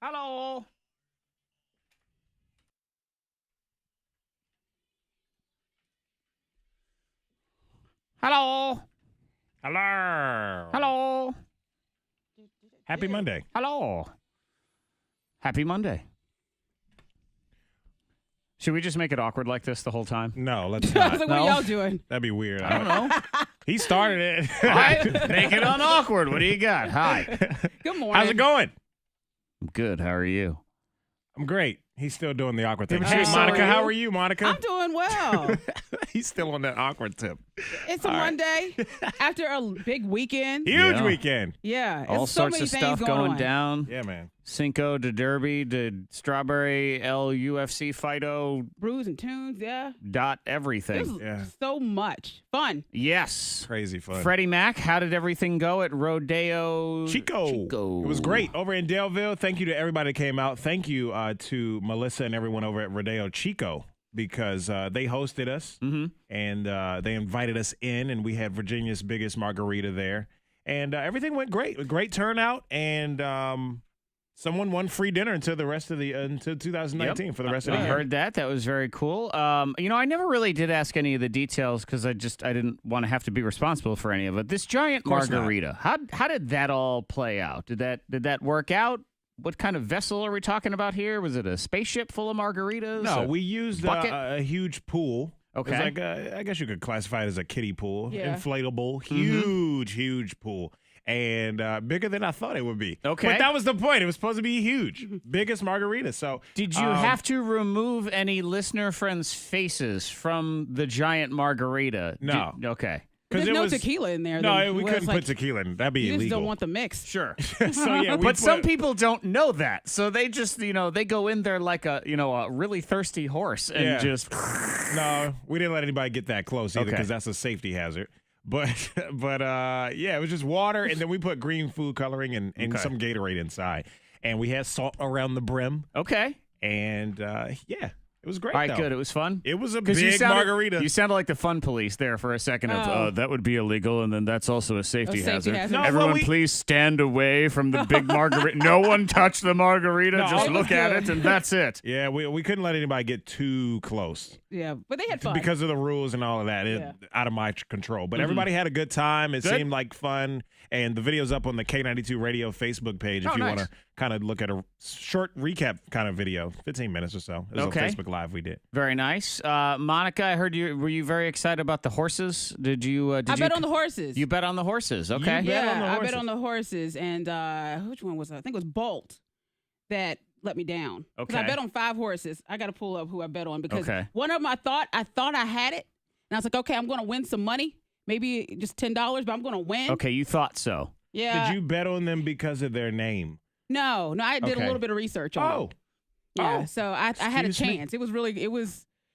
Hello. Hello. Hello. Hello. Happy Monday. Hello. Happy Monday. Should we just make it awkward like this the whole time? No, let's I was not. like, what are y'all doing? That'd be weird. I don't know. He started it. All right. Make it unawkward. What do you got? Hi. Good morning. How's it going? I'm good. How are you? I'm great. He's still doing the awkward thing. but Hey, you're so Monica, are how you? are you, Monica? I'm doing well. He's still on that awkward tip. It's a All right. Monday after a big weekend. Huge Yeah. weekend. Yeah. All it's so sorts many of things stuff going on. down. Yeah, man. Cinco de Derby, the Strawberry L UFC Fido Brews and tunes, yeah. dot everything. This is Yeah. so much fun. Yes. Crazy fun. Freddie Mac, how did everything go at Rodeo Chico. Chico. It was great. Over in Daleville, thank you to everybody that came out. Thank you to Melissa and everyone over at Rodeo Chico because they hosted us and they invited us in, and we had Virginia's biggest margarita there. And everything went great. A great turnout, and someone won free dinner until the rest of the until 2019 for the rest of the I year. heard that. That was very cool. I never really did ask any of the details because I didn't want to have to be responsible for any of it. This giant course not. margarita, how did that all play out? Did that work out? What kind of vessel are we talking about here? Was it a spaceship full of margaritas? No, A we used bucket? a huge pool. Okay. It was like I guess you could classify it as a kiddie pool, Yeah. inflatable, huge pool, and bigger than I thought it would be. Okay. But that was the point. It was supposed to be huge, biggest margarita. So Did you have to remove any listener friends' faces from the giant margarita? No. Okay. There's it no was, tequila in there. No, then we where it's couldn't like, put tequila in. That'd be You just illegal. don't want the mix. Sure. So yeah, we But some put- people don't know that, so they just they go in there like a really thirsty horse and Yeah. just No, we didn't let anybody get that close either Okay. because that's a safety hazard. But yeah, it was just water, and then we put green food coloring and Okay. some Gatorade inside, and we had salt around the brim, okay. and yeah, it was great. All right, though. good. It was fun. It was a 'Cause big margarita. You sounded like the fun police there for a second. Oh. That would be illegal, and then that's also a safety, safety hazard. hazard. No, Everyone, well, we- please stand away from the big margarita. No one touch the margarita. No, Just it look was at good. it, and that's it. Yeah, we couldn't let anybody get too close Yeah, but they had fun. because of the rules and all of that. Yeah. Out of my control. But everybody had a good time. It Good. seemed like fun. And the video's up on the K92 Radio Facebook page if Oh, you nice. want to kind of look at a short recap kind of video, 15 minutes or so. It was Okay. on Facebook Live we did. Very nice. Monica, I heard you. Were you very excited about the horses? Did you? I bet on the horses. You bet on the horses. Okay. You bet on the I bet horses. on the horses. And which one was it? I think it was Bolt that let me down. 'Cause I Okay. bet on 5 horses. I got to pull up who I bet on because Okay. one of them I thought I had it. And I was like, okay, I'm going to win some money. Maybe just $10, but I'm going to win. Okay, you thought so. Yeah. Did you bet on them because of their name? No, I did Okay. a little bit of research on Oh, it. Yeah. Oh. So I had a Excuse me? chance.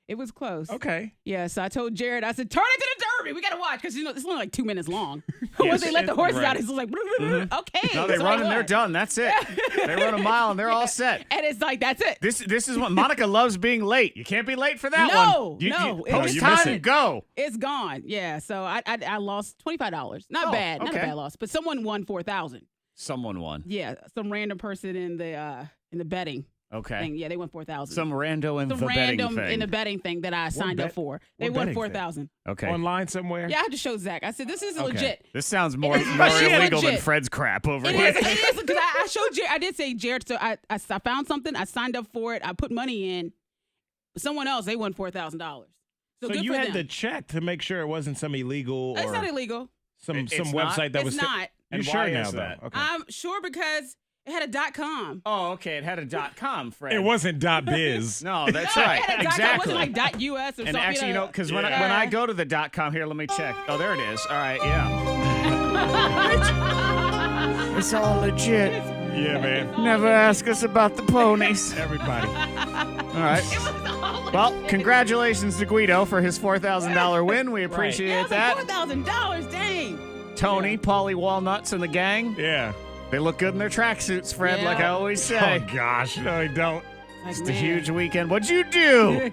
It was close. okay. Yeah, so I told Jared, I said, turn it to the Derby. We got to watch because, it's only like 2 minutes long. Yes, Once they let the horses right. out, it's just like, okay. No, they So run I and they're won. done. That's it. They run a mile and they're all set. And it's like, that's it. This is what Monica loves being late. You can't be late for that No, one. You, no, it post was- you miss time, it. go. It's gone. Yeah, so I lost $25. Not Oh, bad. Not a okay. bad loss. But someone won $4,000. Someone won. Yeah, some random person in the betting Okay. thing. Yeah, they won $4,000. Some rando in Some the betting random thing. in the betting thing that I signed up bet- for. They what won betting thing? $4,000. Okay. Online somewhere? Yeah, I had to show Zach. I said, this is Okay. legit. This sounds more It is illegal than legit. Fred's crap over It here. is because I showed Jared. I did say Jared. So I found something. I signed up for it. I put money in. Someone else, they won $4,000. So good you for had them. to check to make sure it wasn't some illegal It's or not illegal. some It's some not? website that It's was. not. You And sure why now is though? that? Okay. I'm sure because it had a .com. Oh, okay. It had a .com, Fred. It wasn't .biz. No, that's No, right. It had a Exactly. .com. It wasn't like .us or And something. actually, because when Yeah. I go to the .com here, let me check. Oh, there it is. All right, yeah. It's all legit. Yeah, man. Never ask us about the ponies. Everybody. All right. Well, congratulations to Guido for his $4,000 win. We appreciate Yeah, that. like $4,000. Dang. Tony, Paulie Walnuts, and the gang. Yeah. They look good in their tracksuits, Fred, Yeah. like I always say. Oh gosh, no, I don't. Like, It's a man. huge weekend. What'd you do?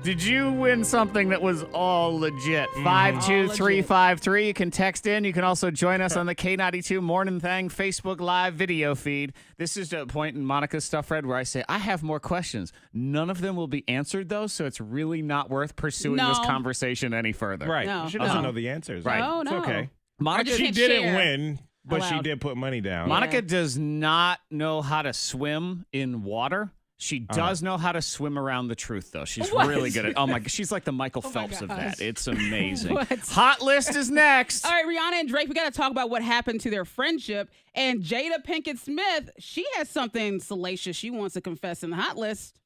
Did you win something that was all legit? 52353. You can text in. You can also join us on the K92 Mornin Thang Facebook Live video feed. This is a point in Monica's stuff, Fred, where I say, I have more questions. None of them will be answered, though, so it's really not worth pursuing this conversation any further. Right. No. You should also know the answers. Right. No, It's no. okay. Monica, She can't didn't share. win, but she Allowed. did put money down. Monica does not know how to swim in water. She does know how to swim around the truth, though. She's What? really good at it. Oh, my God. She's like the Michael my Phelps of gosh. that. It's amazing. What? Hot list is next. All right, Rihanna and Drake, we got to talk about what happened to their friendship. And Jada Pinkett Smith, she has something salacious she wants to confess in the hot list.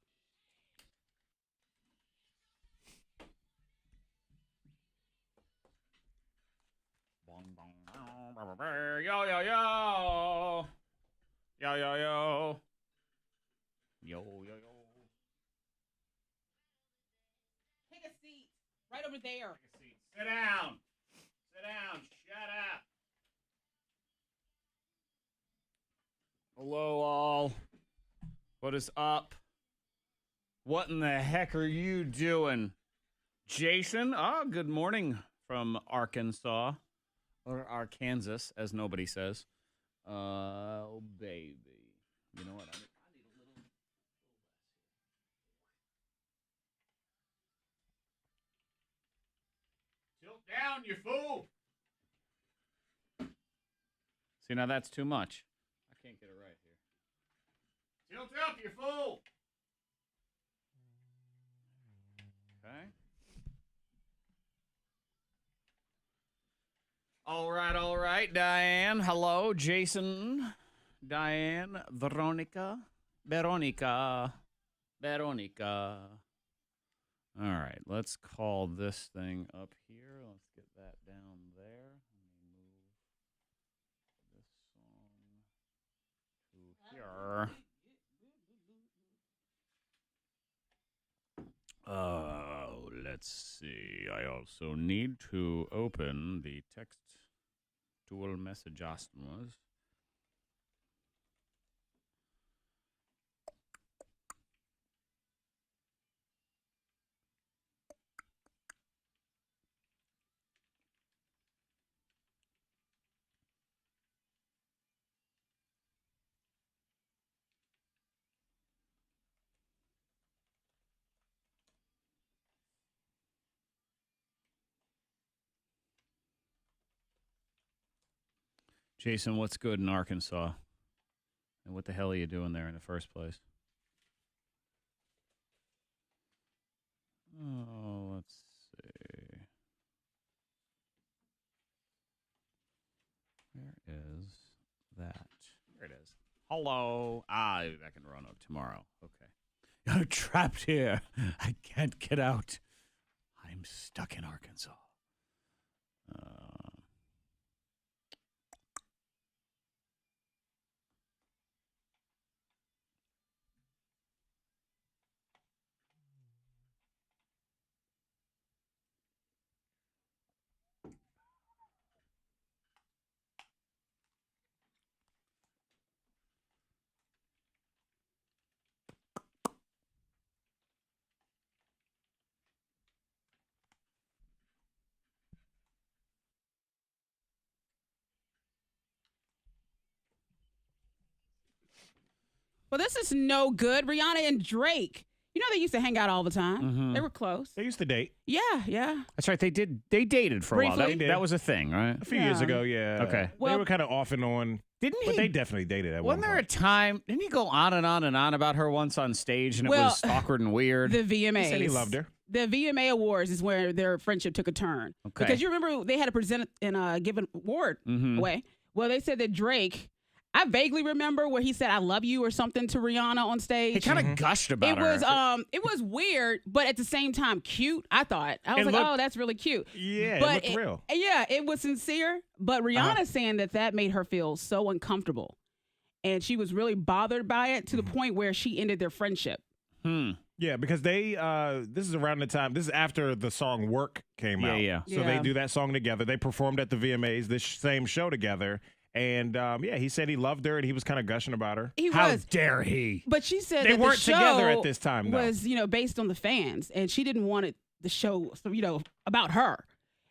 Yo, yo, yo. Yo, yo, yo. Yo, yo, yo. Take a seat right over there. Sit down. Sit down. Shut up. Hello, all. What is up? What in the heck are you doing? Jason? Oh, good morning from Arkansas. Or Arkansas, as nobody says. Oh, baby. You know what? I need a little. Tilt down, you fool! See, now that's too much. I can't get it right here. Tilt up, you fool! Okay. All right, Diane. Hello, Jason. Diane, Veronica. All right, let's call this thing up here. Let's get that down there. Let me move this song to here. Oh, let's see. I also need to open the text dual message Awesomeness. Jason, what's good in Arkansas? And what the hell are you doing there in the first place? Oh, let's see. Where is that? There it is. Hello. I'll be back in Roanoke tomorrow. Okay. I'm trapped here. I can't get out. I'm stuck in Arkansas. Well, this is no good. Rihanna and Drake. You know, they used to hang out all the time. Mhm. They were close. They used to date Yeah, yeah. That's right. They dated for a while. Briefly. That was a thing, right? a few years Yeah. ago, yeah. Okay. They Well- were kind of off and on, Didn't but he? they definitely dated at Wasn't one there a point. time? Didn't he go on and on and on about her once on stage, and it Well, was awkward and weird? The VMAs. He said he loved her. The VMA Awards is where their friendship took a turn. Okay. Because you remember they had to present and give an award away. Well, they said that Drake, I vaguely remember where he said "I love you" or something to Rihanna on stage. He kind of gushed about It was weird, but at the same time cute. I thought I was It like, looked- oh, that's really cute. Yeah, But it looked real. Yeah, it was sincere. But Rihanna's saying that made her feel so uncomfortable, and she was really bothered by it to the point where she ended their friendship. Yeah, because they this is around the time. This is after the song "Work" came Yeah, out. yeah. So Yeah. they do that song together. They performed at the VMAs, this same show together, And he said he loved her and he was kind of gushing about her. He How was. dare he? But she said They that weren't the show together at this time, though. was, based on the fans, and she didn't want the show, about her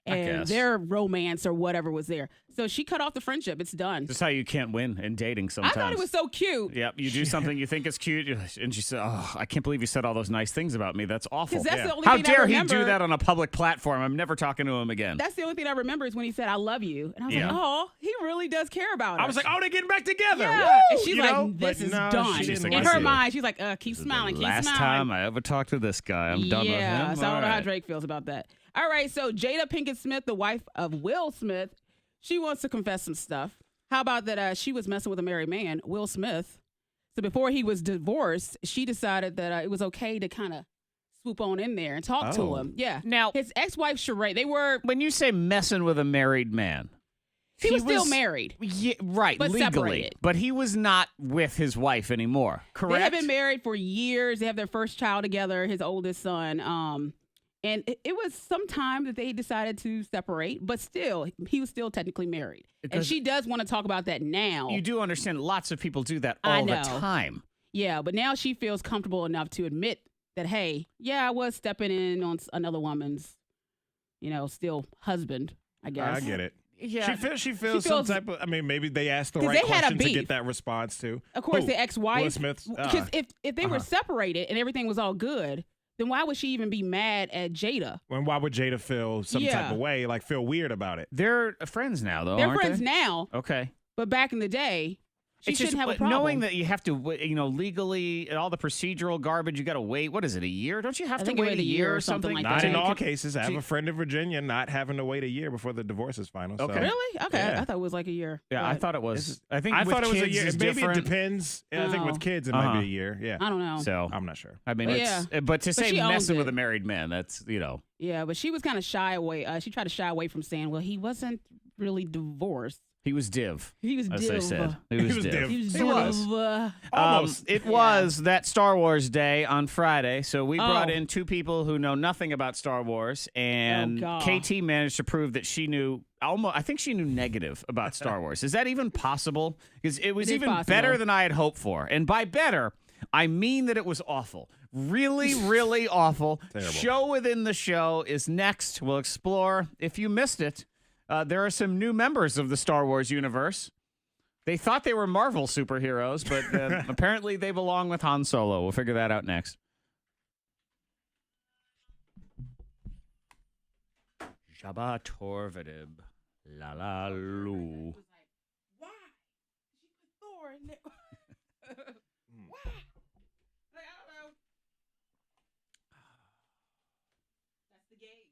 and guess. their romance or whatever was there. So she cut off the friendship. It's done. This is how you can't win in dating sometimes. I thought it was so cute. Yep, you do something you think is cute, and she said, "Oh, I can't believe you said all those nice things about me. That's awful." 'Cause that's the only How thing I dare he remember. do that on a public platform? I'm never talking to him again. That's the only thing I remember is when he said, "I love you," and I was Yeah. like, "Oh, he really does care about her." I was like, oh, they're getting back together. Yeah. Woo! And she's You like, know? "This But is no, done." she didn't like, In I her see. mind, she's like, keep smiling, keep Last smiling. time I ever talked to this guy, I'm done with him. So I don't know how All Drake feels about that. All right, so Jada Pinkett Smith, the wife of Will Smith, she wants to confess some stuff. How about that she was messing with a married man, Will Smith. So before he was divorced, she decided that it was okay to kind of swoop on in there and talk to Oh. him. Yeah. Now- his ex-wife, Sheree, they were, When you say messing with a married man, he was still married. Yeah, right, But legally. separated. But he was not with his wife anymore, correct? They have been married for years. They have their first child together, his oldest son. And it was some time that they decided to separate, but still, he was still technically married. And Because- she does want to talk about that now. You do understand lots of people do that I all the know. time. Yeah, but now she feels comfortable enough to admit that, hey, yeah, I was stepping in on another woman's, still husband, I guess. I get it. Yeah. She feels some feels- type of. I mean, maybe they asked the 'Cause right they had a question to beef. get that response to. Of course, Who? the ex-wife. Will Smith's. Because if they were uh-huh. separated and everything was all good, then why would she even be mad at Jada? And why would Jada feel some type Yeah. of way, like feel weird about it? They're friends now, though, They're aren't friends they? now, Okay. but back in the day, she It's shouldn't just have a problem. knowing that you have to, legally, and all the procedural garbage, you got to wait. What is it, a year? Don't you have I to think you wait a year or something like Not that. in all You could- cases. I have a friend in Virginia not having to wait a year before the divorce is final. So. Okay. Really? Okay, Yeah. I thought it was like a year. Yeah, I but thought it was. I think I with thought it was a kids year. is Maybe different. it depends. I think Oh. with kids it might Uh-huh. be a year. Yeah. I don't know. So, I'm not sure. I mean, But but to say she owns messing with it. a married man, that's, Yeah, but she was kind of shy away. She tried to shy away from saying, well, he wasn't really divorced. he was div, He was as div. they said. He was, was div. div. He was He was. div. Almost. It was that Star Wars day on Friday, so we brought Oh. in two people who know nothing about Star Wars, and Oh, God. KT managed to prove that she knew almost. I think she knew negative about Star Wars. Is that even possible? Because it was It is even possible. better than I had hoped for, and by better, I mean that it was awful. Really, really awful. Terrible. Show within the show is next. We'll explore. If you missed it, there are some new members of the Star Wars universe. They thought they were Marvel superheroes, but apparently they belong with Han Solo. We'll figure that out next. Jabba Torvidib. La la loo. Why? She put Thor in there. Why? Like, I don't know. That's the game.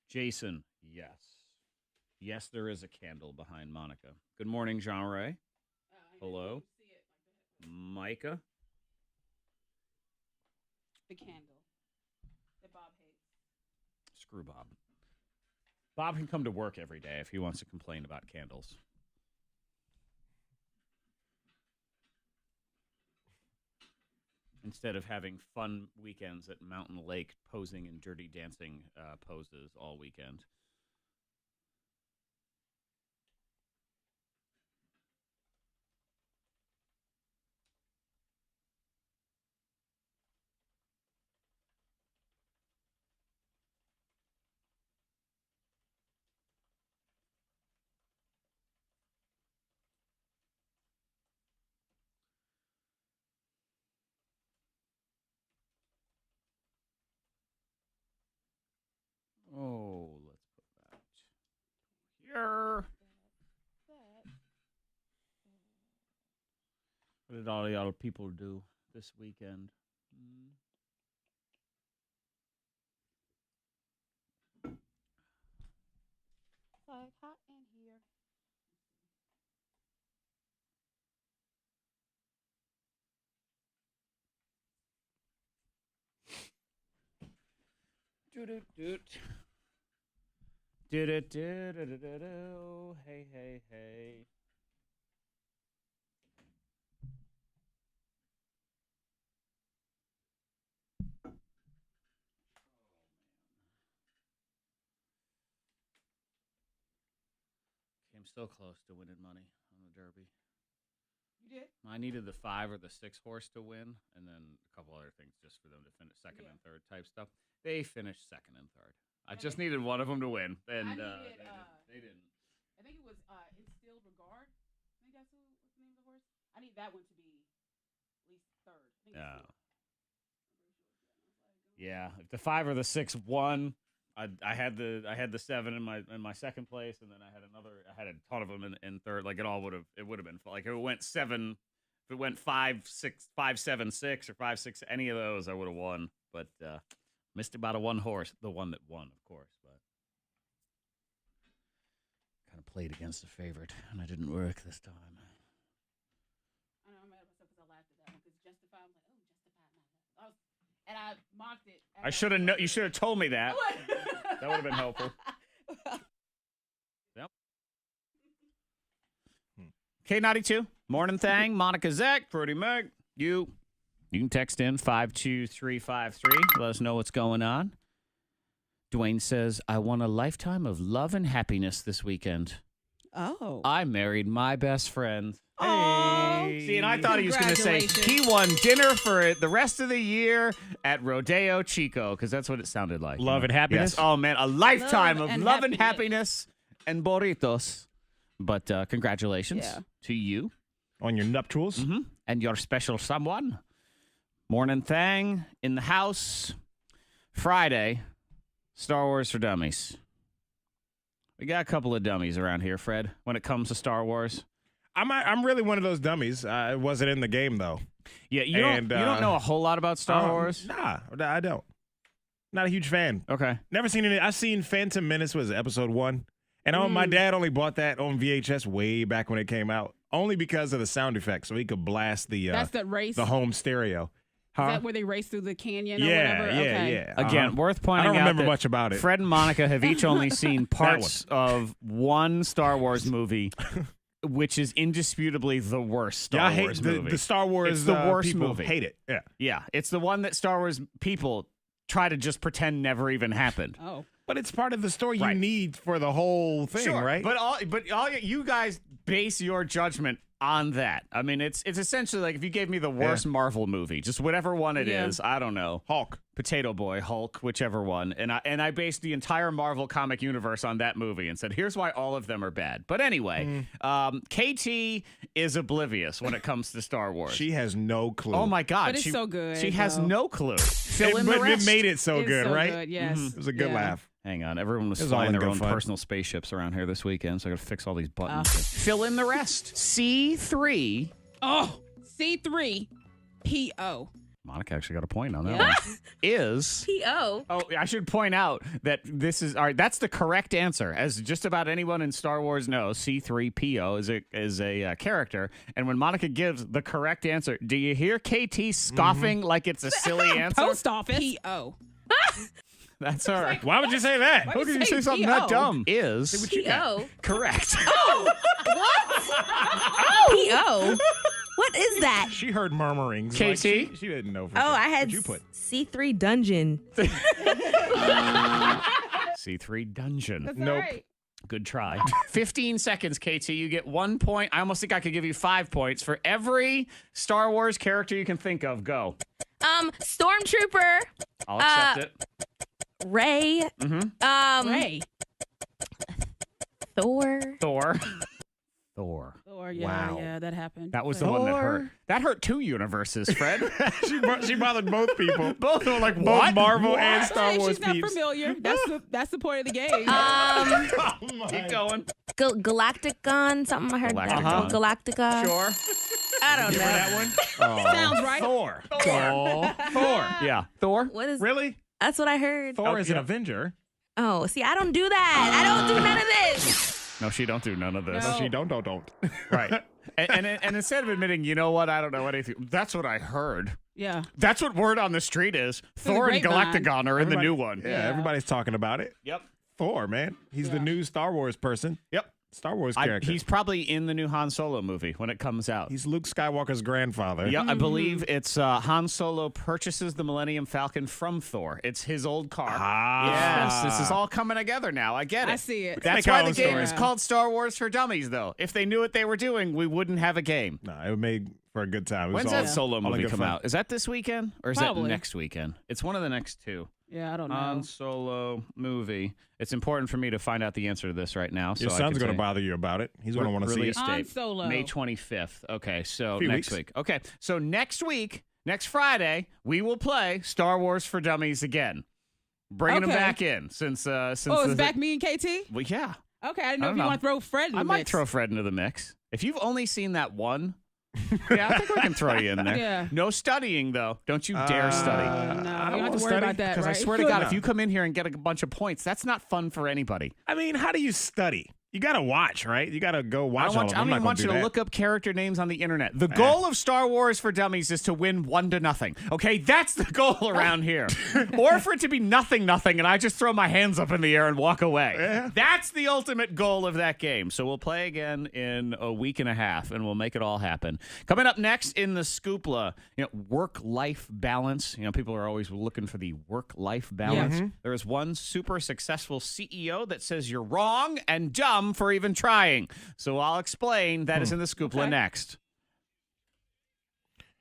Jason, yes. Yes, there is a candle behind Monica. Good morning, Jean Ray. Hello. Micah. The candle that Bob hates. Screw Bob. Bob can come to work every day if he wants to complain about candles. Instead of having fun weekends at Mountain Lake posing in dirty dancing poses all weekend. Oh, let's put that here. What did all y'all people do this weekend? It's like hot in here. Doot. Do-do-do-do-do-do. Hey, hey, hey. so close to winning money on the Derby. You did? I needed the 5 or the 6 horse to win, and then a couple other things just for them to finish second and third type stuff. They finished second and third. I just needed one of them to win, and they didn't. I think it was Instilled Regard. I think that's what's the name of the horse. I need that one to be at least third. I think it's Yeah, if the 5 or the 6 won, I had the 7 in my second place, and then I had a ton of them in third. Like it would have been like if it went 7, if it went 5, 6, 5, 7, 6, or 5, 6, any of those I would have won. But missed about a one horse, the one that won, of course. But kind of played against the favorite, and it didn't work this time. I know I'm mad at myself because I laughed at that one because Justify. I'm like, oh, Justify. And I mocked it. I should have. You should have told me that. That would have been helpful. Yep. K92 Mornin Thang, Monica, Zack, Fruity Mac. You can text in 52353. Let us know what's going on. Dwayne says, I won a lifetime of love and happiness this weekend. Oh. I married my best friend. Hey. See, and I thought he was going to say he won dinner for the rest of the year at Rodeo Chico, because that's what it sounded like. Love and happiness? Yes. Oh, man, a lifetime of love and happiness and burritos. But congratulations to you. On your nuptials. Mm-hmm. And your special someone. Mornin Thang in the house. Friday, Star Wars for Dummies. We got a couple of dummies around here, Fred, when it comes to Star Wars. I'm really one of those dummies. I wasn't in the game, though. Yeah, you don't know a whole lot about Star Wars? Nah, I don't. Not a huge fan. Okay. Never seen it. I've seen Phantom Menace, was episode 1. And my dad only bought that on VHS way back when it came out, only because of the sound effects, so he could blast the That's the race. the home stereo. Huh? Is that where they race through the canyon or Yeah, whatever? Okay. yeah. Again, worth pointing out I don't remember that much about it. Fred and Monica have each only seen parts of one Star Wars movie, which is indisputably the worst Star Wars movie. The Star Wars it's the worst people movie. hate it. Yeah. Yeah, it's the one that Star Wars people try to just pretend never even happened. Oh. But it's part of the story Right. you need for the whole thing, Sure, right? But all you guys base your judgment on that. I mean, it's essentially like if you gave me the worst Marvel movie, just whatever one it is, I don't know. Hulk. Potato Boy, Hulk, whichever one. And I based the entire Marvel comic universe on that movie and said, here's why all of them are bad. But anyway, KT is oblivious when it comes to Star Wars. She has no clue. Oh, my God. But it's so good, She has though. no clue. Fill in the But rest. it made it so It's good, so right? good, yes. It was a good laugh. Hang on. Everyone was It was all flying in their good own fun. personal spaceships around here this weekend, so I got to fix all these buttons. Fill in the rest. C3. Oh, C3PO. Monica actually got a point on that one. Is P.O. Oh, I should point out that this is all right. That's the correct answer, as just about anyone in Star Wars knows. C3PO is a character, and when Monica gives the correct answer, do you hear KT scoffing like it's a silly answer? Post office. P.O. That's her. Why would you say that? Why How would can you you say say something P.O.? that dumb? Is P.O. correct. P.O. What is that? She heard murmurings. KT? Like she didn't know. For Oh, sure. I had What'd you put? C3 Dungeon. C3 Dungeon. That's Nope. all right. Good try. 15 seconds, KT. You get 1 point. I almost think I could give you 5 points for every Star Wars character you can think of. Go. Stormtrooper. I'll accept it. Ray. Ray. Thor. Thor. Thor, yeah, Wow. yeah, that happened. That was the one that hurt. Thor. That hurt 2 universes, Fred. She bothered both people. Both were like, Both what? Marvel and Star Hey, Wars she's not peeps. familiar. That's the point of the game. Keep going. Galacticon. Something I heard. Galacticon. Galactica. Sure. I don't know. That one? Sounds right. Thor. Thor. Yeah. Thor. What is? Really? That's what I heard. Thor is an Avenger. Oh, see, I don't do that. I don't do none of this. No, she don't do none of this. No. She don't. Right. And instead of admitting, you know what, I don't know anything. That's what I heard. Yeah. That's what word on the street is. the Thor and grapevine. Galacticon are in the Everybody- new one. Yeah, Yeah. everybody's talking about it. Yep. Thor, man. He's the new Star Wars person. Yep. Star Wars character. He's probably in the new Han Solo movie when it comes out. He's Luke Skywalker's grandfather. Yeah, I believe it's Han Solo purchases the Millennium Falcon from Thor. It's his old car. Yes, this is all coming together now. I get it. I see it. That's make our why the own game story. is called Star Wars for Dummies, though. If they knew what they were doing, we wouldn't have a game. No, it made for a good time. It was When's all- that Solo all in movie good come fun. out? Is that this weekend or is Probably. that next weekend? It's one of the next two. Yeah, I don't know. Han Solo movie. It's important for me to find out the answer to this right now. Your so son's going to bother you about it. He's going to want to see release it. Han date, Solo. May 25th. Okay, so Few next weeks. week. Okay, so next week, next Friday, we will play Star Wars for Dummies again. Bringing them Okay. back in since Oh, it's the- back me and KT? Well, yeah. Okay, I didn't know I if don't you know. want to throw Fred in the I might mix. throw Fred into the mix. If you've only seen that one, yeah, I think we can throw you in there. Yeah. No studying, though. Don't you dare study. No, I you don't don't have wanna to worry study, about that, Because right? I swear to God, No. if you come in here and get a bunch of points, that's not fun for anybody. I mean, how do you study? You got to watch, right? You got to go watch all of them. I I'm don't not even going want to you do to that. look up character names on the internet. The goal of Star Wars for Dummies is to win 1-0. Okay, that's the goal around here. Or for it to be 0-0, and I just throw my hands up in the air and walk away. Yeah. That's the ultimate goal of that game. So we'll play again in a week and a half, and we'll make it all happen. Coming up next in the Scoopla, work-life balance. People are always looking for the work-life balance. There is one super successful CEO that says you're wrong and dumb for even trying. So I'll explain. That is in the Scoopla next.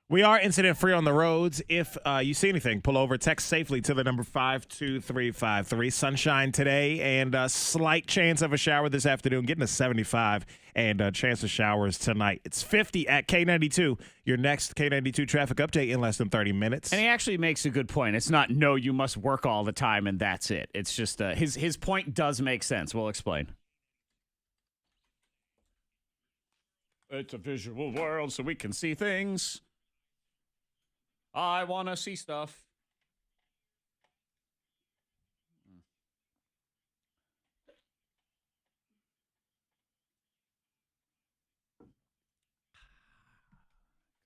We are incident free on the roads. If you see anything, pull over, text safely to the number 52353. Sunshine today and a slight chance of a shower this afternoon, getting to 75 and a chance of showers tonight. It's 50 at K92. Your next K92 traffic update in less than 30 minutes. And he actually makes a good point. It's not, no, you must work all the time and that's it. It's just his point does make sense. We'll explain. It's a visual world so we can see things. I want to see stuff.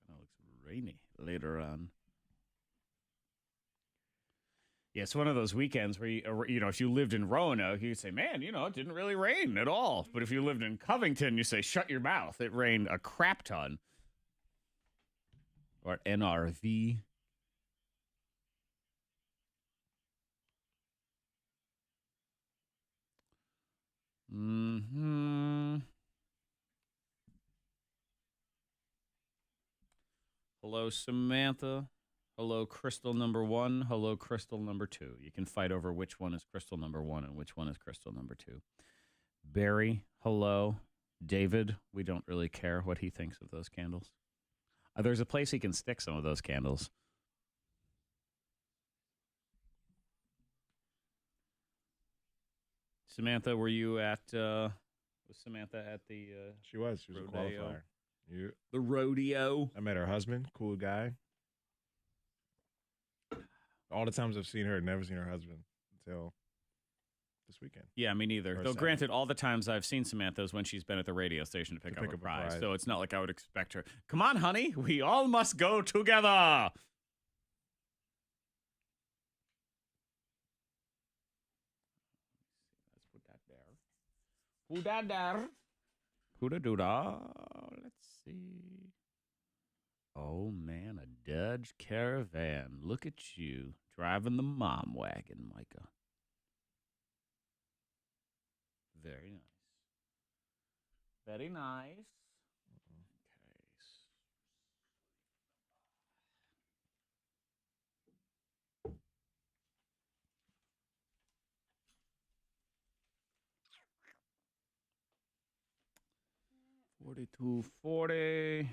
Kind of looks rainy later on. Yeah, it's one of those weekends where, if you lived in Roanoke, you'd say, man, it didn't really rain at all. But if you lived in Covington, you say, shut your mouth. It rained a crap ton. Or at NRV. Hello, Samantha. Hello, Crystal number 1. Hello, Crystal number 2. You can fight over which one is Crystal number 1 and which one is Crystal number 2. Barry, hello. David, we don't really care what he thinks of those candles. There's a place he can stick some of those candles. Samantha, were you at, was Samantha at the She was a rodeo. qualifier. You, The rodeo? I met her husband, cool guy. All the times I've seen her, never seen her husband until this weekend. Yeah, me neither. Or Though, Saturday. granted, all the times I've seen Samantha is when she's been at the radio station to pick up a prize. So it's not like I would expect her. Come on, honey, we all must go together. Let's put that there. Put that there. Put a doodah. Let's see. Oh, man, a Dodge Caravan. Look at you driving the mom wagon, Micah. Very nice. Very nice. Okay. 4240.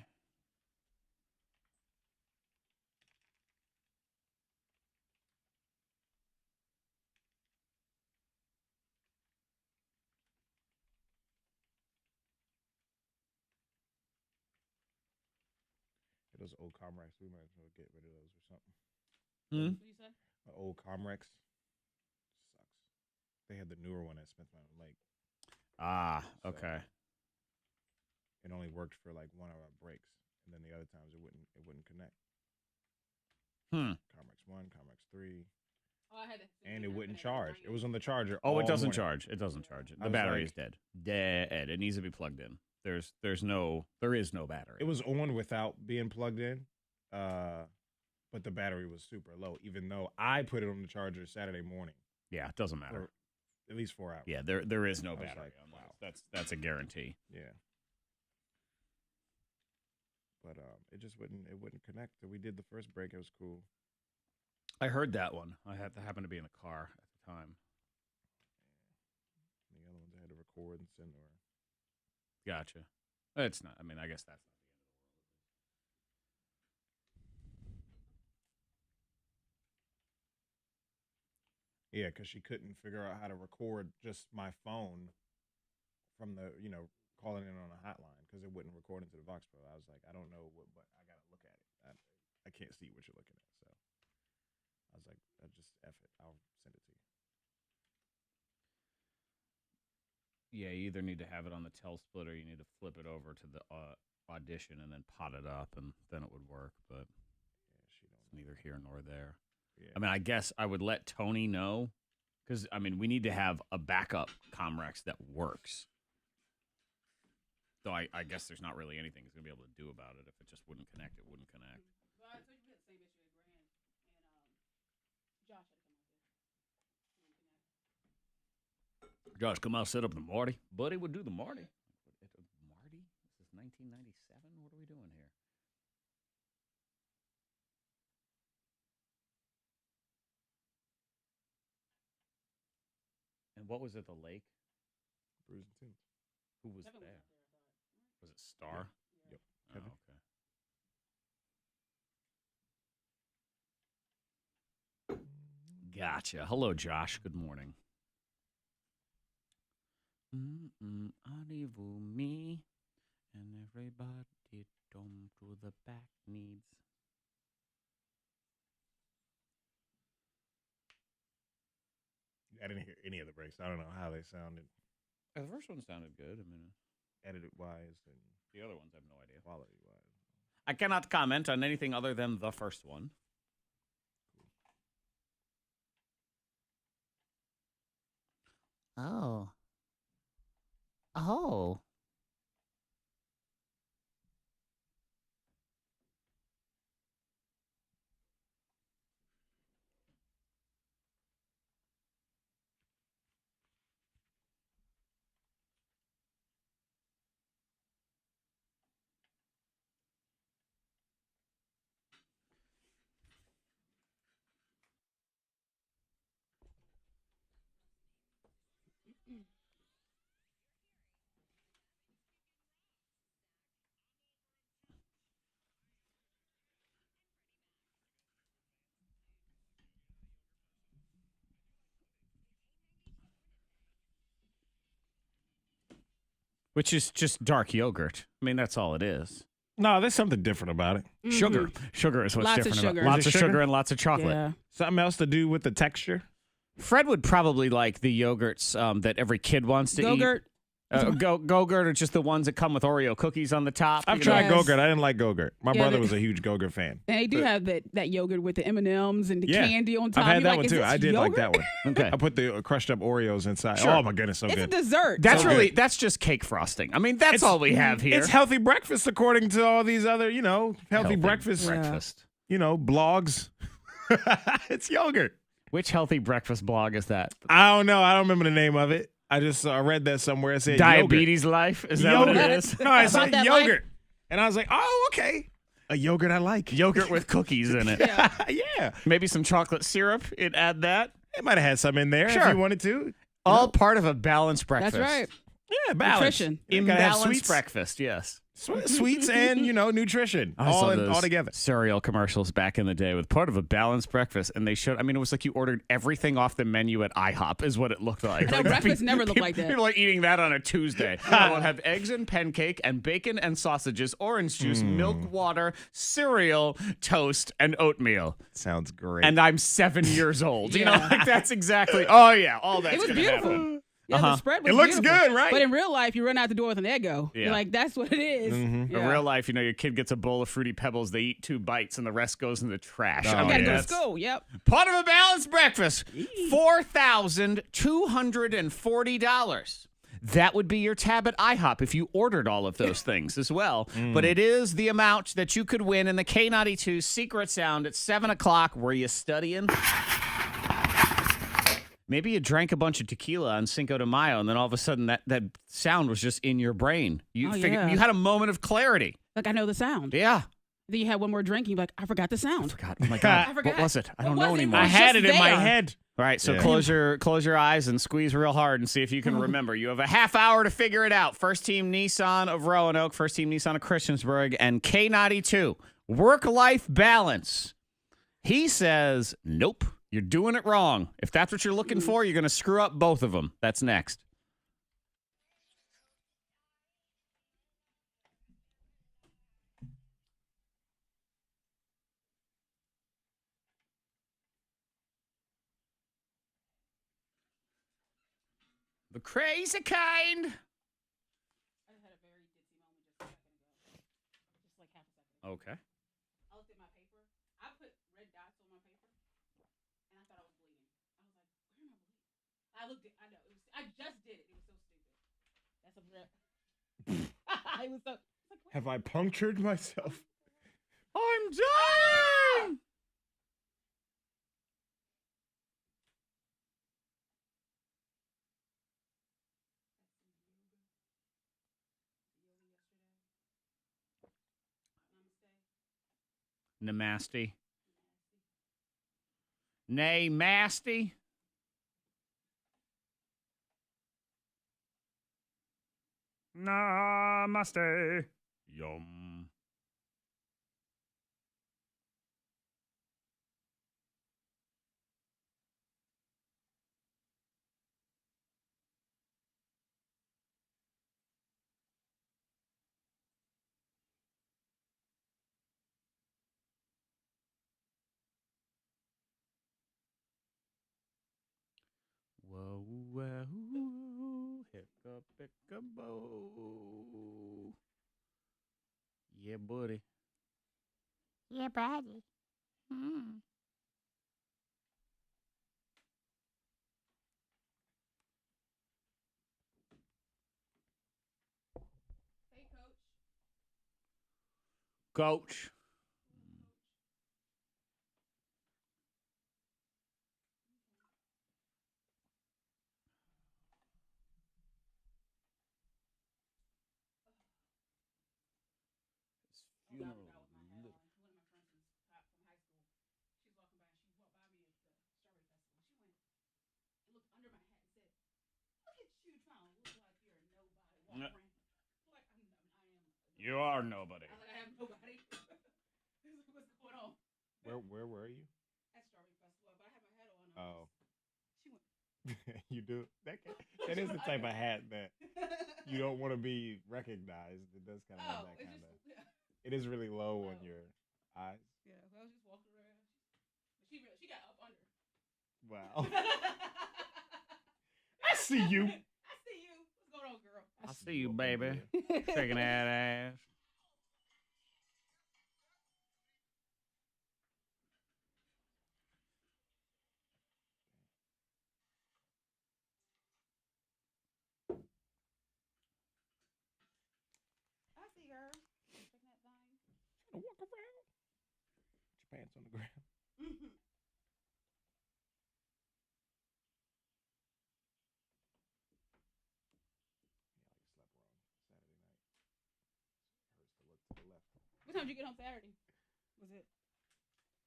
Those old Comrex, we might as well get rid of those or something. Hmm? Old Comrex sucks. They had the newer one at Smith Mountain Lake. Ah, So- okay. It only worked for like 1 hour breaks, and then the other times it wouldn't connect. Hmm. Comrex 1, Comrex 3. and it wouldn't charge. It was on the charger. Oh, all it doesn't morning. charge. It doesn't charge. I The was battery like- is dead. Dead. It needs to be plugged in. There is no battery. It was on without being plugged in, but the battery was super low. Even though I put it on the charger Saturday morning, Yeah, it doesn't matter. for at least 4 hours. Yeah, there is no was battery like, on wow. this. That's a guarantee. Yeah. But it just wouldn't connect. We did the first break. It was cool. I heard that one. I happened to be in the car at the time. The other ones I had to record and send her. Gotcha. It's not. I mean, I guess that's not Yeah, because she couldn't figure out how to record just my phone from the, calling in on a hotline because it wouldn't record into the Vox Pro. I was like, I don't know what, but I got to look at it. I can't see what you're looking at. So I was like, I just F it. I'll send it to you. Yeah, you either need to have it on the tel split or you need to flip it over to the Audition and then pot it up, and then it would work. But Yeah, it's neither here nor there. Yeah. I mean, I guess I would let Tony know because, I mean, we need to have a backup Comrex that works. So I guess there's not really anything he's going to be able to do about it. If it just wouldn't connect, it wouldn't connect. Josh, come out, set up the Marty. Buddy would do the Marty. Marty? This is 1997? What are we doing here? And what was it, the lake? Bruce and Tim. Who was there? Was it Star? Yep. Oh, Kevin. okay. Gotcha. Hello, Josh. Good morning. Arrivez-vous me and everybody come to the back needs. I didn't hear any of the breaks. I don't know how they sounded The first one sounded good. I mean, edited wise and the other ones I have no idea. quality wise. I cannot comment on anything other than the first one. Oh. Oh. Which is just dark yogurt. I mean, that's all it is. No, there's something different about it. Sugar. Sugar is what's Lots of different sugar. about it. Lots Is of it sugar sugar? and lots of chocolate. Yeah. Something else to do with the texture? Fred would probably like the yogurts that every kid wants to Go-Gurt. eat. Go-Gurt are just the ones that come with Oreo cookies on the top. I've you tried Yes. Go-Gurt. I didn't like Go-Gurt. My Yeah, brother they- was a huge Go-Gurt fan. And they do have that yogurt with the M&Ms and the Yeah. candy on top. I've had You're that like, one is too. this I did like yogurt? that one. Okay. I put the crushed up Oreos inside. Sure. Oh my goodness, so It's good. a dessert. That's So really good. that's just cake frosting. I mean, that's It's- all we have here. It's healthy breakfast according to all these other, healthy breakfast, breakfast. blogs. It's yogurt. Which healthy breakfast blog is that? I don't know. I don't remember the name of it. I just read that somewhere. It said Diabetes Life? Is that yogurt. what it Yogurt. is? No, it About said that yogurt. And I was like, oh, okay. A yogurt I like. Yogurt with cookies in it. Yeah. Maybe some chocolate syrup. You'd add that. It might have had some in there Sure. if you wanted to. All part of a balanced breakfast. That's right. Yeah, balance. Nutrition. You gotta have Imbalanced sweets, breakfast, yes. sweets and, nutrition. I saw All those together. cereal commercials back in the day with part of a balanced breakfast, and they showed. I mean, it was like you ordered everything off the menu at IHOP, is what it looked like. No, Like, breakfast never looked like that. People are eating that on a Tuesday. I will have eggs and pancake and bacon and sausages, orange juice, milk, water, cereal, toast, and oatmeal. Sounds great. And I'm 7 years old. You know, Yeah. like that's exactly. Oh yeah, all that's It was gonna beautiful. happen. Yeah, the spread was It looks beautiful. good, right? But in real life, you run out the door with an Eggo. Yeah. You're like, that's what it is. Mhm. Yeah. In real life, your kid gets a bowl of Fruity Pebbles, they eat 2 bites, and the rest goes in the trash. Oh, I mean, Gotta go to that's school. Yep. part of a balanced breakfast. $4,240. That would be your tab at IHOP if you ordered all of those things as well. But it is the amount that you could win in the K92 Secret Sound at 7 o'clock. Were you studying? Maybe you drank a bunch of tequila on Cinco de Mayo, and then all of a sudden that sound was just in your brain. You yeah. you had a moment of clarity. Like, I know the sound. Yeah. Then you had one more drink, and you're like, I forgot the sound. Oh my God. I forgot. What was it? I don't What know was it? anymore. I was had just it in my there. head. All right, so Yeah. close your eyes and squeeze real hard and see if you can remember. You have a half hour to figure it out. First Team Nissan of Roanoke, First Team Nissan of Christiansburg, and K92. Work-life balance. He says, nope, you're doing it wrong. If that's what you're looking for, you're going to screw up both of them. That's next. The crazy kind. Okay. I looked at my paper. I put red dots on my paper, and I thought I was bleeding. I was like, where am I bleeding? I looked at. I know. I just did it. It was so stupid. That's a red. It was so. Have I punctured myself? I'm dying. Namaste. Nay, masty. Namaste. Yum. Whoa, whoa, whoa, hiccup, hiccup, bo. Yeah, buddy. Yeah, buddy. Mm. Hey, coach. Coach. Funeral. One of my friends from high school. She was walking by, and she walked by me at the Strawberry Festival. She went and looked under my hat and said, "Look at you trying to look like you're a nobody." Walk Yeah. around. Like I am. You are nobody. I was like, I have nobody. What's going on? Where were you? At Strawberry Festival, but I had my hat on. Oh. She went. You do. That is the type of hat that you don't want to be recognized. It does kind of have that kind of. It is really low on your eyes. Yeah, I was just walking around. She got up under. Wow. I see you. I see you. What's going on, girl? I see you, baby. Shaking that ass. I see her. Checking that thing. Trying to walk around. Put your pants on the ground. Mm-hmm. What time did you get home Saturday? Was it?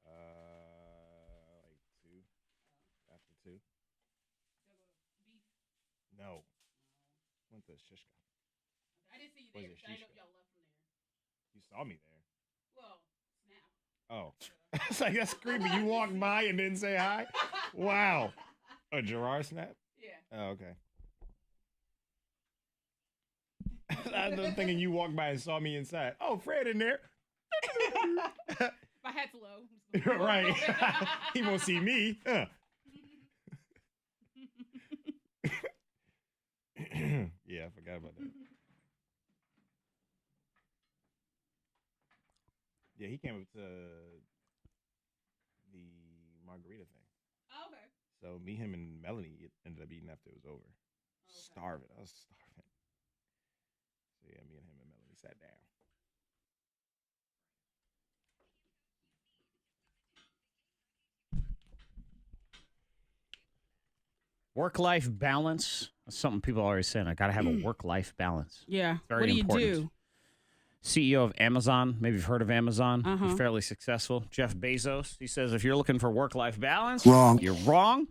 Like 2. After 2. Beef. No. Went to Shishka. I didn't see you Was there. it 'Cause I didn't know if Shishka? y'all left from there. You saw me there. Well, snap. Oh. It's like that's creepy. You walked by and didn't say hi? Wow. A Gerard snap? Yeah. Oh, okay. I'm thinking you walked by and saw me inside. Oh, Fred in there. My hat's low. I'm just gonna- Right. He won't see me. Yeah, I forgot about that. Yeah, he came up to the margarita thing. Oh, okay. So me, him, and Melanie ended up eating after it was over. Starving. I was starving. So yeah, me and him and Melanie sat down. Work-life balance. That's something people are always saying. I got to have a work-life balance. Yeah. Very What do important. you do? CEO of Amazon. Maybe you've heard of Amazon. Uh-huh. He's fairly successful. Jeff Bezos. He says if you're looking for work-life balance, you're wrong,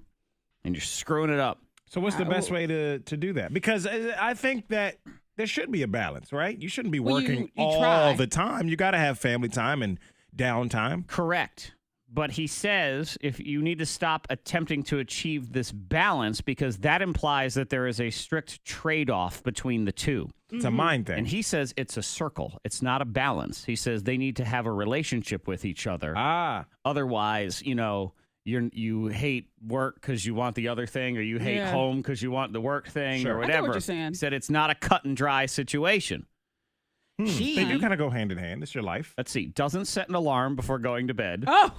and you're screwing it up. So what's the best way to do that? Because I think that there should be a balance, right? You shouldn't be working you all try. the time. You got to have family time and downtime. Correct. But he says if you need to stop attempting to achieve this balance because that implies that there is a strict trade-off between the two. It's a mind thing. And he says it's a circle. It's not a balance. He says they need to have a relationship with each other. Otherwise, you hate work because you want the other thing, or you hate home because you want the work thing, or I whatever. get what you're saying. He said it's not a cut and dry situation. They do kind of go hand in hand. It's your life. Let's see. Doesn't set an alarm before going to bed. Oh,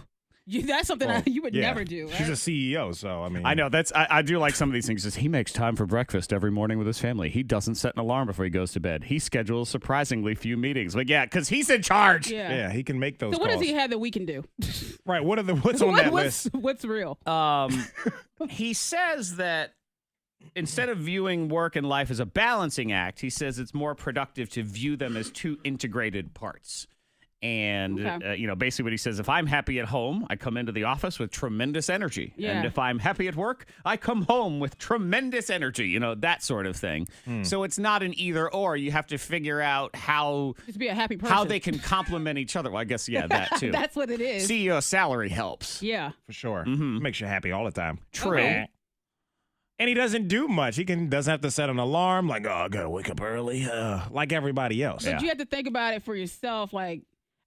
that's something you would Yeah. never do. Right? She's a CEO, so I mean. I know I do like some of these things. He makes time for breakfast every morning with his family. He doesn't set an alarm before he goes to bed. He schedules surprisingly few meetings. But yeah, because he's in charge. Yeah, he can make those. So what calls. does he have that we can do? Right. What's on that list? What's real? He says that instead of viewing work and life as a balancing act, he says it's more productive to view them as two integrated parts. And, basically what he says, if I'm happy at home, I come into the office with tremendous energy. Yeah. And if I'm happy at work, I come home with tremendous energy, that sort of thing. So it's not an either or. You have to figure out how Just be a happy person. how they can complement each other. Well, I guess, that too. That's what it is. CEO salary helps. Yeah. For sure. Makes you happy all the time. True. Okay. And he doesn't do much. He doesn't have to set an alarm like, I got to wake up early, like everybody else. But you have to think about it for yourself. Like,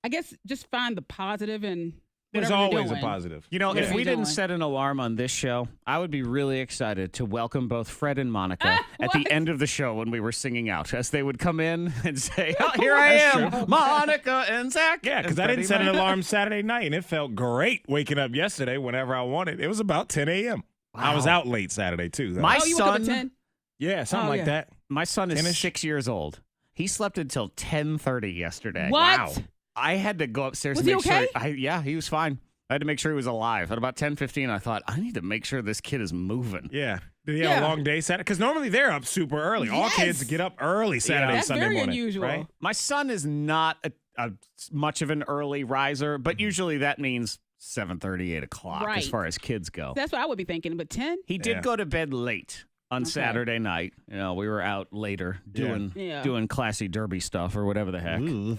I guess just find the positive and There's whatever you're always a doing. positive. If Whatever we you're didn't doing. set an alarm on this show, I would be really excited to welcome both Fred and Monica at What? the end of the show when we were singing out, as they would come in and say, oh, here I That's am, Monica and Zack. Yeah, because I didn't set an alarm Saturday night, and it felt great waking up yesterday whenever I wanted. It was about 10 a.m. I was out late Saturday, too. My Oh, you woke up at son, 10? Yeah, something Oh, like yeah. that. my son is 10-ish? 6 years old. He slept until 10:30 yesterday. What? Wow. I had to go upstairs Was to he make okay? sure. Yeah, he was fine. I had to make sure he was alive. At about 10:15, I thought, I need to make sure this kid is moving. Yeah. Did he have a long day Saturday? Because normally they're up super early. All Yes. kids get up early Saturday, That's Sunday very morning. unusual. Right? My son is not a much of an early riser, but usually that means 7:30, 8 o'clock Right. as far as kids go. That's what I would be thinking. But 10? He did Yeah. go to bed late on Saturday night. We were out later doing classy derby stuff or whatever the heck. Ooh,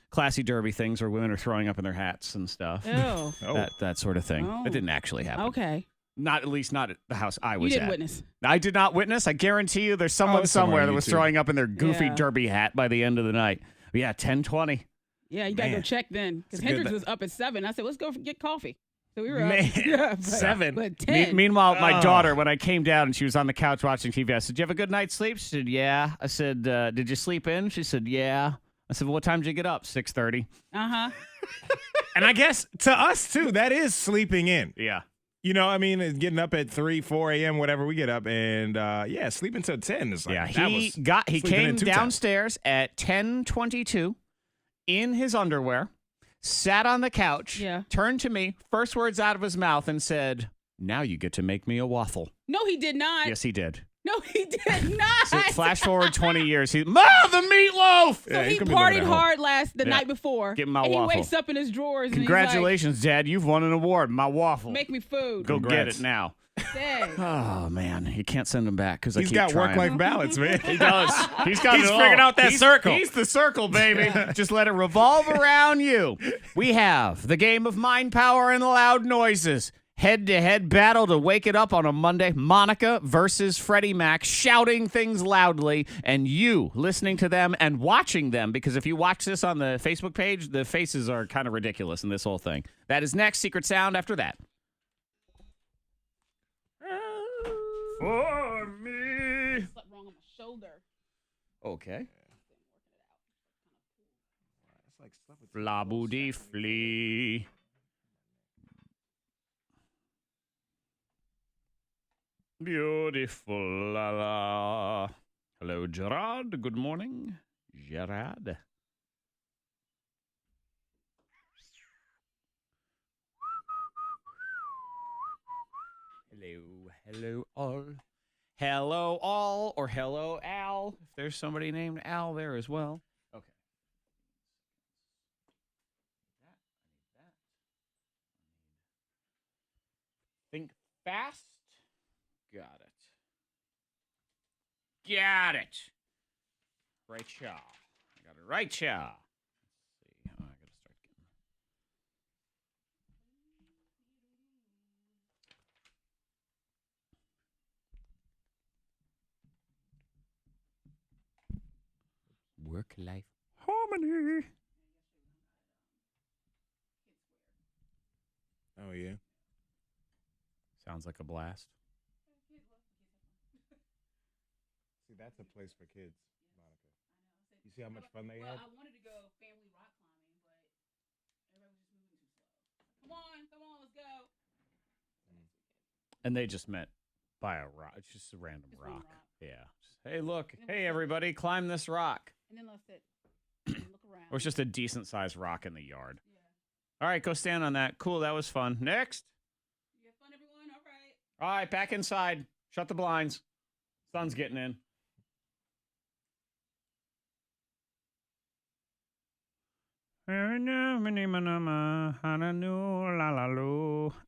Classy derby things where women are throwing up in their hats and stuff. Oh. That sort of thing. Oh. It didn't actually happen. Okay. Not at the house I You was didn't at. witness. I did not witness. I guarantee you there's someone it's somewhere somewhere on that was YouTube. throwing up in their goofy Yeah. derby hat by the end of the night. But yeah, 10:20. Yeah, you got to go Man. check then. Because It's good Hendrix that- was up at 7. I said, let's go get coffee. So we were Man, up. Yeah, but, 7. But 10. Meanwhile, my Oh. daughter, when I came down and she was on the couch watching TV, I said, "Did you have a good night's sleep?" She said, "Yeah." I said, "Did you sleep in?" She said, "Yeah." I said, "Well, what time did you get up?" 6:30. Uh-huh. And I guess to us, too, that is sleeping in. Yeah. Getting up at 3, 4 a.m., whatever we get up, and sleeping till 10 is like, Yeah, that he was sleeping came in 2 times. downstairs at 10:22 in his underwear, sat on the couch, Yeah. turned to me, first words out of his mouth, and said, "Now you get to make me a waffle." No, he did not. Yes, he did. No, he did not. So flash forward 20 years. The meatloaf. So Yeah, he could be living partied at home. hard the Yeah. night before. Give him my and waffle. he wakes up in his drawers and Congratulations, Dad. You've won an award. My waffle. he's like, make me food. Go get Congrats. it now. Dang. Oh, man. You can't send him back because I He's keep got trying. work-life balance, man. He does. He's got He's it all. figured out that circle. He's the circle, baby. Just let it revolve around you. We have the game of mind power and loud noises. Head-to-head battle to wake it up on a Monday. Monica versus Freddie Mac, shouting things loudly, and you listening to them and watching them, because if you watch this on the Facebook page, the faces are kind of ridiculous in this whole thing. That is next. Secret sound after that. For me. Something wrong on my Okay. It's like stuff with Flaboody flea. Beautiful. La la. Hello, Gerard. Good morning. Gerard. Hello all. Hello all, or hello Al, if there's somebody named Al there as well. Okay. Think fast. Got it. Got it. Right chaw. I got it right chaw. Let's see. Oh, I gotta start getting. Work-life harmony. Oh, yeah. Sounds like a blast. See, that's a place for kids, Monica. You see how much fun they had? I wanted to go family rock climbing, but everybody was just moving too slow. Come on, let's go. And they just met by a rock. It's just a random Just rock. one rock. Yeah. Just, hey, look. Hey, everybody, climb this rock. And then let's sit and look around. Or it's just a decent-sized rock in the yard. Yeah. All right, go stand on that. Cool, that was fun. Next. You have fun, everyone? All right. All right, back inside. Shut the blinds. Sun's getting in.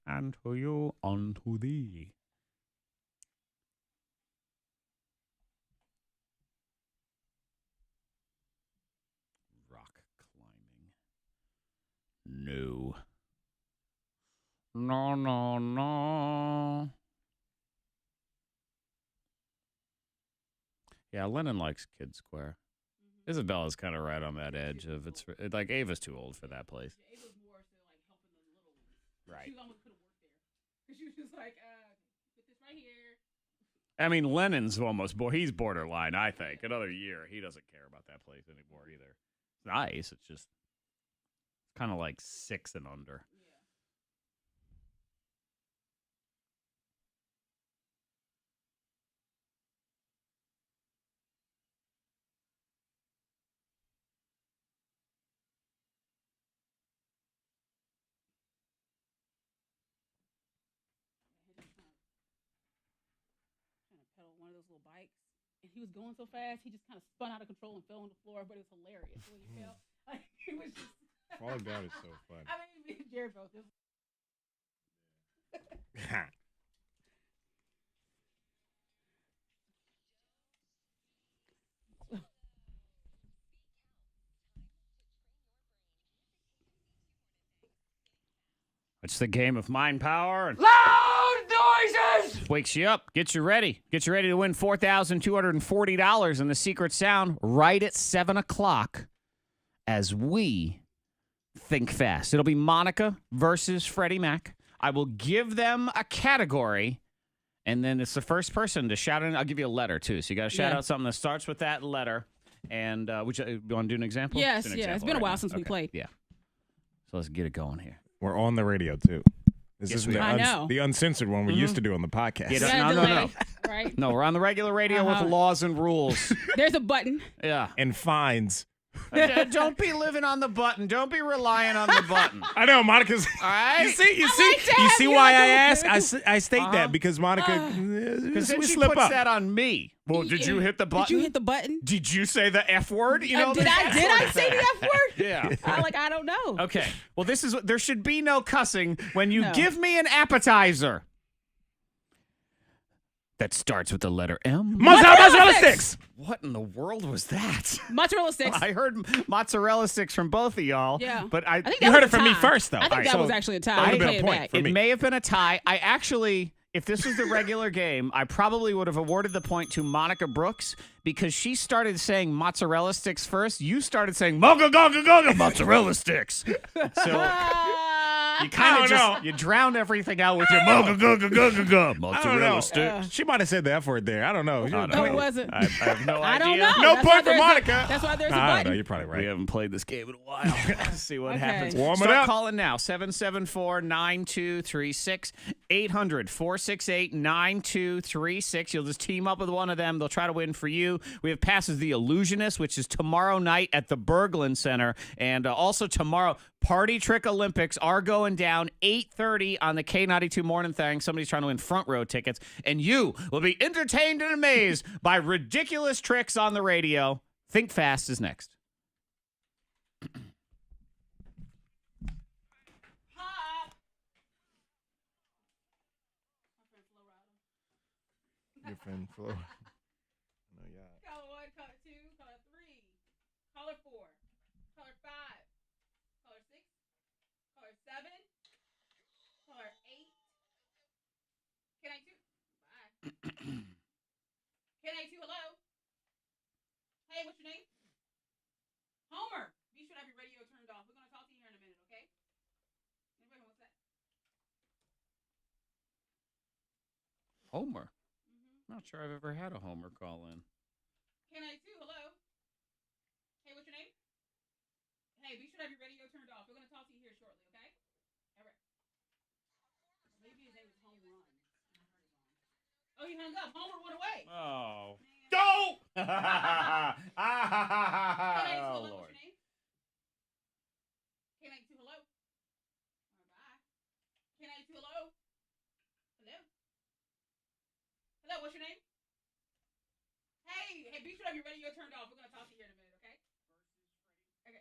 And to you, unto thee. Rock climbing. No. No, no, no. Yeah, Lennon likes Kid Square. Isabella's kind of right on that edge of it's like Ava's too old for that place. Ava's more so like helping the little ones. Right. She almost could have worked there. Because she was just like, put this right here. I mean, Lennon's almost he's borderline, I think. Another year, he doesn't care about that place anymore either. It's nice. It's just kind of like 6 and under. Trying to pedal one of those little bikes, and he was going so fast, he just kind of spun out of control and fell on the floor. But it was hilarious when he fell. Like it was just. Falling down is so fun. I mean, me and Jared both. It's the game of mind power. Loud noises! Wakes you up. Gets you ready. Gets you ready to win $4,240 in the secret sound right at 7 o'clock as we think fast. It'll be Monica versus Freddie Mac. I will give them a category, and then it's the first person to shout it. I'll give you a letter, too. So you got to shout out something that starts with that letter. And you want to do an example? Yes, Do an yeah. example It's been a right while now. since we played. Yeah. So let's get it going here. We're on the radio, too. This Yes, is we the, are. I know. the uncensored one we used to do on the podcast. Yeah, Yeah, no, delay, right? No, we're on the regular radio with laws and rules. There's a button. Yeah. And fines. Don't be living on the button. Don't be relying on the button. I know, Monica's. All right? You see have you why like I a- ask? I state Uh-huh. that because Monica, Because then we she slip puts up. that on me. Well, did you hit the button? Did you hit the button? Did you say the F word? You know, Did I say the F word? Yeah. I don't know. Okay. Well, there should be no cussing when you No. give me an appetizer that starts with the letter M. Mozzarella sticks. What in the world was that? Mozzarella sticks. I heard mozzarella sticks from both of y'all. Yeah. But I think You that heard was it a from me tie. first, though. I think All right, that so was actually a tie. that I would've didn't been a play point it for back. It me. may have been a tie. I actually, if this was the regular game, I probably would have awarded the point to Monica Brooks because she started saying mozzarella sticks first. You started saying mozzarella sticks. So You kind of just you drown everything out with your mozzarella know. sticks. She might have said the F word there. I don't know. No, it wasn't. I have no idea. I don't know. No That's point why for Monica. That's why there's a I don't know. button. You're probably We right. haven't played this game in a while. Let's see what Okay. happens. Warm it Start up. calling now. 774-9236. 800-468-9236. You'll just team up with one of them. They'll try to win for you. We have Passes the Illusionist, which is tomorrow night at the Berglund Center. And also tomorrow, Party Trick Olympics are going down 8:30 on the K92 Morning Thang. Somebody's trying to win front row tickets. And you will be entertained and amazed by ridiculous tricks on the radio. Think Fast is next. Your friend Flo. No, yeah. Caller 1, caller 2, caller 3, caller 4, caller 5, caller 6, caller 7, caller 8. K92. Bye. K92, hello. Hey, what's your name? Homer. Be sure to have your radio turned off. We're going to talk to you here in a minute, okay? Anybody wants that? Homer. Not sure I've ever had a Homer call in. K92, hello. Hey, what's your name? Hey, be sure to have your radio turned off. We're going to talk to you here shortly, okay? All right. Maybe his name is Home Run. Oh, he hung up. Homer went away. Oh. Don't! K92, hello. Lord. What's your name? K92, hello. Bye. K92, hello. Hello. Hello, what's your name? Hey, be sure to have your radio turned off. We're going to talk to you here in a minute, okay? Okay.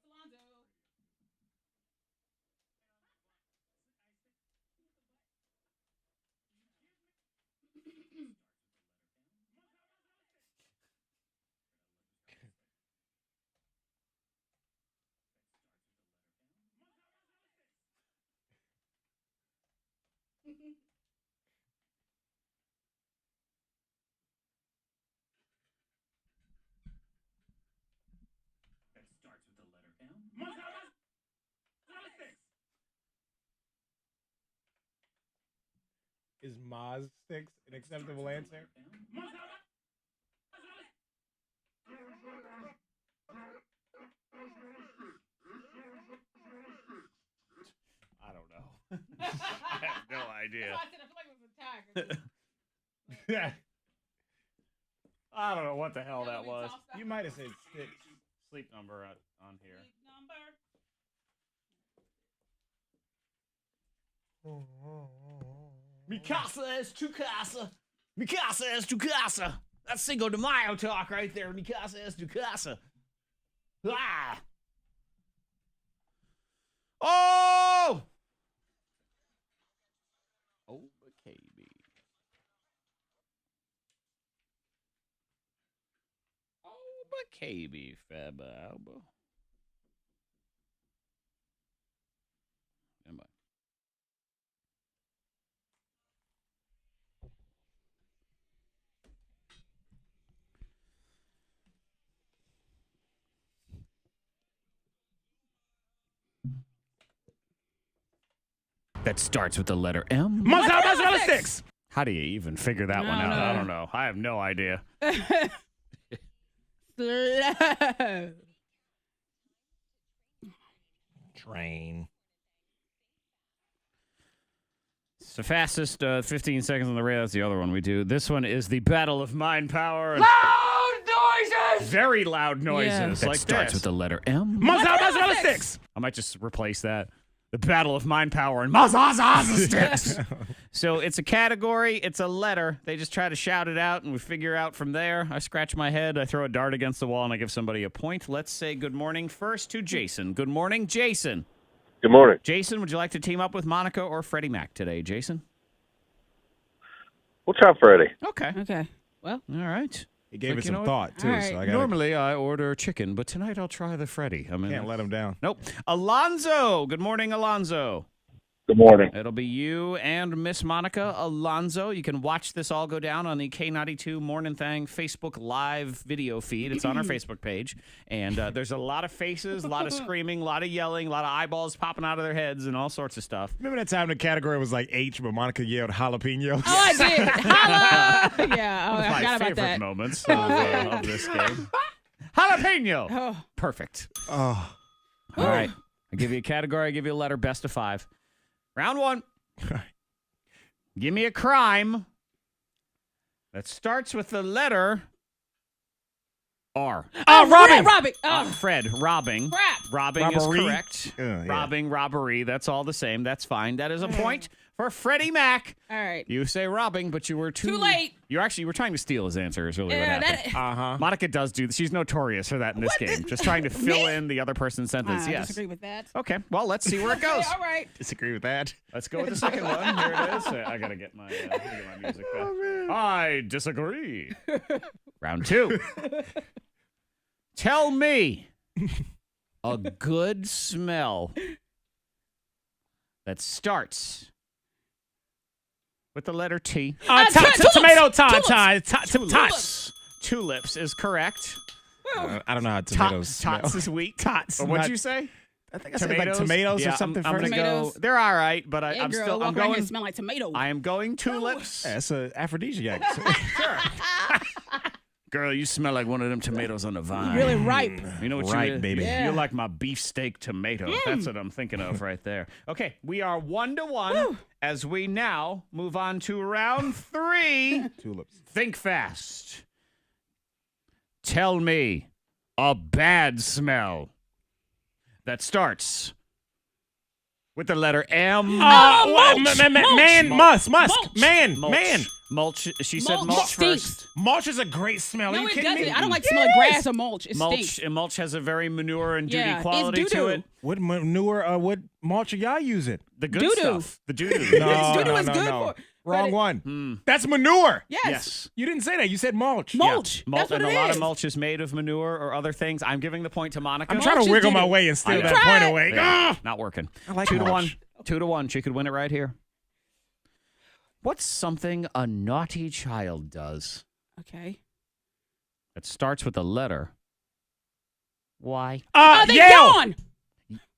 It's Alonzo. Is Maz Sticks an acceptable answer? I don't know. I have no idea. I said I feel like it was a tag. Yeah. I don't know what the hell that was. You might have said Sticks. Sleep number on here. Number. Mi casa es tu casa. Mi casa es tu casa. That's Cinco de Mayo talk right there. Mi casa es tu casa. Ah! Oh! Oh, KB. Oh, KB Fab Alba. Am I? That starts with the letter M. Mozzarella sticks. How do you even figure that one I out? don't know. I don't know. I have no idea. Slow. Train. It's the fastest 15 seconds on the radio. That's the other one we do. This one is the Battle of Mind Power. Loud noises! Very loud noises. Yeah. That Like starts this. with the letter M. Mozzarella sticks. I might just replace that. The Battle of Mind Power and Mazazaz sticks. So it's a category. It's a letter. They just try to shout it out, and we figure out from there. I scratch my head. I throw a dart against the wall, and I give somebody a point. Let's say good morning first to Jason. Good morning, Jason. Good morning. Jason, would you like to team up with Monica or Freddie Mac today, Jason? We'll try Freddie. Okay. Okay. Well, All right. He gave Like, it you know some what? thought, too. All right. So I gotta, Normally I order chicken, but tonight I'll try the Freddie. I mean, can't let him down. Nope. Alonzo. Good morning, Alonzo. Good morning. It'll be you and Miss Monica Alonso. You can watch this all go down on the K92 Mornin Thang Facebook Live video feed. It's on our Facebook page. And there's a lot of faces, a lot of screaming, a lot of yelling, a lot of eyeballs popping out of their heads and all sorts of stuff. Remember that time the category was like H, but Monica yelled jalapenos? Oh, I did. Holla! Yeah, One of I my forgot about favorite that. moments of this game. Jalapeno. Oh. Perfect. Oh. All right. I give you a category. I give you a letter. Best of 5. Round 1. Give me a crime that starts with the letter R. Robbing. Robbing. Fred, robbing. Crap. Robbing Robbery. is correct. Yeah. Robbing, robbery. That's all the same. That's fine. That is a point for Freddie Mac. All right. You say robbing, but you were too late. You were trying to steal his answer. Is really Yeah, what happened. Uh-huh. Monica does do. She's notorious for that in this game. Just trying to fill in the other person's sentence. I Yes. disagree with that. Okay. Well, let's see where it goes. All right. Disagree with that. Let's go with the second one. Here it is. I gotta get my music back. I disagree. Round 2. Tell me a good smell that starts with the letter T. Tomato Tulips. Tulips is correct. I don't know how tomatoes smell. Tots is weak. Tots. Or what'd not- you say? I think I said like tomatoes Yeah, or something I'm first. gonna go. Tomatoes. They're all right, but Hey, I'm girl, still. I'm walk around here going. and smell like tomato. I am going tulips. Yeah, it's an aphrodisiac. Sure. Girl, you smell like one of them tomatoes on the vine. Really ripe. You know what Right, you baby. Yeah. You're like my beefsteak tomato. That's what I'm thinking of right there. Okay, we are 1-1 as we now move on to round 3. Tulips. Think fast. Tell me a bad smell that starts with the letter M. Mulch. Musk. Mulch. Man. Mulch. She said Mulch mulch stinks. first. Mulch is a great smell. Are No, you it kidding doesn't. me? I don't like smelling grass or mulch. It Mulch stinks. and mulch has a very manure and duty Yeah, it's quality to doo-doo. it. What manure, what mulch are y'all using? The good Doo-doo. stuff. The doo-doo. No, Doo-doo no, is no, good no. for- Wrong but one. That's manure. Yes. You didn't say that. You said mulch. Mulch. Mulch, That's what and it a lot is. of mulch is made of manure or other things. I'm giving the point to Monica. I'm Mulch trying is to wiggle my doo-doo. way and steal I that know. point away. Yeah, Ah! not working. I like 2-1. mulch. 2-1. She could win it right here. What's something a naughty child does Okay. that starts with the letter Y? They Yale. yawn.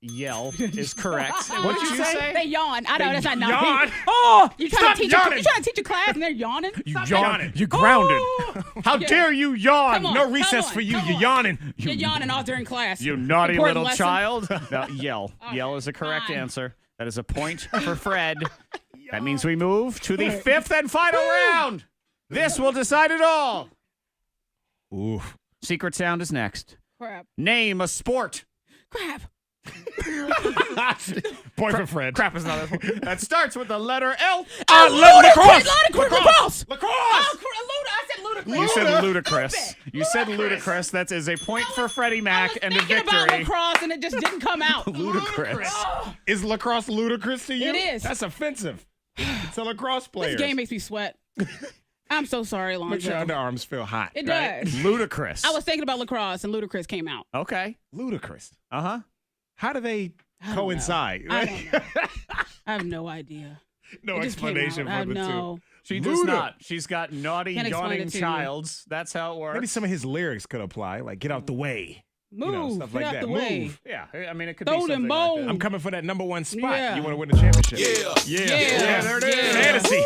Yell is correct. What did you say? They yawn. I know that's not naughty. yawn. Oh, you trying Stop to teach yawning. you trying to teach a class and they're yawning? You Stop yawning. it. You grounded. Oh. How Yeah. dare you yawn? Come on. No recess for you. come You're on. yawning. You're yawning all during class. You naughty Important little lesson. child. No, yell. Yell is the correct fine. answer. That is a point for Fred. That means we move to the 5th and final round. This will decide it all. Oof. Secret sound is next. Crap. Name a sport. Crap. Point for Fred. Crap is not a sport. That starts with the letter L. Lacrosse. Lacrosse. Lacrosse. Oh, I said ludicrous. You said ludicrous. Stupid. You said ludicrous. That is a point for Freddie I Mac was and a thinking about victory. lacrosse and it just didn't come out. Ludicrous. Oh, Is lacrosse ludicrous to you? It is. That's offensive. It's a lacrosse player. this game makes me sweat. I'm so sorry, Makes your Lonzo. underarms feel hot. It right? does. Ludicrous. I was thinking about lacrosse and ludicrous came out. Okay. Ludicrous. Uh-huh. How do they I don't coincide? know. I don't know. I have no idea. No It just came explanation out. for the know. She does Luda. not. She's got naughty, Can't explain yawning it to you. childs. That's how it two. works. Maybe some of his lyrics could apply, like "Get out the way." Move. You know, stuff Get like out that. the way. Move. Yeah, I mean, it could Throw be them something like balls. that. I'm coming for that #1 spot. Yeah. You want to win the championship? Yeah. There it is. Yeah. Fantasy.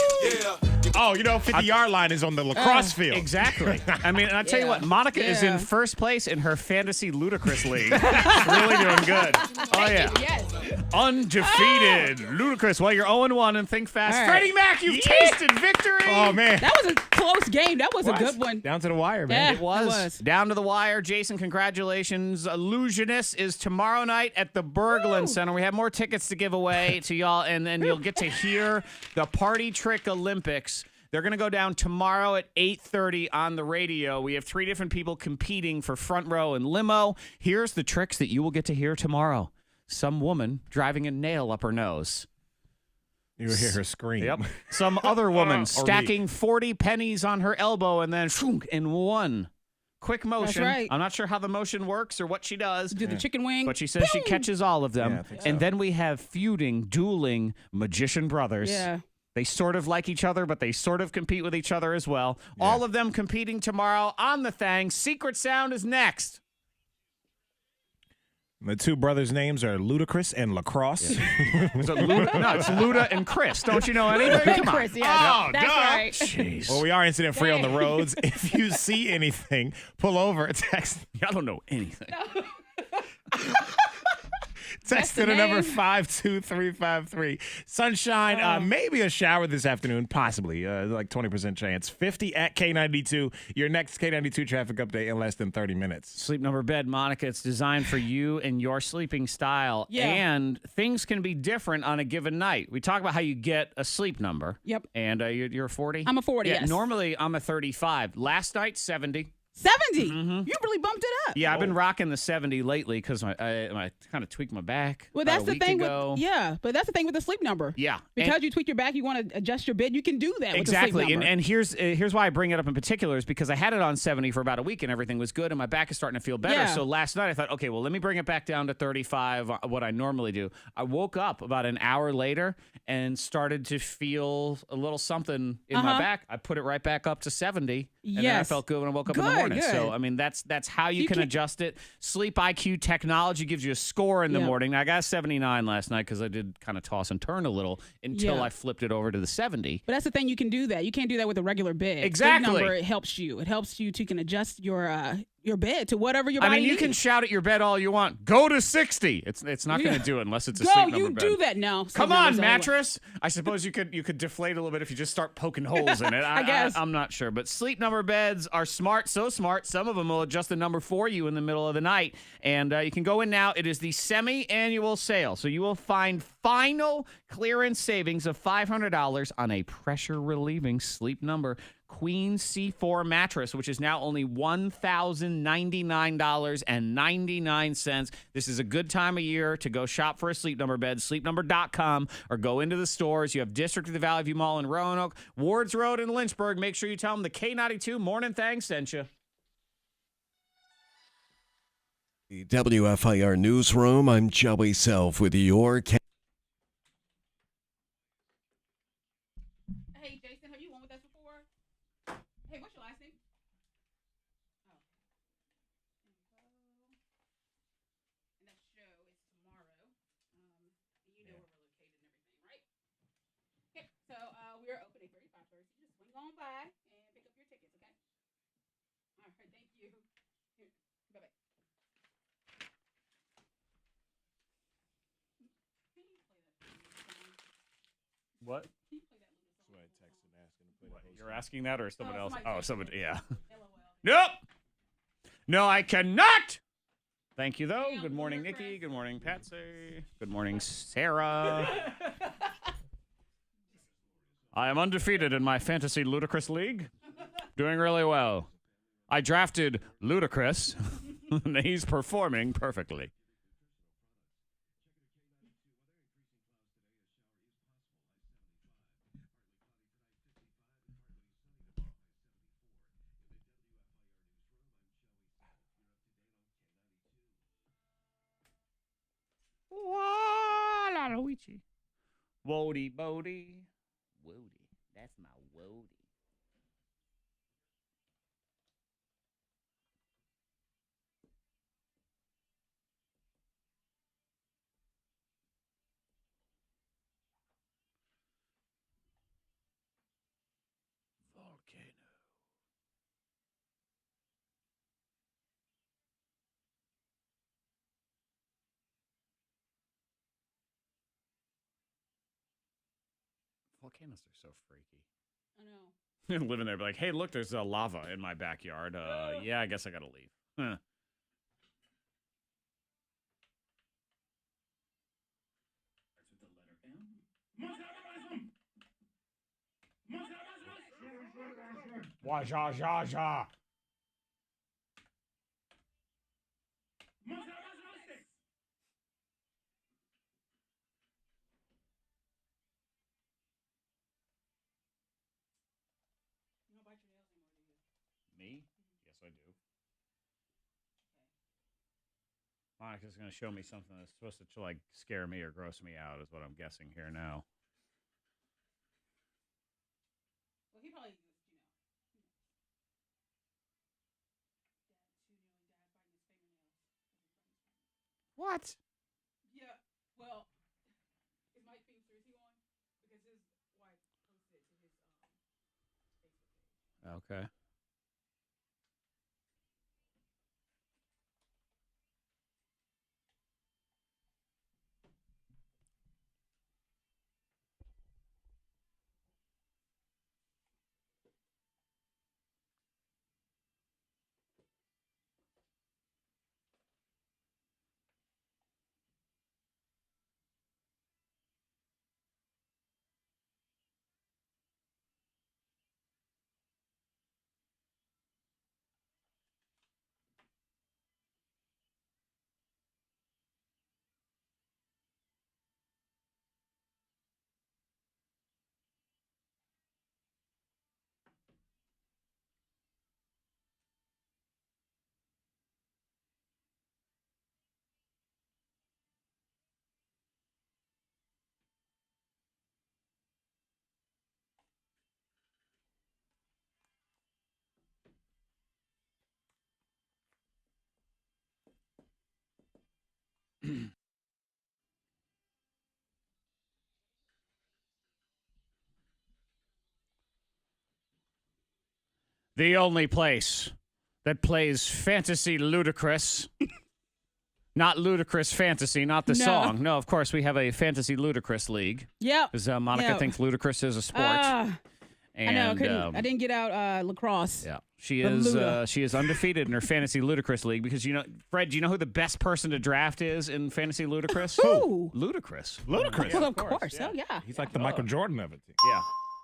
Oh, 50-yard line is on the lacrosse field. Exactly. I mean, and I tell you Yeah. what, Monica is Yeah. in first place in her fantasy ludicrous league. She's really doing good. Oh yeah, Yes. undefeated ludicrous. Well, you're 0-1 and think fast. All right. Freddie Mac, you've tasted victory. Oh man, That was a close game. That was a good one. down to the wire, man. Yeah. It was. It was. Down to the wire. Jason, congratulations. Illusionist is tomorrow night at the Berglund Center. We have more tickets to give away to y'all, and then you'll get to hear the Party Trick Olympics. They're going to go down tomorrow at 8:30 on the radio. We have 3 different people competing for front row and limo. Here's the tricks that you will get to hear tomorrow. Some woman driving a nail up her nose. You'll hear her scream. Yep. Some other woman Or me. stacking 40 pennies on her elbow and then shunk, in one quick motion. right. I'm not sure how the motion works or what she does. Do the chicken wing. But she says she catches all of them. Yeah, I think And so. then we have feuding, dueling magician brothers. Yeah. They sort of like each other, but they sort of compete with each other as well. Yeah. All of them competing tomorrow on the Thang. Secret Sound is next. The two brothers' names are Ludacris and Lacrosse. Is it Luda? No, it's Luda and Chris. Don't you know anything? Come on. Chris, yeah. Oh, That's duh. right. Jeez. Well, we are incident free on the roads. If you see anything, pull over. Text I don't know anything. Text the to the number name. 52353. Sunshine, maybe a shower this afternoon, possibly, like 20% chance. 50 at K92. Your next K92 traffic update in less than 30 minutes. Sleep Number Bed, Monica. It's designed for you and your sleeping style. Yeah. And things can be different on a given night. We talk about how you get a sleep number. Yep. And you're a 40? I'm a 40, Yeah, yes. normally I'm a 35. Last night, 70. 70. You really bumped it up. Yeah, I've been rocking the 70 lately because I kind of tweaked my back. Well, about that's a the week thing ago. but that's the thing with the sleep number. Yeah. Because you tweak your back, you want to adjust your bed, you can do that with the Exactly. sleep number. And here's why I bring it up in particular is because I had it on 70 for about a week and everything was good and my back is starting to feel better. Yeah. So last night I thought, okay, well, let me bring it back down to 35, what I normally do. I woke up about an hour later and started to feel a little something in my back. I put it right back up to 70 and then I Yes. felt good when I woke up in the Good, morning. good. So, I mean, that's how you can can- adjust it. Sleep IQ technology gives you a score in the Yeah. morning. I got 79 last night because I did kind of toss and turn a little until Yeah. I flipped it over to the 70. But that's the thing, you can do that. You can't do that with a regular bed. Exactly. Sleep number, it helps you. It helps you to can adjust your bed to whatever your body I mean, you needs. can shout at your bed all you want. Go to 60. It's not going to do it unless it's a Go, sleep number you bed. do that now. Sleep Come on, numbers anyway. mattress. I suppose you could deflate a little bit if you just start poking holes in it. I guess. I'm not sure, but sleep number beds are smart, so smart. Some of them will adjust the number for you in the middle of the night, and you can go in now. It is the semi-annual sale, so you will find final clearance savings of $500 on a pressure-relieving sleep number Queen C4 mattress, which is now only $1,099.99. This is a good time of year to go shop for a Sleep Number bed, sleepnumber.com, or go into the stores. You have District of the Valley View Mall in Roanoke, Wards Road in Lynchburg. Make sure you tell them the K92 Morning Thang sent you. The WFIR Newsroom, I'm Joey Self with your Hey, Jason, have you won with us before? Hey, what's your last name? Oh. And that show is tomorrow. You know where we're located and everything, right? Okay, so we're open at 35 Thursday. Just swing on by and pick up your tickets, okay? All right, thank you. Here, bye-bye. Can you play that song? What? Can you play that little song? You're asking that or someone else? somebody Oh, texted somebody, me. yeah. LOL. Nope. No, I cannot. Thank you, though. Damn, Good morning, Ludacris. Nikki. Good morning, Patsy. Good morning, Sarah. I am undefeated in my fantasy Ludacris league. Doing really well. I drafted Ludacris, and he's performing perfectly. Luigi. Wody, Bodie. Wody. That's my Wody. Volcano. Volcanoes are so freaky. I know. Living there, be like, hey, look, there's lava in my backyard. Yeah, I guess I gotta leave. Huh. Wah, ja, ja. Me? Yes, I do. Monica's going to show me something that's supposed to like scare me or gross me out, is what I'm guessing here now. Well, he probably What? Yeah. Well, is Mike Phoenix or is he on? Because his wife posted it to his Facebook page. Okay. The only place that plays fantasy ludicrous. Not ludicrous fantasy, not the No. song. No, of course, we have a fantasy ludicrous league. Yep. Because Monica Yep. thinks ludicrous is a sport. I know. And, I didn't get out lacrosse. Yeah, she The is. Luda. She is undefeated in her fantasy ludicrous league because Fred. Do you know who the best person to draft is in fantasy ludicrous? Who? Ludicrous. Ludicrous. Well, of course. Oh, yeah. He's like the Michael Jordan of it. Yeah.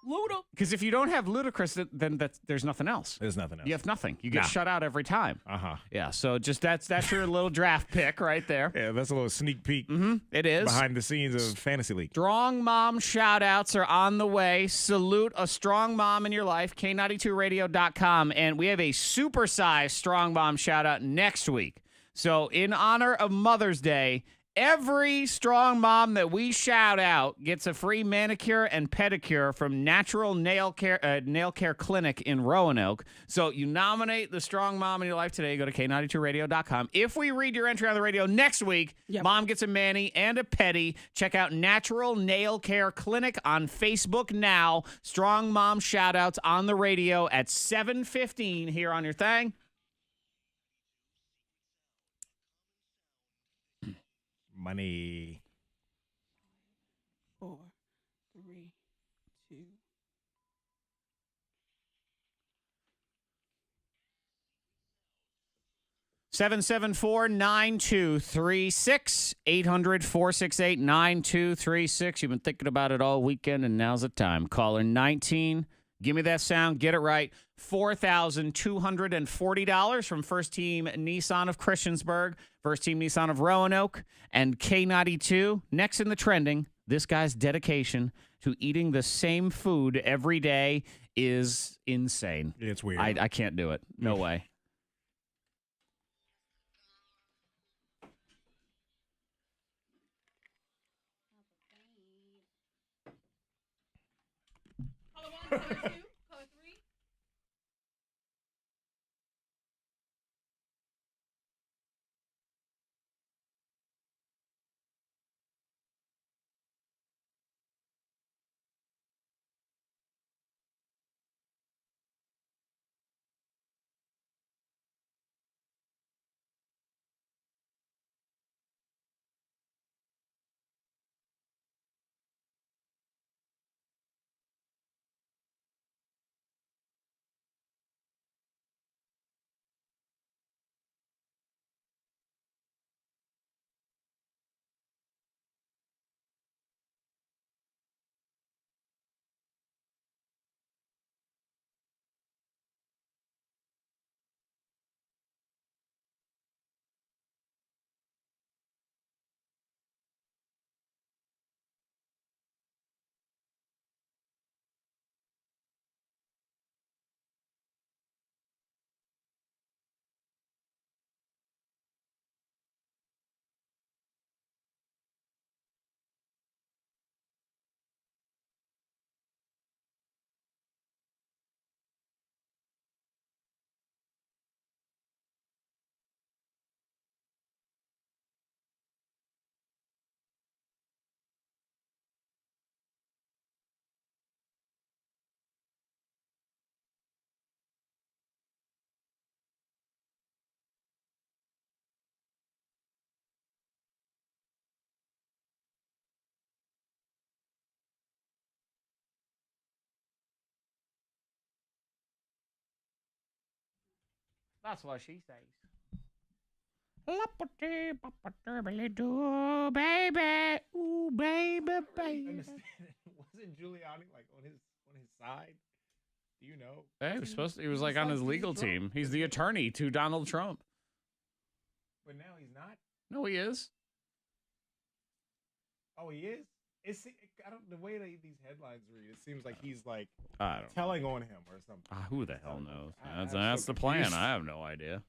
Luda. Because if you don't have ludicrous, then there's nothing else. There's nothing else. You have nothing. You get Nah. shut out every time. Uh-huh. Yeah. So just that's your little draft pick right there. Yeah, that's a little sneak peek It is. behind the scenes of Fantasy League. Strong mom shout outs are on the way. Salute a strong mom in your life. K92radio.com. And we have a supersized strong mom shout out next week. So, in honor of Mother's Day, every strong mom that we shout out gets a free manicure and pedicure from Natural Nail Care Clinic in Roanoke. So you nominate the strong mom in your life today. Go to K92radio.com. If we read your entry on the radio next week, Yep. mom gets a mani and a pedi. Check out Natural Nail Care Clinic on Facebook now. Strong mom shout outs on the radio at 7:15 here on your thing. Money. 4, 3, 2. 774-9236, 800-468-9236. You've been thinking about it all weekend, and now's the time. Caller 19. Give me that sound. Get it right. $4,240 from First Team Nissan of Christiansburg, First Team Nissan of Roanoke, and K92. Next in the trending, this guy's dedication to eating the same food every day is insane. It's weird. I can't do it. No way. Color 1, color 2. That's what she says. Baby, ooh, baby, baby. Wasn't Giuliani like on his side? Do you know? Hey, he was like on his legal team. He's the attorney to Donald Trump. But now he's not. No, he is. Oh, he is. I don't. The way these headlines read, it seems like he's like I don't know. telling on him or something. Who the hell knows? I'm That's so the plan. confused. I have no idea.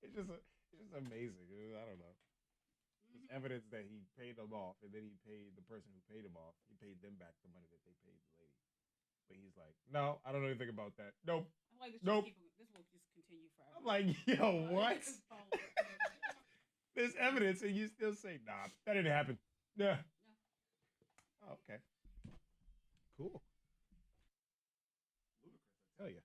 it's just amazing. I don't know. There's evidence that he paid them off, and then he paid the person who paid him off. He paid them back the money that they paid the lady. But he's like, no, I don't know anything about that. Nope. I'm like, this Nope. This will just continue forever. I'm like, yo, what? There's evidence, and you still say, nah, that didn't happen. Yeah. Oh, okay. Cool. Ludicrous, I tell you.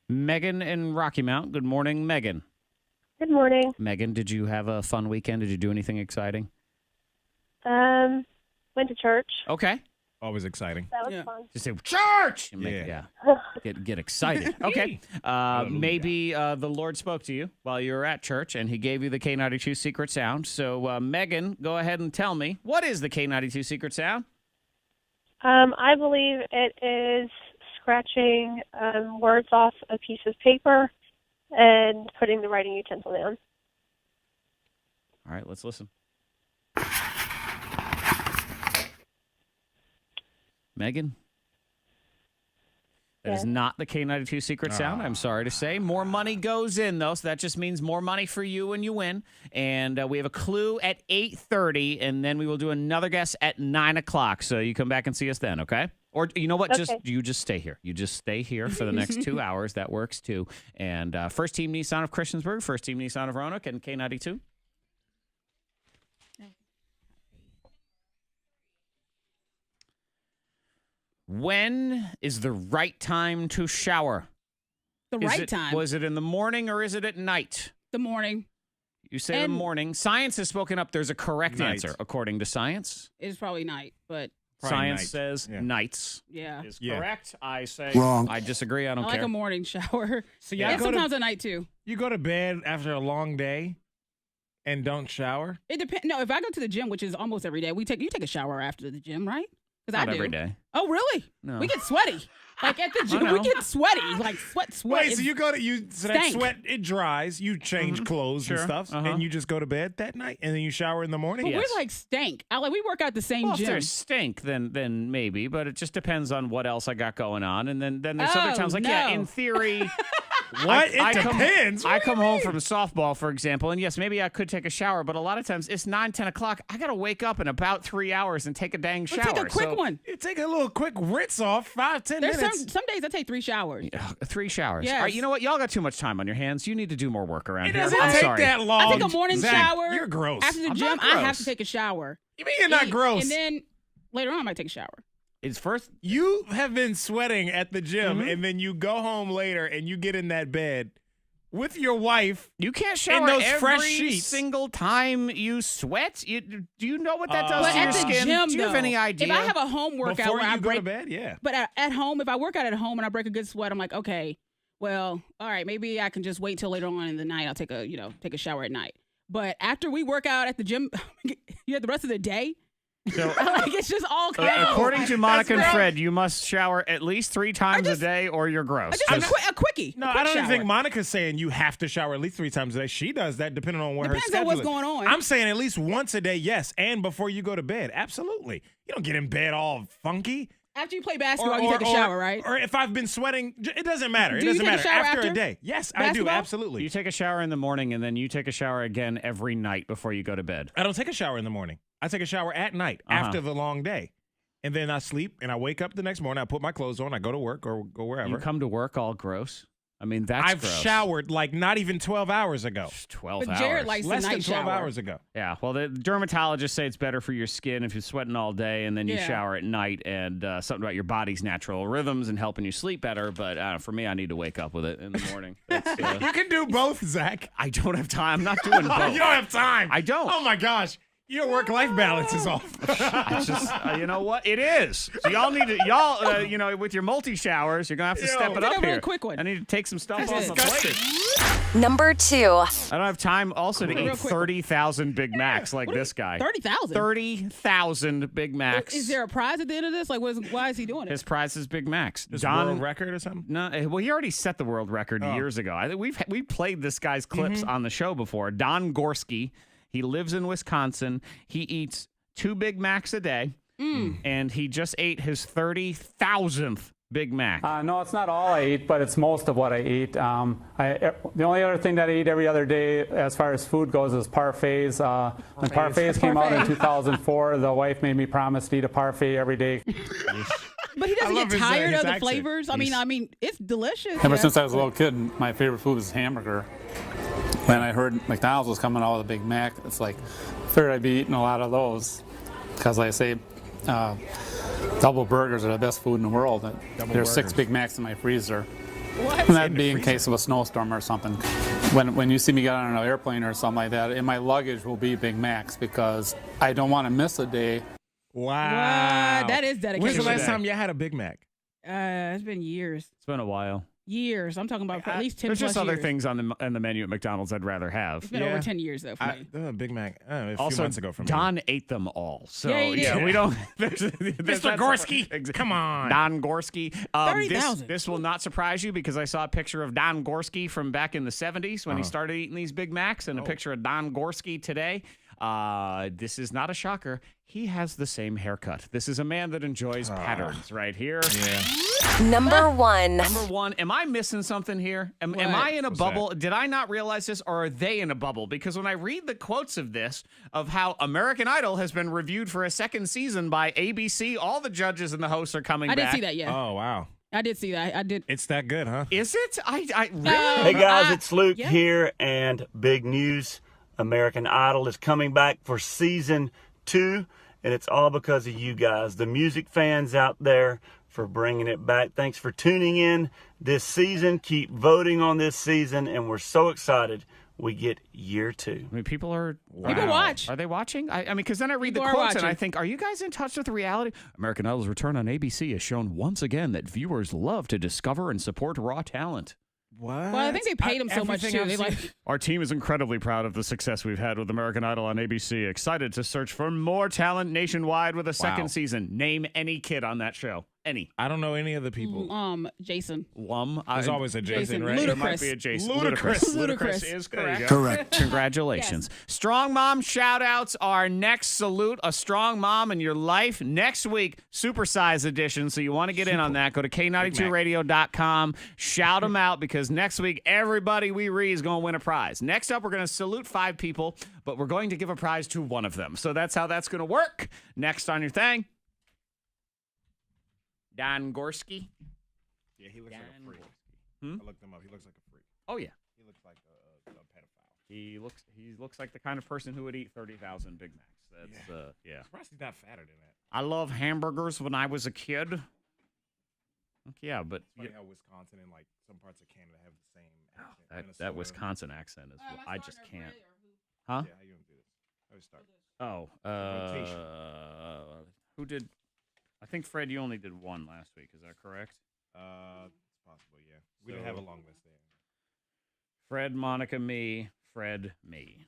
Megan in Rocky Mount. Good morning, Megan. Good morning. Megan, did you have a fun weekend? Did you do anything exciting? Went to church. Okay. Always exciting. That was Yeah. fun. Just say church. Yeah. Get excited. Okay. Maybe the Lord spoke to you while you were at church, and He gave you the K92 secret sound. So, Megan, go ahead and tell me, what is the K92 secret sound? I believe it is scratching words off a piece of paper and putting the writing utensil down. All right, let's listen. Megan? That is not the K92 secret sound, I'm sorry to say. More money goes in, though, so that just means more money for you when you win. And we have a clue at 8:30, and then we will do another guess at 9 o'clock. So you come back and see us then, okay? Or you know what? Okay. You just stay here. You just stay here for the next 2 hours. That works, too. And First Team Nissan of Christiansburg, First Team Nissan of Roanoke, and K92. When is the right time to shower? Time. Was it in the morning or is it at night? The morning. You say the morning. Science has spoken up. There's a correct Night. answer according to science. It's probably night, but Probably Science night. says Yeah. nights yeah. is Yeah. correct. I say Wrong. I disagree. I I don't like care. a morning shower. So Yeah. And go to sometimes at night too. you go to bed after a long day and don't shower? It depends. No, if I go to the gym, which is almost every day, you take a shower after the gym, right? Because I Not do. every day. Oh, really? No. We get sweaty. Like at the gym, know. we get sweaty. Like sweat. Wait, so It's- you go to so that stank. sweat it dries, you change clothes and Sure. stuff, Uh-huh. and you just go to bed that night, and then you shower in the morning. But Yes. we're like stank. We work out the same Well, if gym. there's stink, then maybe, but it just depends on what else I got going on. And then there's other Oh, times like, yeah, no. in theory. What? I It come- depends. I What do you come home mean? from softball, for example, and yes, maybe I could take a shower, but a lot of times it's 9, 10 o'clock. I got to wake up in about 3 hours and take a dang shower. Let's take a quick So- one. You take a little quick rinse off, 5-10 There's minutes. some days I take 3 showers. Ugh, 3 showers. Yes. All right, you know what? Y'all got too much time on your hands. You need to do more work around It here. doesn't I'm take sorry. that long. I take a morning Zach, shower. You're gross. After the I'm gym, not I have gross. to take a shower. You mean you're not gross? And then later on, I might take a shower. It's first. You have been sweating at the gym, Mm-hmm. and then you go home later and you get in that bed with your wife. You can't shower those every fresh sheets. single time you sweat. Do you know what that does But to your at the skin? gym, do you have though, any idea? If I have a home workout Before where you I go break to bed, yeah. But at home, if I work out at home and I break a good sweat, I'm like, okay, well, all right, maybe I can just wait till later on in the night. I'll take a shower at night. But after we work out at the gym, you have the rest of the day. So- Like it's just all kinds. According to Monica and gross. Fred, you must shower at least 3 times a day, or you're gross. Just a quickie. No, a I quick don't even shower. think Monica's saying you have to shower at least 3 times a day. She does that depending on where Depends her schedule on what's is. going on. I'm saying at least once a day, yes, and before you go to bed, absolutely. You don't get in bed all funky. After you play basketball, you take a shower, right? Or if I've been sweating, it doesn't matter. Do It you doesn't take a matter. shower After after a day. Yes, I do. basketball? Absolutely. You take a shower in the morning and then you take a shower again every night before you go to bed. I don't take a shower in the morning. I take a shower at night after the long day. And then I sleep and I wake up the next morning. I put my clothes on. I go to work or go wherever. You come to work all gross. I mean, that's I've gross. showered like not even 12 hours ago. 12 But hours. Jared likes Less the than night 12 shower. hours ago. Yeah, well, the dermatologists say it's better for your skin if you're sweating all day and then you Yeah. shower at night, and something about your body's natural rhythms and helping you sleep better. But for me, I need to wake up with it in the morning. You can do both, Zach. I don't have time. I'm not doing both. You don't have time. I don't. Oh, my gosh. Your work-life balance is off. I just, you know what? It is. So y'all need to, you know, with your multi-showers, you're going to have to step it Take up a real here. quick one. I need to take some stuff off the disgusting. plate. Number 2. I don't have time also to Real eat quick. 30,000 Big Macs like this guy. 30,000. 30,000 Big Macs. Is there a prize at the end of this? Like, why is he doing it? His prize is Big Macs. This world record or something? No, well, he already set the world record years ago. I think we played this guy's clips on the show before. Don Gorski, he lives in Wisconsin. He eats 2 Big Macs a day, and he just ate his 30,000th Big Mac. No, it's not all I eat, but it's most of what I eat. The only other thing that I eat every other day as far as food goes is parfaits. When parfaits came out in 2004, the wife made me promise to eat a parfait every day. But he doesn't love get his, tired his of the accent. flavors. I mean, it's delicious. Ever since I was a little kid, my favorite food was hamburger. When I heard McDonald's was coming out with a Big Mac, it's like, I figured I'd be eating a lot of those. Because like I say, double burgers are the best food in the world. There's 6 Big Macs in my freezer. What? And that'd be in case of a snowstorm or something. When you see me get on an airplane or something like that, in my luggage will be Big Macs because I don't want to miss a day. Wow. What? That is dedication. When's the last time you had a Big Mac? It's been years. It's been a while. Years. I'm talking about for at least 10 There's plus just other years. things on the menu at McDonald's I'd rather have. It's been over 10 years, though, for me. Big Mac. A few Also, months ago from Don ate them all. So Yeah, he did. we don't. Mr. Gorski, come on. Don Gorski. 30,000. This will not surprise you because I saw a picture of Don Gorski from back in the 70s when he started eating these Big Macs, and a picture of Don Gorski today. This is not a shocker. He has the same haircut. This is a man that enjoys patterns right here. Yeah. Number 1. Number 1, am I missing something here? Am I in a What's bubble? Did I not realize this, or are they in a bubble? Because when I read the quotes of this, of how American Idol has been reviewed for a second season by ABC, all the judges and the hosts are coming I back. didn't see that yet. Oh, wow. I did see that. I did. It's that good, huh? Is it? I really? Hey guys, it's Luke yeah. here, and big news. American Idol is coming back for season 2, and it's all because of you guys, the music fans out there, for bringing it back. Thanks for tuning in this season. Keep voting on this season, and we're so excited we get year 2. I mean, people are. People watch. Are they watching? I mean, because then I read People the are quotes and I watching. think, are you guys in touch with reality? American Idol's return on ABC has shown once again that viewers love to discover and support raw talent. What? Well, I think they paid him so much, everything too. I've They seen- like. Our team is incredibly proud of the success we've had with American Idol on ABC. Excited to search for more talent nationwide with a second season. Name any kid on that show. Any. I don't know any of the people. Jason. There's always a Jason, right? There Ludacris. might be a Jason. Ludacris. Ludacris is correct. Correct. Congratulations. Strong Mom shout-outs are next. Salute a strong mom in your life. Next week, Supersize Edition. So you want to get in on that, go to K92radio.com. Shout them out because next week, everybody we read is going to win a prize. Next up, we're going to salute 5 people, but we're going to give a prize to one of them. So that's how that's going to work. Next on your thing, Don Gorski. Yeah, he looks like a freak. Hmm? I looked him up. He looks like a freak. Oh, yeah. He looks like a pedophile. He looks like the kind of person who would eat 30,000 Big Macs. That's yeah. I'm surprised he's not fatter than that. I love hamburgers when I was a kid. Yeah, but It's funny how Wisconsin and like some parts of Canada have the same accent. that Minnesota. Wisconsin accent is I just can't. Huh? Yeah, how you gonna do this? How do you start? Oh, Rotation. who did? I think Fred, you only did one last week. Is that correct? It's possible, yeah. We didn't have a long list there. Fred, Monica, me. Fred, me.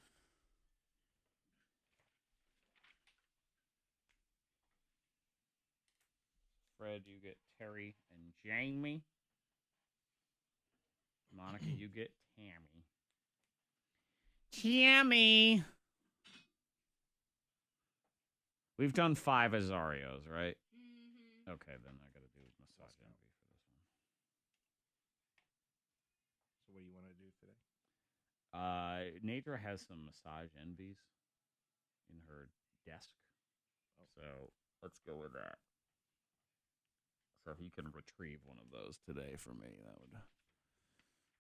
Fred, you get Terry and Jamie. Monica, you get Tammy. Tammy. We've done 5 Azarios, right? Okay, then I got to do massage envy for this one. So what do you want to do today? Nadra has some massage envies in her desk. So let's go with that. So if you can retrieve one of those today for me, that would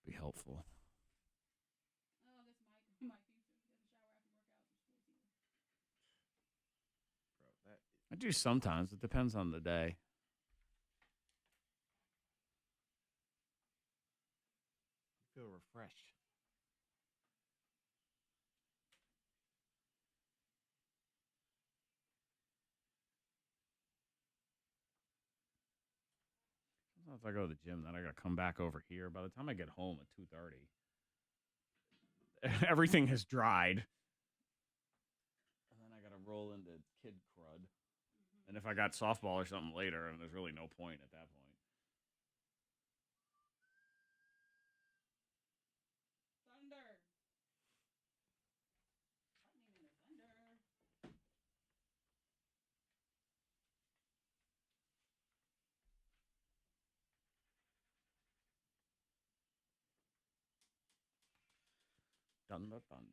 be helpful. Oh, this might be shower after workout. I do sometimes. It depends on the day. Feel refreshed. Sometimes I go to the gym, then I got to come back over here. By the time I get home at 2:30, everything has dried. And then I got to roll into kid crud. And if I got softball or something later, and there's really no point at that point. Thunder. Thunder, thunder.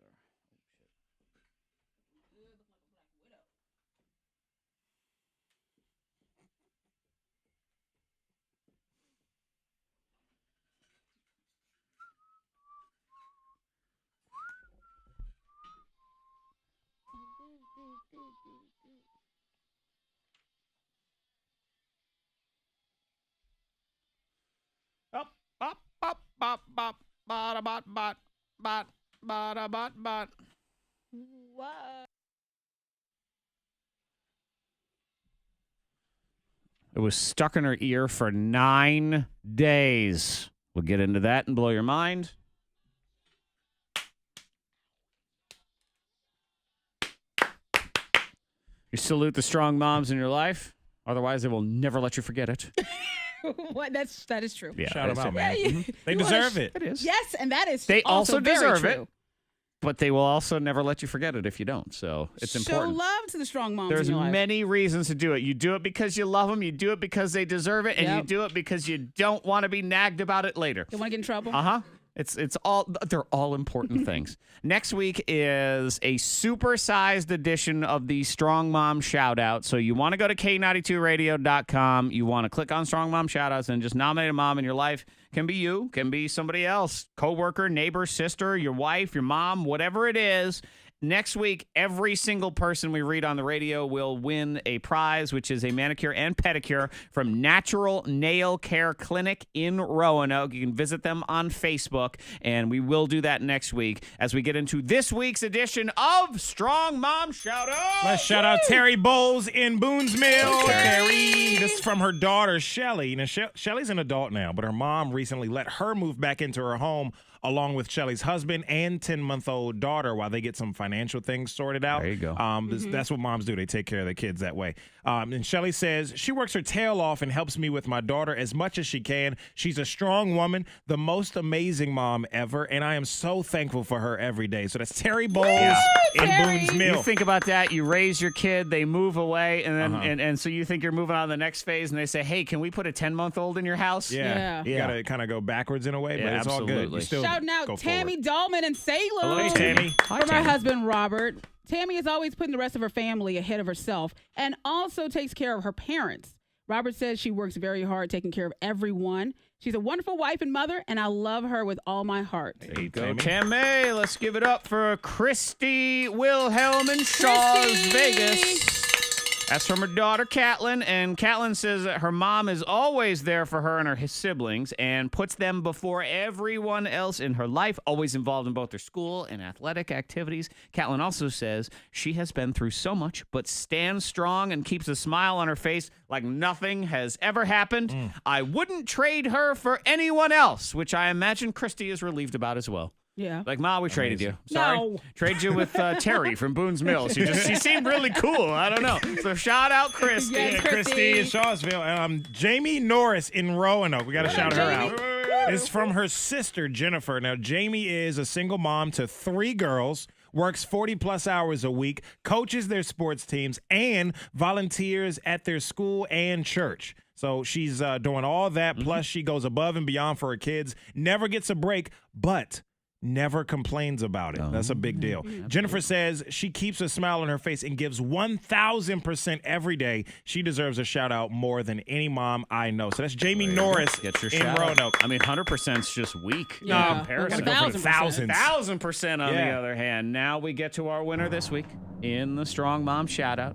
Up, up, up, up, up, bada, bot, bot, bot, bada, bot, bot. What? It was stuck in her ear for 9 days. We'll get into that and blow your mind. You salute the strong moms in your life. Otherwise, they will never let you forget it. What? That is true. Yeah, Shout them out, man. Yeah, They deserve it. It is. Yes, and that is They also very deserve true. it. But they will also never let you forget it if you don't. So it's important. Show love to the strong moms There's in your life. many reasons to do it. You do it because you love them. You do it because they deserve it. And you do it because you don't want to be nagged about it later. You want to get in trouble? Uh-huh. They're all important things. Next week is a supersized edition of the Strong Mom Shoutout. So you want to go to K92radio.com. You want to click on Strong Mom Shoutouts and just nominate a mom in your life. Can be you, can be somebody else, coworker, neighbor, sister, your wife, your mom, whatever it is. Next week, every single person we read on the radio will win a prize, which is a manicure and pedicure from Natural Nail Care Clinic in Roanoke. You can visit them on Facebook, and we will do that next week as we get into this week's edition of Strong Mom Shoutout. Let's shout out Terry Bowles in Boone's Mill. Terry. This is from her daughter, Shelly. Now, Shelly's an adult now, but her mom recently let her move back into her home along with Shelly's husband and 10-month-old daughter while they get some financial things sorted out. There you go. That's what moms do. They take care of their kids that way. And Shelly says, she works her tail off and helps me with my daughter as much as she can. She's a strong woman, the most amazing mom ever, and I am so thankful for her every day. So that's Terry Bowles in Terry. Boone's Mill. You think about that. You raise your kid, they move away, and then and so you think you're moving on to the next phase, and they say, hey, can we put a 10-month-old in your house? Yeah. You got to kind of go backwards in a way, but Yeah, it's all good. absolutely. You still Shouting out go Tammy forward. Dahlman in Salem. Hello, Tammy. Hi, From her Tammy. husband, Robert. Tammy is always putting the rest of her family ahead of herself and also takes care of her parents. Robert says she works very hard taking care of everyone. She's a wonderful wife and mother, and I love her with all my heart. There you go, Tammy. Tammy. Let's give it up for Christy Wilhelm in Shaw's Vegas. That's from her daughter, Catelyn, and Catelyn says that her mom is always there for her and her siblings and puts them before everyone else in her life, always involved in both their school and athletic activities. Catelyn also says she has been through so much, but stands strong and keeps a smile on her face like nothing has ever happened. I wouldn't trade her for anyone else, which I imagine Christy is relieved about as well. Yeah. Like, Ma, we traded you. Sorry. No. Trade you with Terry from Boone's Mill. She seemed really cool. I don't know. So shout out Christy. Yes, Yeah, Christy. Christy in Shawsville. Jamie Norris in Roanoke. We got to shout her out. It's from her sister, Jennifer. Now, Jamie is a single mom to 3 girls works 40-plus hours a week, coaches their sports teams, and volunteers at their school and church. So she's doing all that, plus she goes above and beyond for her kids, never gets a break, but never complains about it. That's a big deal. Jennifer says she keeps a smile on her face and gives 1,000% every day. She deserves a shout-out more than any mom I know. So that's Jamie Norris Get your in shout out. Roanoke. I mean, 100% is just weak in Yeah. comparison. Gotta go for the 1,000%. thousands. 1,000% on the Yeah. other hand. Now we get to our winner this week in the Strong Mom Shoutout.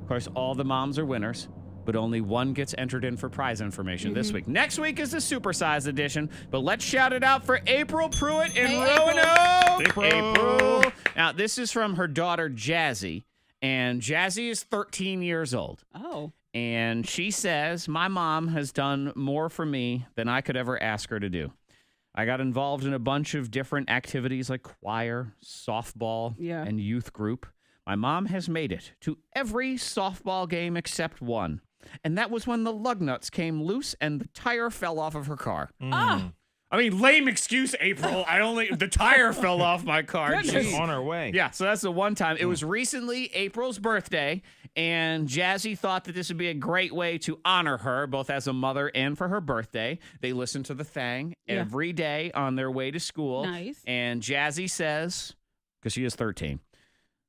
Of course, all the moms are winners, but only one gets entered in for prize information this week. Next week is the supersized edition, but let's shout it out for April Pruitt in Hey, Roanoke. April. Now, this is from her daughter, Jazzy, and Jazzy is 13 years old. Oh. And she says, my mom has done more for me than I could ever ask her to do. I got involved in a bunch of different activities like choir, softball, Yeah. and youth group. My mom has made it to every softball game except one. And that was when the lug nuts came loose and the tire fell off of her car. Ah. I mean, lame excuse, April. The tire fell off my car. Goodness. Jeez. On her way. Yeah, so that's the one time. It was recently April's birthday, and Jazzy thought that this would be a great way to honor her, both as a mother and for her birthday. They listen to the Thang every day on their way to school. Nice. And Jazzy says, because she is 13,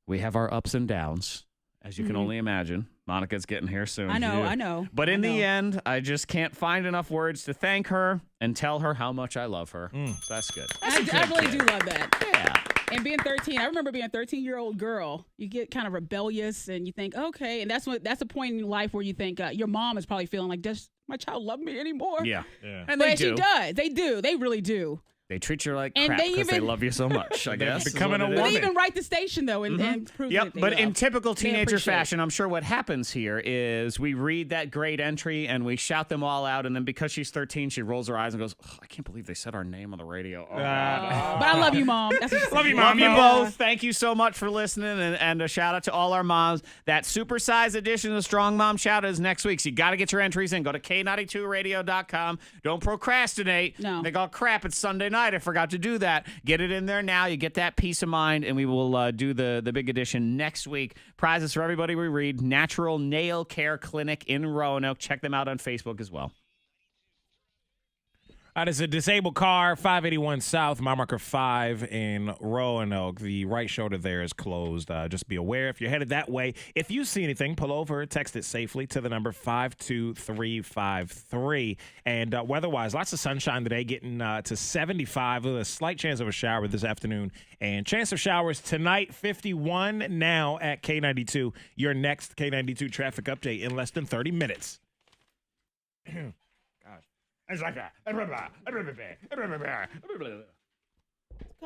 we have our ups and downs, as you can only imagine. Monica's getting here soon. I know, Yeah. I know. But in I the know. end, I just can't find enough words to thank her and tell her how much I love her. So that's good. I really do love that. Yeah. And being 13, I remember being a 13-year-old girl. You get kind of rebellious, and you think, okay, and that's a point in life where you think your mom is probably feeling like, does my child love me anymore? Yeah. Yeah. And they But do. she does. They do. They really do. They treat you like And crap they because they even- love you so much, I guess. is becoming what a it But is. they even write the station, though, and prove Yep, that they but in love. typical They teenager appreciate it. fashion, I'm sure what happens here is we read that great entry and we shout them all out, and then because she's 13, she rolls her eyes and goes, "Ugh, I can't believe they said our name on the radio." Oh, God. But I love you, Mom. That's what Love you, Mom. You both. Thank you so much for listening, and a shout out to all our moms. That supersized edition of Strong Mom Shout is next week, so you got to get your entries in. Go to K92radio.com. Don't procrastinate. No. Think, oh, crap, it's Sunday night. I forgot to do that. Get it in there now. You get that peace of mind, and we will do the big edition next week. Prizes for everybody we read. Natural Nail Care Clinic in Roanoke. Check them out on Facebook as well. It's a disabled car, 581 South, mile marker 5 in Roanoke. The right shoulder there is closed. Just be aware if you're headed that way. If you see anything, pull over, text it safely to the number 52353. And weather-wise, lots of sunshine today, getting to 75 with a slight chance of a shower this afternoon. And chance of showers tonight, 51 now at K92. Your next K92 traffic update in less than 30 minutes. It's like that. Call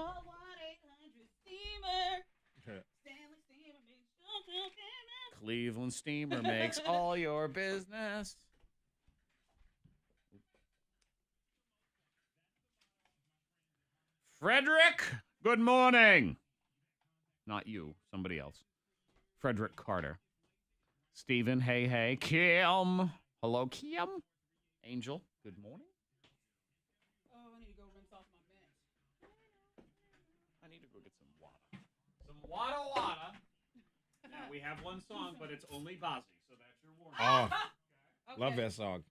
1-800-STEAMER. Cleveland Steamer makes all your business. Frederick, good morning. Not you, somebody else. Frederick Carter. Stephen, hey. Kim. Hello, Kim. Angel, good morning. Oh, I need to go rinse off my mint. I need to go get some water. Some water. Now, we have one song, but it's only Bozzy, so that's your warning. Oh, Okay. love that song.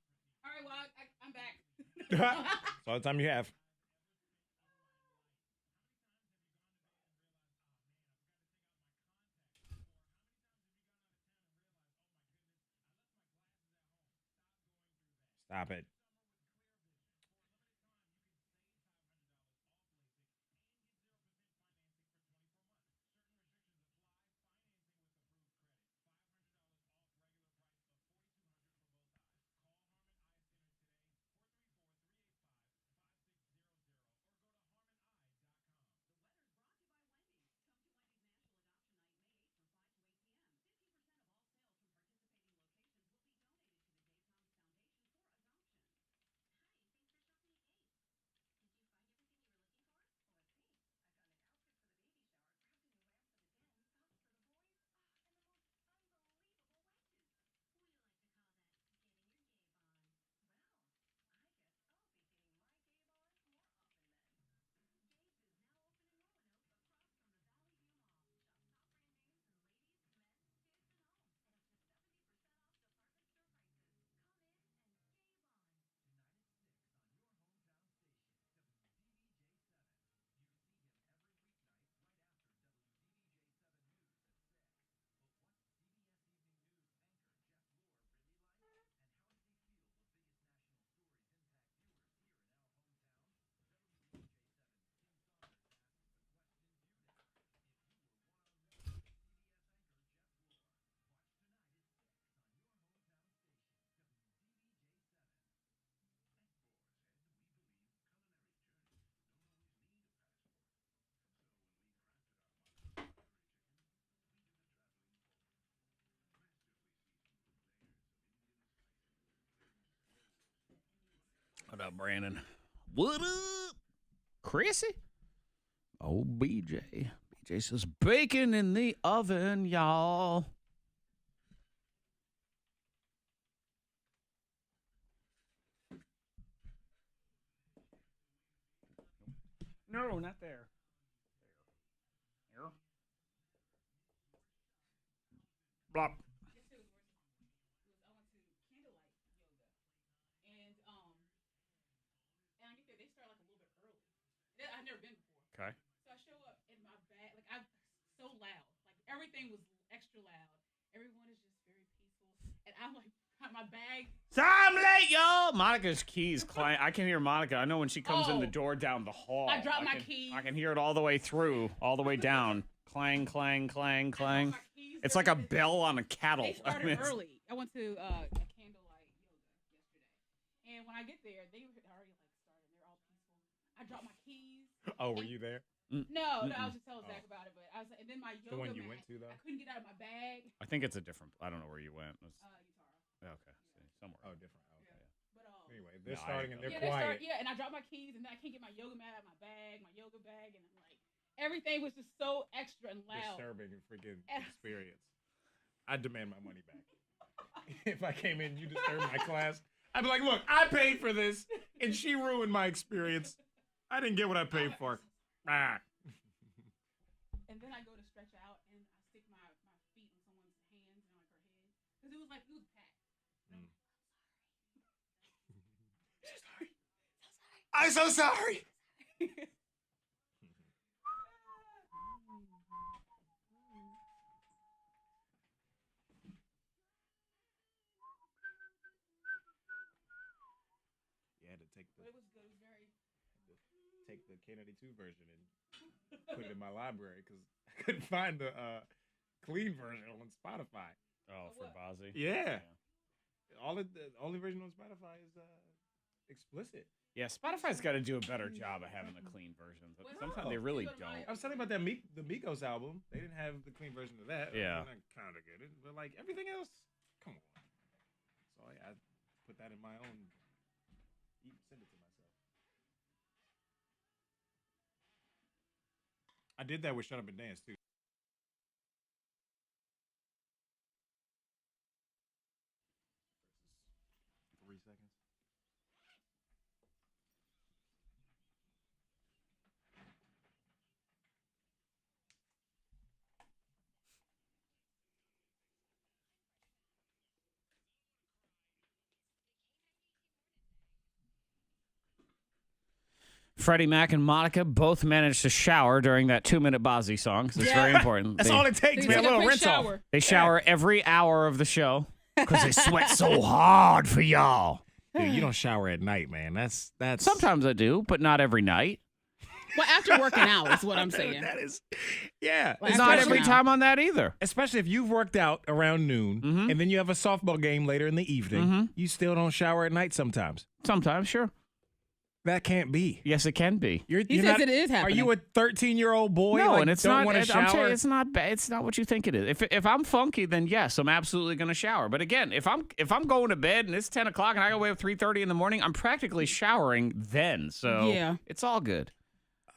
All right, well, I'm back. That's all the time you have. Stop it. up, Brandon? What up? Chrissy? Oh, BJ. BJ says, bacon in the oven, y'all. No, not there. There. Blop. I've never been before. Okay. So I show up in my bag, like I'm so loud, like everything was extra loud. Everyone is just very peaceful, and I'm like, got my bag. So I'm late, y'all. Monica's keys clang. I can hear Monica. I know when she comes in the door down the hall. I dropped my keys. I can hear it all the way through, all the way down. Clang, clang, clang, clang. It's like a bell on a cattle. They started early. I went to a candlelight yoga yesterday, and when I get there, they were already like started. They're all peaceful. I dropped my keys. Oh, were you there? No, I was just telling Zack about it, but I was like, and then my yoga The one you mat, went to, though? I couldn't get out of my bag. I think it's a different. I don't know where you went. Utah. Okay, somewhere. Oh, different. Okay. Yeah. But Anyway, they're No, starting and they're yeah, quiet. and I dropped my keys, and then I can't get my yoga mat out of my bag, my yoga bag, and I'm like, everything was just so extra and loud. Disturbing freaking experience. I demand my money back. If I came in, you disturbed my class, I'd be like, look, I paid for this, and she ruined my experience. I didn't get what I paid for. Ah. And then I go to stretch out, and I stick my feet in someone's hands and like her head, because it was packed. I'm so sorry. You had to take the, But it was good. It was very. take the K92 version and put it in my library because I couldn't find the clean version on Spotify. Oh, for Bozzy? Yeah. The only version on Spotify is explicit. Yeah, Spotify's got to do a better job of having the clean versions. Sometimes they really don't. I was telling you about that the Migos album. They didn't have the clean version of that. Yeah. I kind of get it. But like everything else, come on. So I put that in my own. Send it to myself. I did that with Shut Up and Dance too. Freddie Mac and Monica both managed to shower during that 2-minute Bozzy song because it's very important. That's all it takes, man. A little rinse off. They shower every hour of the show because they sweat so hard for y'all. Dude, you don't shower at night, man. That's Sometimes I do, but not every night. Well, after working out is what I'm saying. That is, yeah. Like, Not every time on that either. Especially if you've worked out around noon and then you have a softball game later in the evening, you still don't shower at night sometimes. Sometimes, sure. That can't be. Yes, it can be. He says it is happening. Are you a 13-year-old boy? No, like, and it's don't not. want to I'm shower? saying it's not bad. It's not what you think it is. If I'm funky, then yes, I'm absolutely going to shower. But again, if I'm going to bed and it's 10 o'clock and I go away at 3:30 in the morning, I'm practically showering then. So yeah, it's all good.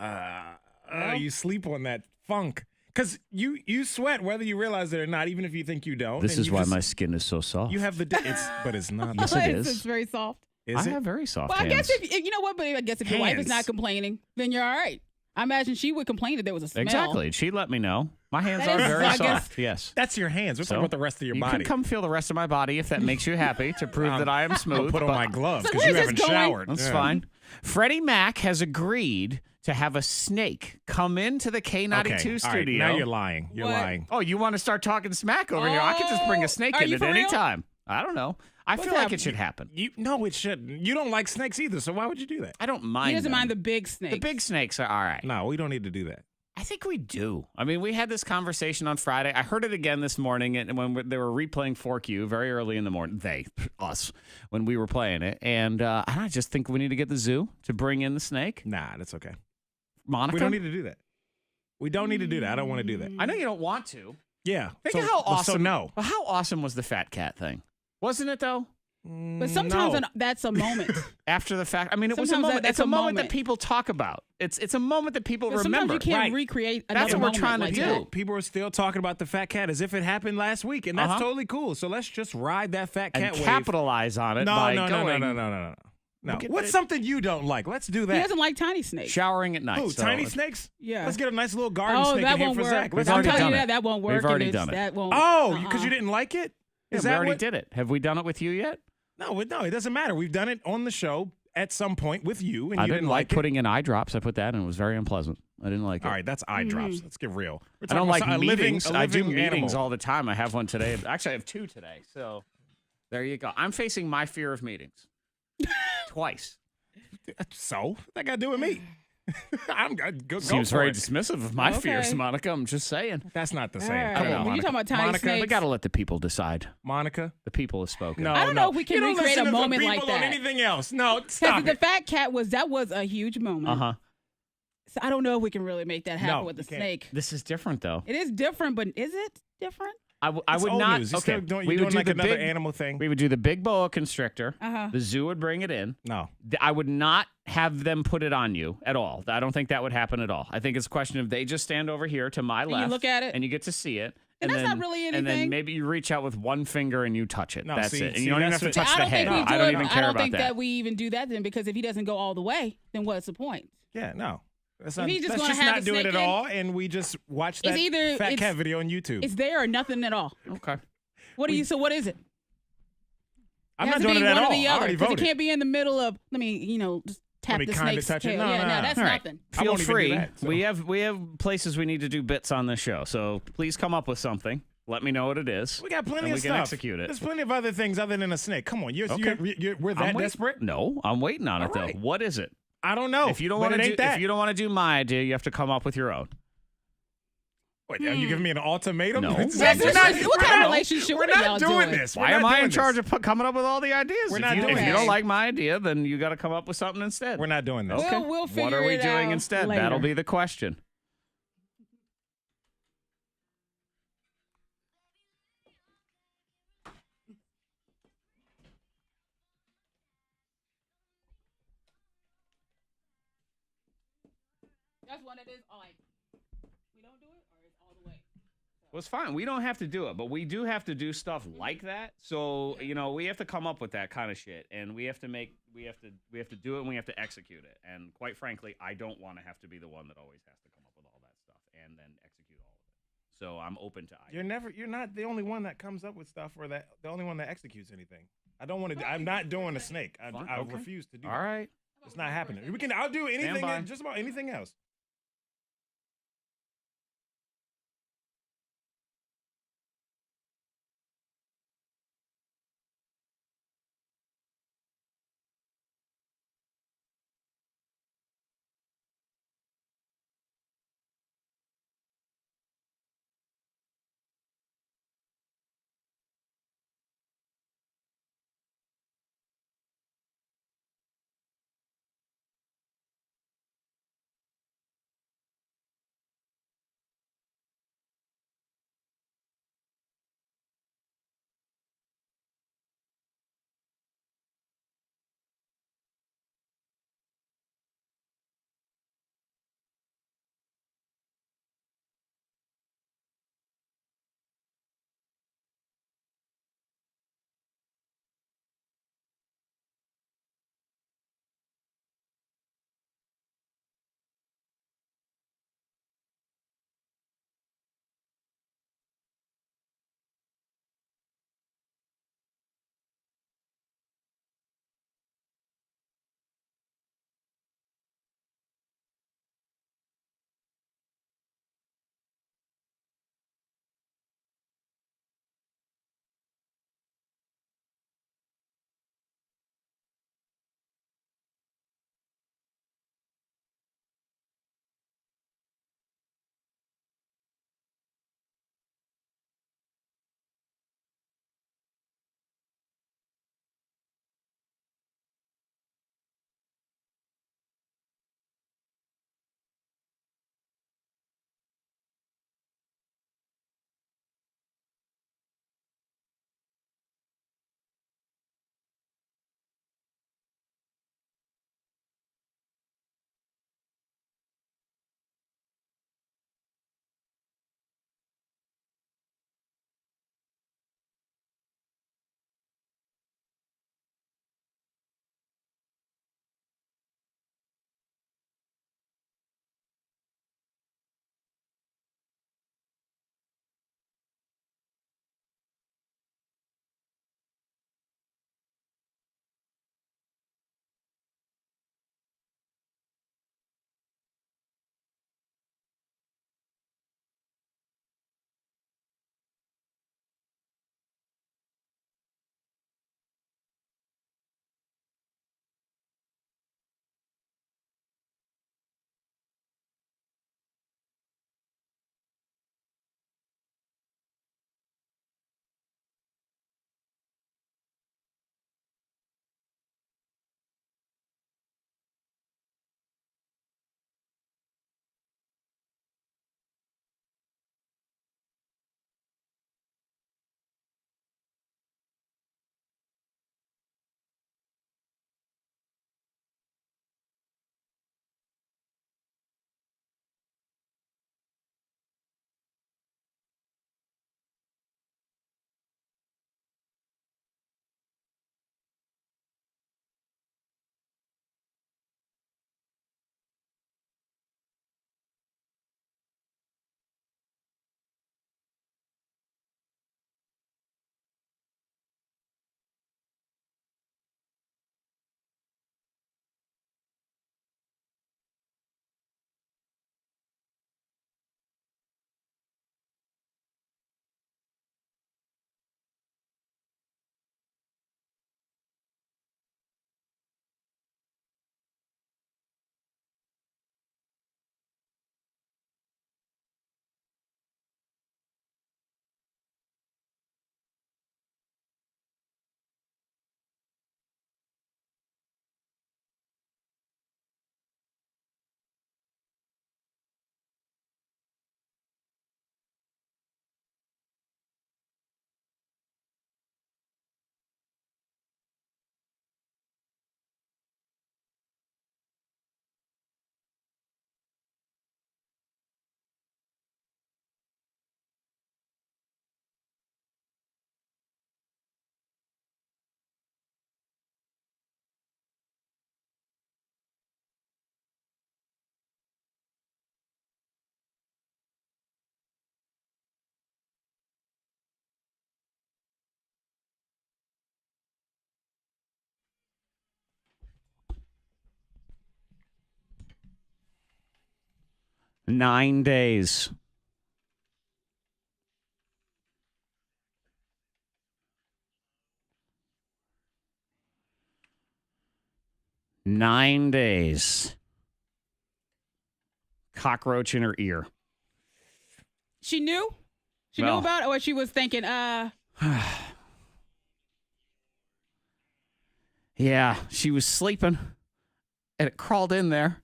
You sleep on that funk because you sweat whether you realize it or not, even if you think you don't. This and is you why just- my skin is so soft. You have but it's not. Yes, it is. It's very soft. Is I it? have very soft Well, I hands. guess if you know what, but I guess if your wife is not Hands. complaining, then you're all right. I imagine she would complain that there was a smell. Exactly. She let me know. My hands That are is- very I guess- soft. Yes. That's your hands. We're talking about the rest of your you body. can come feel the rest of my body if that makes you happy to prove that I am I'll smooth. put on but my gloves So because where's you this haven't going? showered. That's Yeah. fine. Freddie Mac has agreed to have a snake come into the K92 Okay. All right, studio. now you're lying. You're What? lying. Oh, you want to start talking smack over here? I could just bring a snake Are in you at for any real? time. I don't know. I What's feel like happening? it should happen. No, it shouldn't. You don't like snakes either, so why would you do that? I don't mind. He doesn't them. mind the big snakes. The big snakes are all right. No, we don't need to do that. I think we do. I mean, we had this conversation on Friday. I heard it again this morning and when they were replaying Fork You very early in the morning. Us, when we were playing it. And I just think we need to get the zoo to bring in the snake. Nah, that's okay. Monica? We don't need to do that. We don't need to do that. I don't want to do that. I know you don't want to. Yeah. Think of how awesome. So no. Well, how awesome was the fat cat thing? Wasn't it, though? But sometimes No. that's a moment. After the fact, I mean, it was a Sometimes moment. that's It's a a moment that moment. people talk about. It's a moment that people But remember. sometimes you can't Right. recreate That's another what we're moment trying to like do. that. People are still talking about the fat cat as if it happened last week, and that's Uh-huh. totally cool. So let's just ride that fat cat and wave. capitalize on it by going No. Look at What's it. something you don't like? Let's do He that. doesn't like tiny snakes. showering at night. Ooh, So tiny snakes? Yeah. Let's get a nice little garden Oh, snake that in here won't for work. Zach. We've I'm already telling done you it. that won't work. We've already and done it. That won't. Oh, because you didn't like it? Yeah, Is we that already what? did it. Have we done it with you yet? No, it doesn't matter. We've done it on the show at some point with you, and I you didn't like it. putting in eye drops. I put that in. It was very unpleasant. I didn't like it. All right, that's eye drops. Let's get real. We're I don't talking like about a meetings. living I do meetings animal. all the time. I have one today. Actually, I have two today. So there you go. I'm facing my fear of meetings twice. So what that got to do with me? I'm good. Go Seems for very it. dismissive of my Okay. fears, Monica. I'm just saying. That's not the All same. right. Come on, When Monica. you talking about tiny Monica, snakes, We got to let the people decide. Monica. The people have spoken. No, I don't know if we can you don't recreate listen a to the moment like people on that. anything else. No, stop Because the it. fat cat was a huge moment. Uh-huh. So I don't know if we can really make that happen No, with the you can't. snake. This is different, though. It is different, but is it different? I It's would old not. news. You're Okay, still doing, we you're would doing do like the another big animal thing. We would do the big boa constrictor. Uh-huh. The zoo would bring it in. No. I would not have them put it on you at all. I don't think that would happen at all. I think it's a question of they just stand over here to my you left. look at it. And you get to see it. And that's not really And then anything. maybe you reach out with one finger and you touch it. No, That's see- it. And see, you don't even have that's to what- touch I the don't head. think we do I don't it. even I care don't about think that. that we even do that then, because if he doesn't go all the way, then what's the point? Yeah, no. That's If not, he's just let's gonna just have not the do it snake at in, all, and we just watch that either fat it's- cat video on YouTube. It's there or nothing at all. Okay. What do you? So what is it? I'm It has not to doing be it at one all. or the I other, already because voted. it can't be in the middle of. Let me, just tap me the kinda snake's touch it? tail. No, yeah, no, no. that's All right. nothing. I Feel won't even do free. that, so. We have places we need to do bits on the show. So please come up with something. Let me know what it is. We got plenty and of we stuff. can execute it. There's plenty of other things other than a snake. Come on, we're I'm that waiting- desperate? No, I'm waiting on All it though. right. What is it? I don't know. If you don't but want to it do, ain't that. if you don't want to do my idea, you have to come up with your own. What, are you giving me an ultimatum? No. What What kind of relationship We're are not y'all doing doing? this. Why We're am not I in doing charge this. of coming up with all the ideas? We're if not you, doing if you this. don't like my idea, then you got to come up with something instead. We're not doing this. Okay. We'll figure what are we it doing out instead? later. That'll be the question. That's what it is. Like, we don't do it, or it's all the way. Well, it's fine. We don't have to do it, but we do have to do stuff like that. So, we have to come up with that kind of shit, and we have to do it, and we have to execute it. And quite frankly, I don't want to have to be the one that always has to come up with all that stuff and then execute all of it. So I'm open to ideas. You're not the only one that comes up with stuff or the only one that executes anything. I don't want to. I'm not doing a snake. I Okay. refuse to do. All that. right. It's not happening. I'll do anything. by. Just about anything else. 9 days. Nine days. Cockroach in her ear. She knew? She Well. knew about it, or she was thinking, Yeah, she was sleeping and it crawled in there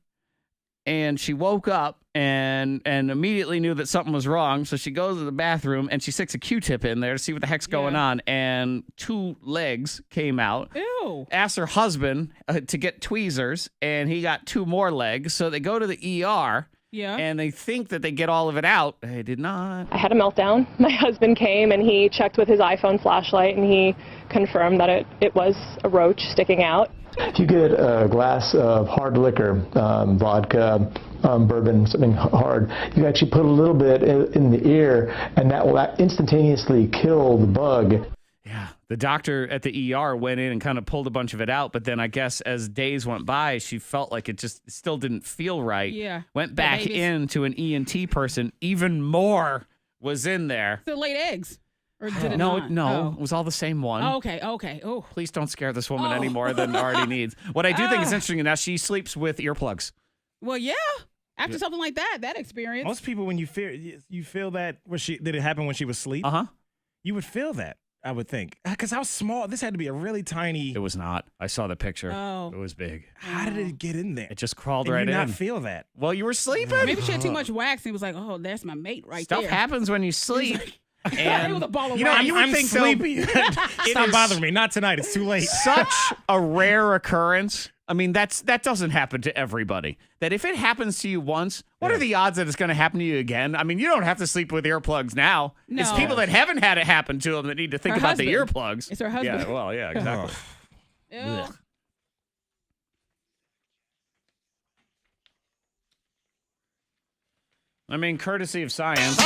and she woke up and immediately knew that something was wrong. So she goes to the bathroom and she sticks a Q-tip in there to see what the heck's going on. And 2 legs came out. ew. Asked her husband to get tweezers and he got 2 more legs. So they go to the ER. Yeah. And they think that they get all of it out. They did not. I had a meltdown. My husband came and he checked with his iPhone flashlight and he confirmed that it was a roach sticking out. If you get a glass of hard liquor, vodka, bourbon, something hard, you actually put a little bit in the ear and that will instantaneously kill the bug. Yeah. The doctor at the ER went in and kind of pulled a bunch of it out. But then I guess as days went by, she felt like it just still didn't feel right. Yeah. Went back in to an ENT person. Even more was in there. So it laid eggs? Or did it No, not? no. It was all the same one. Oh, okay. Oh. Please don't scare this woman any more than already needs. What I do think is interesting now, she sleeps with earplugs. Well, yeah. After something like that experience. Most people, when you feel that, did it happen when she was asleep? Uh-huh. You would feel that, I would think. Because how small, this had to be a really tiny. It was not. I saw the picture. Oh. It was big. How did it get in there? It just crawled And right you in. not feel that? Well, you were sleeping. Maybe she had too much wax and he was like, oh, that's my mate right Stuff there. happens when you sleep. And it was a ball of you know, wax. you would I'm think sleepy. Stop is bothering me. Not tonight. It's too late. such a rare occurrence. I mean, that doesn't happen to everybody. That if it happens to you once, what are the odds that it's going to happen to you again? I mean, you don't have to sleep with earplugs now. No. It's people that haven't had it happen to them that need to think Her about the husband. earplugs. It's her husband. Yeah, well, yeah, exactly. Ew. I mean, courtesy of science.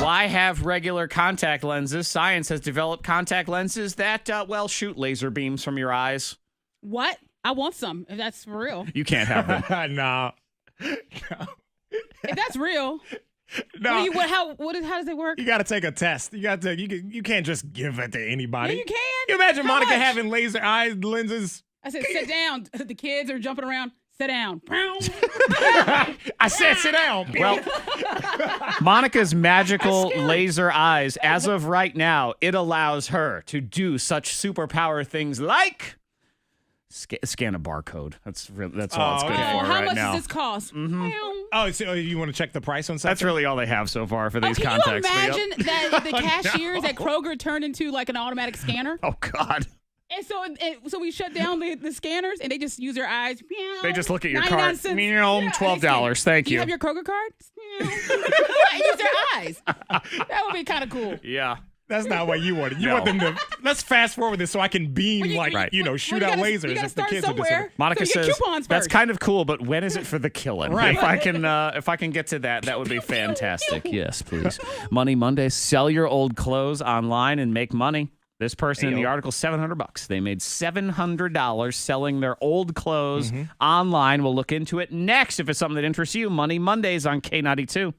Why have regular contact lenses? Science has developed contact lenses that, shoot laser beams from your eyes. What? I want some, if that's for real. You can't have them. No. If that's real. No. How does it work? You got to take a test. You can't just give it to anybody. Yeah, you can. You imagine How Monica much? having laser eye lenses? I said, sit down. The kids are jumping around. Sit down. I said sit down. Well, Monica's magical laser eyes, as of right now, it allows her to do such superpower things like scan a barcode. That's all it's good okay. for How right much now. does this cost? Oh, so you want to check the price on something? That's really all they have so far for these Can contacts. you But yep. imagine that the cashiers at Kroger turned into like an automatic scanner? Oh, God. And so we shut down the scanners and they just use their eyes. They just look at your 99 card. cents. $12. Thank Do you you. have your Kroger card? Use their eyes. That would be kind of cool. Yeah. That's not what you wanted. You No. want them to. Let's fast forward this so I can beam shoot out you lasers gotta if the start kids are somewhere. disabled. Monica So you get says coupons that's first. kind of cool, but when is it for the killing? Right. If I can get to that would be fantastic. Yes, please. Money Monday. Sell your old clothes online and make money. This person in the article, $700. They made $700 selling their old clothes online. We'll look into it next if it's something that interests you. Money Mondays on K92.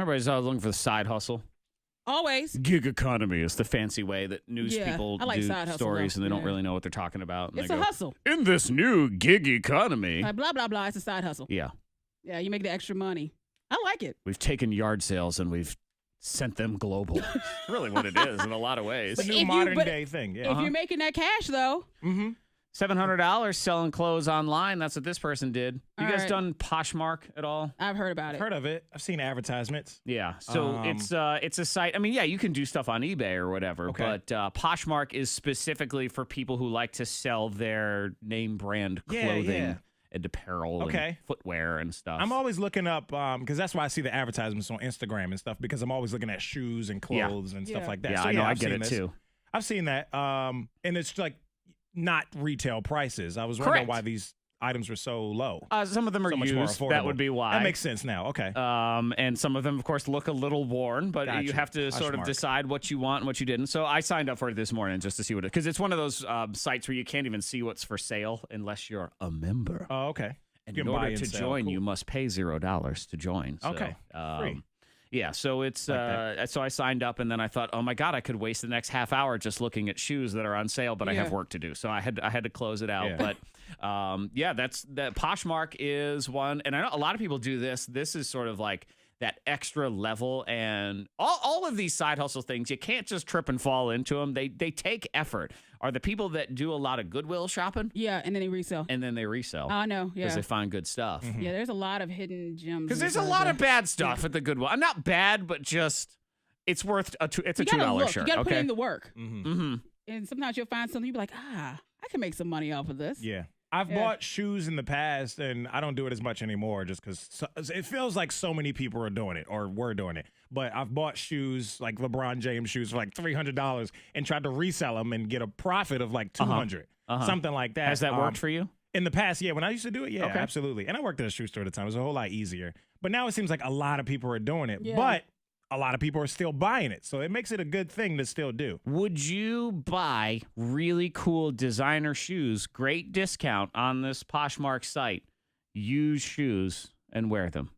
Everybody's always looking for the side hustle. Always. Gig economy is the fancy way that news people I like do side hustle, stories, though. and they don't really know what they're talking about. And It's they a go, hustle. In this new gig economy. Like blah, blah, blah. It's a side hustle. Yeah. Yeah, you make the extra money. I like it. We've taken yard sales and we've sent them global. It's really what it is in a lot of ways. It's a new modern day thing. Yeah. If you're making that cash, though. Mm-hmm. $700 selling clothes online. That's what this person did. You All guys right. done Poshmark at all? I've heard about it. I've heard of it. I've seen advertisements. Yeah. So it's a site. I mean, yeah, you can do stuff on eBay or whatever, Okay. but Poshmark is specifically for people who like to sell their name brand clothing and apparel and footwear and stuff. I'm always looking up because that's why I see the advertisements on Instagram and stuff because I'm always looking at shoes and clothes and stuff like that. Yeah, So, I know. I I've get seen it this. too. I've seen that, and it's like not retail prices. I was wondering why these items were so low. Some of them are so much more used. affordable. That would be why. That makes sense now. Okay. And some of them, of course, look a little worn, but you Gotcha. have to sort of Poshmark. decide what you want and what you didn't. So I signed up for it this morning just to see what it, because it's one of those sites where you can't even see what's for sale unless you're a member. Oh, okay. And You in can buy order and to sell. join, Cool. you must pay $0 to join. So, Okay. Free. Yeah, so it's so I signed up and then I thought, oh my God, I could waste the next half hour just looking at shoes that are on sale, but I have work to do, so I had to close it out. Yeah. But that's that. Poshmark is one, and I know a lot of people do this. This is sort of like that extra level, and all of these side hustle things, you can't just trip and fall into them. They take effort. Are the people that do a lot of Goodwill shopping? Yeah, and then they resell. And then they resell. I know, Because yeah. they find good stuff. Yeah, there's a lot of hidden gems. Because there's a lot of bad stuff at the Goodwill. Not bad, but just it's worth it's a $2 shirt. You got to put okay? in the work. Mm-hmm. And sometimes you'll find something, you'll be like, I can make some money off of this. Yeah. I've bought shoes in the past, and I don't do it as much anymore just because it feels like so many people are doing it or were doing it. But I've bought shoes, like LeBron James shoes, for like $300 and tried to resell them and get a profit of like $200, something like that. Has that worked for you? In the past, yeah. When I used to do it, yeah, Okay. absolutely. And I worked at a shoe store at the time. It was a whole lot easier. But now it seems like a lot of people are doing it. Yeah. But a lot of people are still buying it. So it makes it a good thing to still do. Would you buy really cool designer shoes, great discount on this Poshmark site, use shoes and wear them?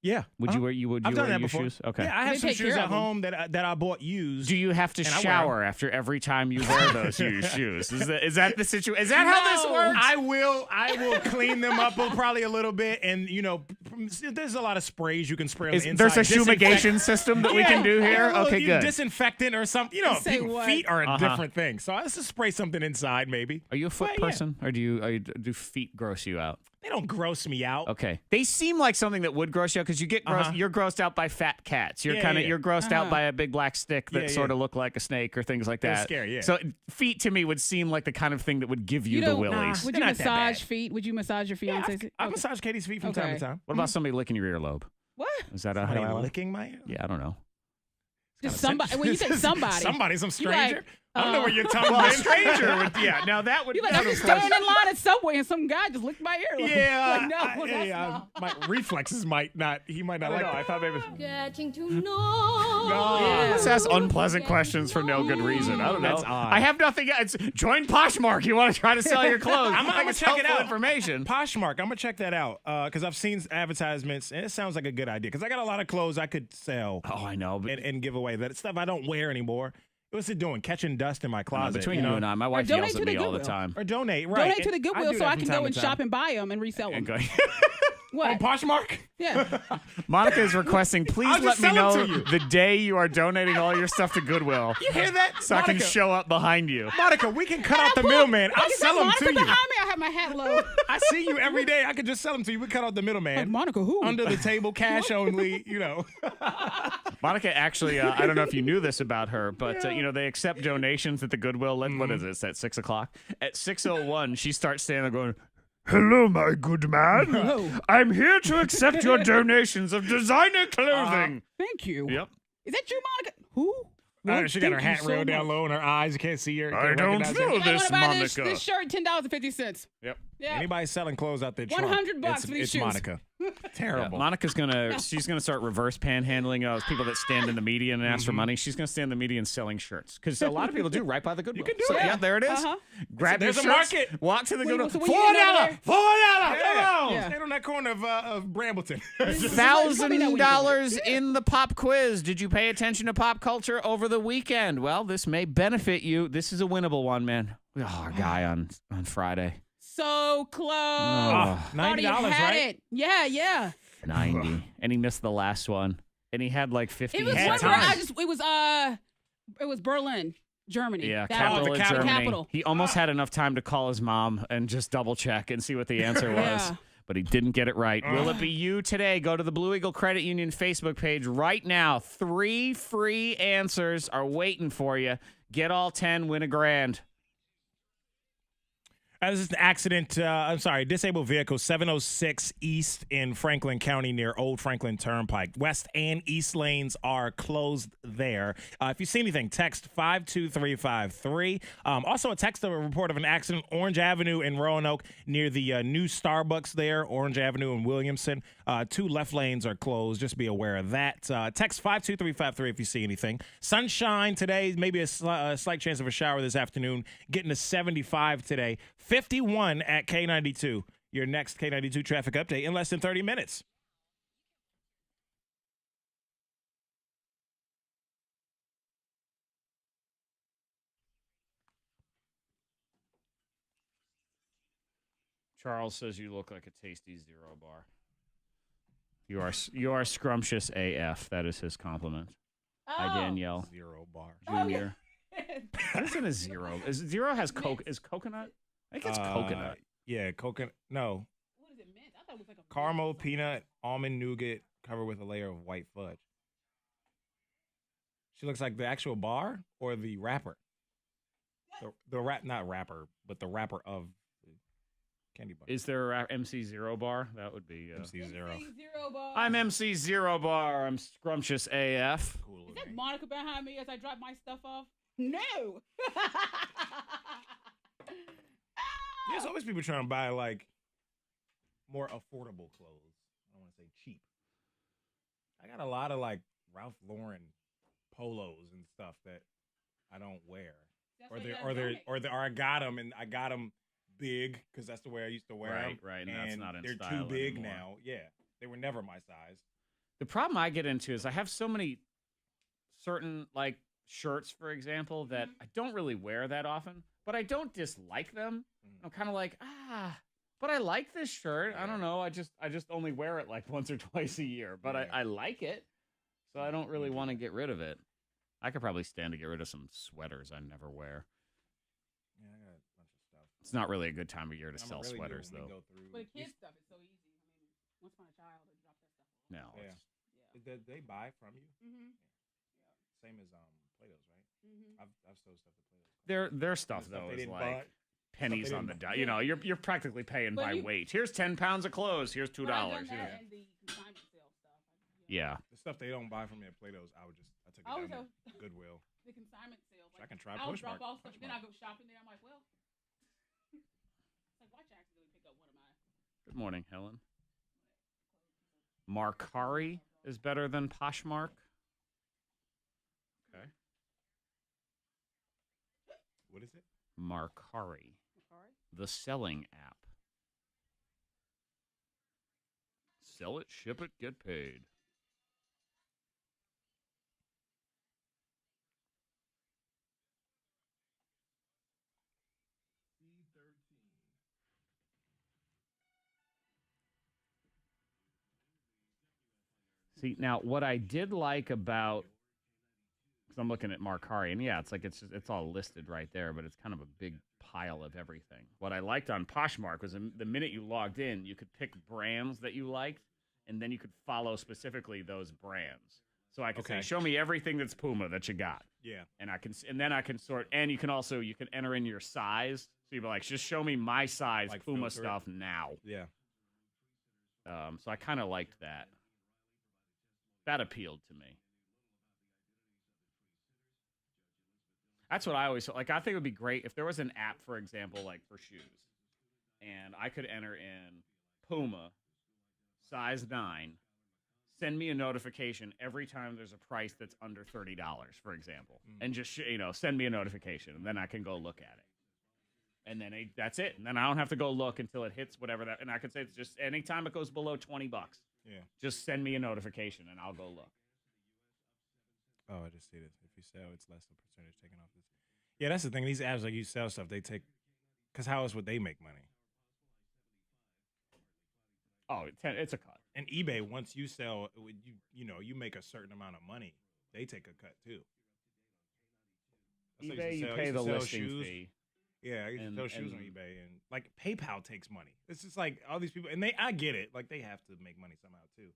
Yeah. Would you wear I've done that your before. shoes? Okay. Yeah, I have They some take shoes care at of them. home that I bought used. Do you have to And I wear shower after every time you wear those used shoes? Is that the situation? Is that how this No. works? I will clean them up probably a little bit, and there's a lot of sprays you can spray on the inside. There's a fumigation system that we can do here? Yeah, Okay, good. Disinfectant or something. Say what? Feet are a different thing, so I just spray something inside maybe. Are you a foot But, yeah. person, or do feet gross you out? They don't gross me out. Okay, they seem like something that would gross you out because you get gross. You're grossed out by fat cats. You're Yeah, yeah. you're grossed out by a big black stick that Yeah, sort yeah. of look like a snake or things like They're that. scary, yeah. So feet to me would seem like the kind of thing that would give you the willies. Would They're you not that massage bad. feet? Would you massage your Yeah, fiance's? I massage Katie's feet from time to time. What about somebody licking your earlobe? What? Is that a Somebody how licking my ear? Yeah, I don't know. Just somebody. When you say somebody, Somebody, some you like, stranger. I don't know where your tongue Well, a went. stranger would. Yeah, now that would. you like, that I'm would just gross- standing in line at Subway and some guy just licked my ear. Yeah, Like, no, that's not. my reflexes might not. He might not I like. don't know. I thought maybe. Getting to know. Let's ask unpleasant questions for no good reason. I don't know. That's odd. I have nothing. It's join Poshmark. You want to try to sell your clothes? I'm gonna It's check it helpful out. Information. Poshmark. I'm gonna check that out because I've seen advertisements and it sounds like a good idea. Because I got a lot of clothes I could sell Oh, I know. But and give away. That stuff I don't wear anymore. What's it doing? Catching dust in my closet. between you and I, my wife donate yells to at the me all the Goodwill. time. Or donate. Right. Donate to the And Goodwill do so that I from can time go to and time. shop and buy them and resell them. And go- On What? Poshmark? Yeah. Monica is requesting, please I'll let just me sell know them to you. the day you are donating all your stuff to Goodwill. You hear that? So I can Monica, show up behind you. Monica, we can cut out the middleman. I'll sell them Monica to you. behind me. I have my hat low. I see you every day. I could just sell them to you. We cut out the middleman. Like, Monica, who? Under the table, cash only, Monica actually, I don't know if you knew this about her, but they accept donations at the Goodwill. What is it? It's at 6 o'clock. At 6:01, she starts standing there going, "Hello, my good man. Hello. I'm here to accept your donations of designer clothing." Thank you. Yep. Is that you, Monica? Who? Well, she got her thank hat you so real down much. low and her eyes. You can't see her. I Can't don't recognize know her. I want this, to buy Monica. this shirt, $10.50. Yep. Yeah. Anybody selling clothes out there? $100 for these it's shoes. Monica. Terrible. Monica's she's gonna start reverse panhandling those people that stand in the median and ask for money. She's gonna stand in the median selling shirts because a lot of people do right by the Goodwill. You can do it. Yeah, there it is. Grab There's your a shirts, market. walk to the Goodwill. so $4. when you get over there- Come on. Yeah. Stand on that corner of Brambleton. $1,000 in the pop quiz. Did you pay attention to pop culture over the weekend? Well, this may benefit you. This is a winnable one, man. Oh, our guy on Friday. So close. $90, had right? it. Yeah. 90. And he missed the last one. And he had like 50. It was He had one where time. it was Berlin, Germany. Yeah, That capital was of the Germany. capital. He almost had enough time to call his mom and just double check and see what the answer was. Yeah. But he didn't get it right. Will it be you today? Go to the Blue Eagle Credit Union Facebook page right now. 3 free answers are waiting for you. Get all 10, win $1,000. This is an accident. Disabled vehicle 706 East in Franklin County near Old Franklin Turnpike. West and East lanes are closed there. If you see anything, text 52353. Also, a report of an accident, Orange Avenue in Roanoke near the new Starbucks there, Orange Avenue in Williamson. 2 left lanes are closed. Just be aware of that. Text 52353 if you see anything. Sunshine today, maybe a slight chance of a shower this afternoon. Getting to 75 today. 51 at K92. Your next K92 traffic update in less than 30 minutes. Charles says you look like a tasty zero bar. You are scrumptious AF. That is his compliment. Hi, Danielle. Zero bar. Junior. What is in a zero? Zero has is coconut? I think it's coconut. Yeah, coconut. No. What is it mint? I thought it was like a Caramel, peanut, almond nougat covered with a layer of white fudge. She looks like the actual bar or the rapper. Not rapper, but the rapper of the candy bar. Is there a MC Zero bar? That would be MC Zero. I'm MC Zero bar. I'm scrumptious AF. Cool. Is that Monica behind me as I drop my stuff off? No. There's always people trying to buy like more affordable clothes. I don't want to say cheap. I got a lot of like Ralph Lauren polos and stuff that I don't wear, or I got them and I got them big because that's the way I used to wear them. Right, and that's not in they're style too big anymore. now. Yeah, they were never my size. The problem I get into is I have so many certain like shirts, for example, that I don't really wear that often, but I don't dislike them. I'm kind of like, but I like this shirt. I don't know. I just only wear it like once or twice a year, but I like it. So I don't really want to get rid of it. I could probably stand to get rid of some sweaters I never wear. Yeah, I got a bunch of stuff. It's not really a good time of year to sell sweaters, though. But the kids stuff is so easy. I mean, once upon a child, they drop that stuff off. No. Yeah. Did they buy from you? Mm-hmm. Same as Play-Dohs, right? Mm-hmm. I've sold stuff at Play-Dohs. Their stuff Stuff though they is didn't like buy. pennies Stuff on they the didn't dollar. You know, you're practically paying by weight. Here's 10 pounds of clothes. Here's $2. But I've done You know? that and the consignment sale stuff. Yeah. The stuff they don't buy from me at Play-Dohs, I took it down to Goodwill. The consignment sales. So I can try I'll Pushmark. drop off stuff, then I go shopping there. I'm like, well, it's like, watch, I accidentally pick up one of mine. Good morning, Helen. Marcari is better than Poshmark. Okay. What is it? Marcari. The selling app. Sell it, ship it, get paid. See, now what I did like about, because I'm looking at Marcari, and yeah, it's all listed right there, but it's kind of a big pile of everything. What I liked on Poshmark was the minute you logged in, you could pick brands that you liked, and then you could follow specifically those brands. So I could say, show me everything that's Puma that you got. Yeah. And then I can sort, and you can enter in your size. So you'd be like, just show me my size Like Puma filter it. stuff now. Yeah. So I kind of liked that. That appealed to me. That's what I always like. I think it would be great if there was an app, for example, like for shoes. and I could enter in Puma, size 9, send me a notification every time there's a price that's under $30, for example, and just send me a notification, and then I can go look at it. And then that's it. And then I don't have to go look until it hits whatever that. And I could say it's just anytime it goes below $20. Yeah. Just send me a notification and I'll go look. Oh, I just see this. If you sell, it's less than percentage taken off this. Yeah, that's the thing. These apps, like you sell stuff, they take. Because how else would they make money? Oh, it's a cut. And eBay, once you sell, you make a certain amount of money. They take a cut too. eBay, you pay the listing fee. Yeah, I used to sell shoes on eBay, and like PayPal takes money. It's just like all these people, and I get it. Like they have to make money somehow too,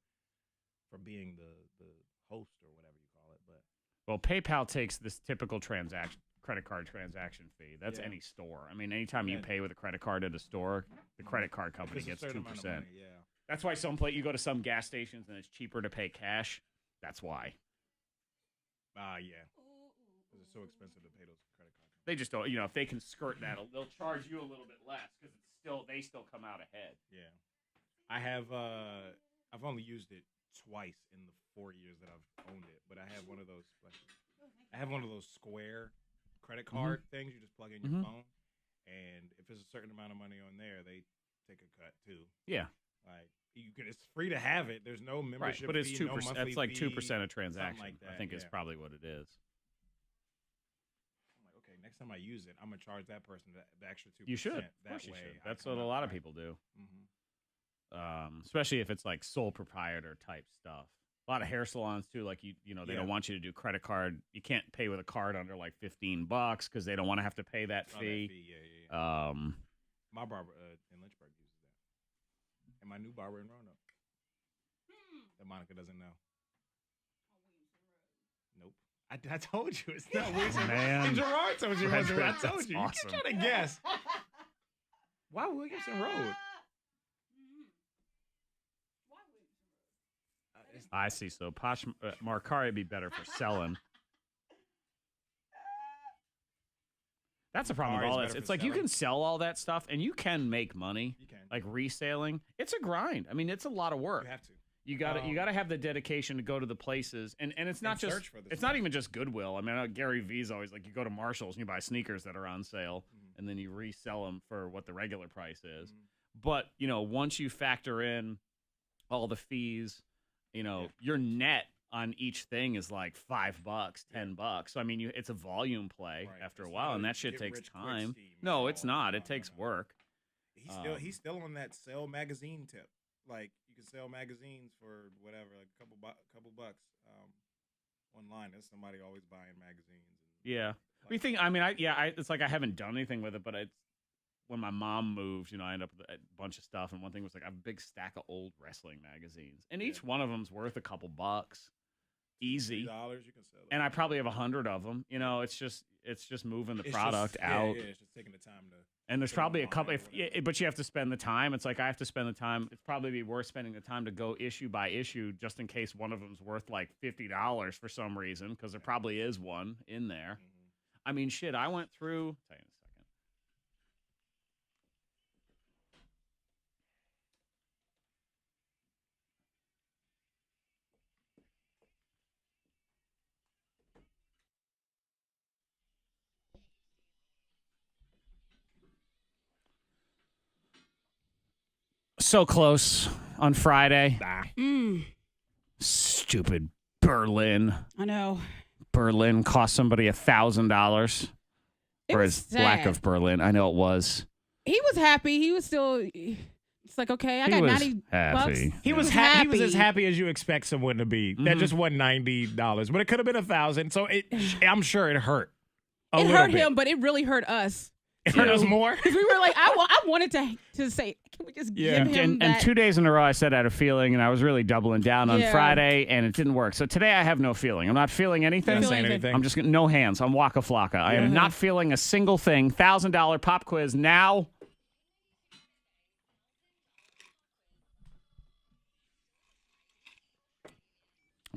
for being the host or whatever you call it. But well, PayPal takes this typical credit card transaction fee. That's any store. I mean, anytime you pay with a credit card at a store, the credit card company gets 2%. Yeah, that's why you go to some gas stations and it's cheaper to pay cash. That's why. Yeah, because it's so expensive to pay those credit cards. They just don't, if they can skirt that, they'll charge you a little bit less because they still come out ahead. Yeah, I have. I've only used it twice in the 4 years that I've owned it, but I have one of those. I have one of those square credit card things. You just plug in your phone, and if there's a certain amount of money on there, they take a cut too. Yeah, like it's free to have it. There's no membership, but it's fee, 2%. No monthly that's like 2% fee, of transaction. like that, I think is probably what it is. Next time I use it, I'm gonna charge that person the extra 2%. You should. That way, that's what a lot of people do. Especially if it's like sole proprietor type stuff. A lot of hair salons too. Like they don't want you to do credit card. You can't pay with a card under like $15 because they don't want to have to pay that fee. Yeah. My barber in Lynchburg uses that, and my new barber in Roanoke. That Monica doesn't know. Nope. I told you it's not Williamson. Man. And Gerard told you it wasn't. I told That's you. awesome. You keep trying to guess. Why Williamson Road? I see. So Posh Marcari would be better for selling. That's the problem with all that. It's like you can sell all that stuff and you can make money. You can. Like reselling. It's a grind. I mean, it's a lot of work. You have to. You gotta have the dedication to go to the places, and it's not just not even just Goodwill. I mean, I know Gary V's always like you go to Marshall's and you buy sneakers that are on sale, and then you resell them for what the regular price is. But once you factor in all the fees, your net on each thing is like $5, $10. So I mean, it's a volume play after a while, and that shit takes time. No, it's not. It takes work. He's still on that sell magazine tip. Like you can sell magazines for whatever, like a couple bucks online. There's somebody always buying magazines. Yeah, we think. I mean, it's like I haven't done anything with it, but when my mom moved, I ended up with a bunch of stuff, and one thing was like I have a big stack of old wrestling magazines, and each one of them's worth a couple bucks, easy. $3 you can sell them. And I probably have 100 of them. It's just moving the product out. Yeah, it's just taking the time to. And there's probably a couple, but you have to spend the time. It's like I have to spend the time. It's probably be worth spending the time to go issue by issue, just in case one of them's worth like $50 for some reason, because there probably is one in there. I mean, shit. I went through. I'll tell you in a second. So close on Friday. Stupid Berlin. I know. Berlin cost somebody $1,000 for his lack of Berlin. I know it was. He was happy. He was still. It's like, okay, I got $90. He was happy. He was as happy as you expect someone to be. That just won $90, but it could have been $1,000. So I'm sure it hurt. It hurt him, but it really hurt us. It hurt us more. Because we were like, I wanted to say, can we just give him that? And 2 days in a row, I said I had a feeling, and I was really doubling down on Friday, and it didn't work. So today, I have no feeling. I'm not feeling anything. I'm just no hands. I'm Waka Flocka. I am not feeling a single thing. $1,000 pop quiz now.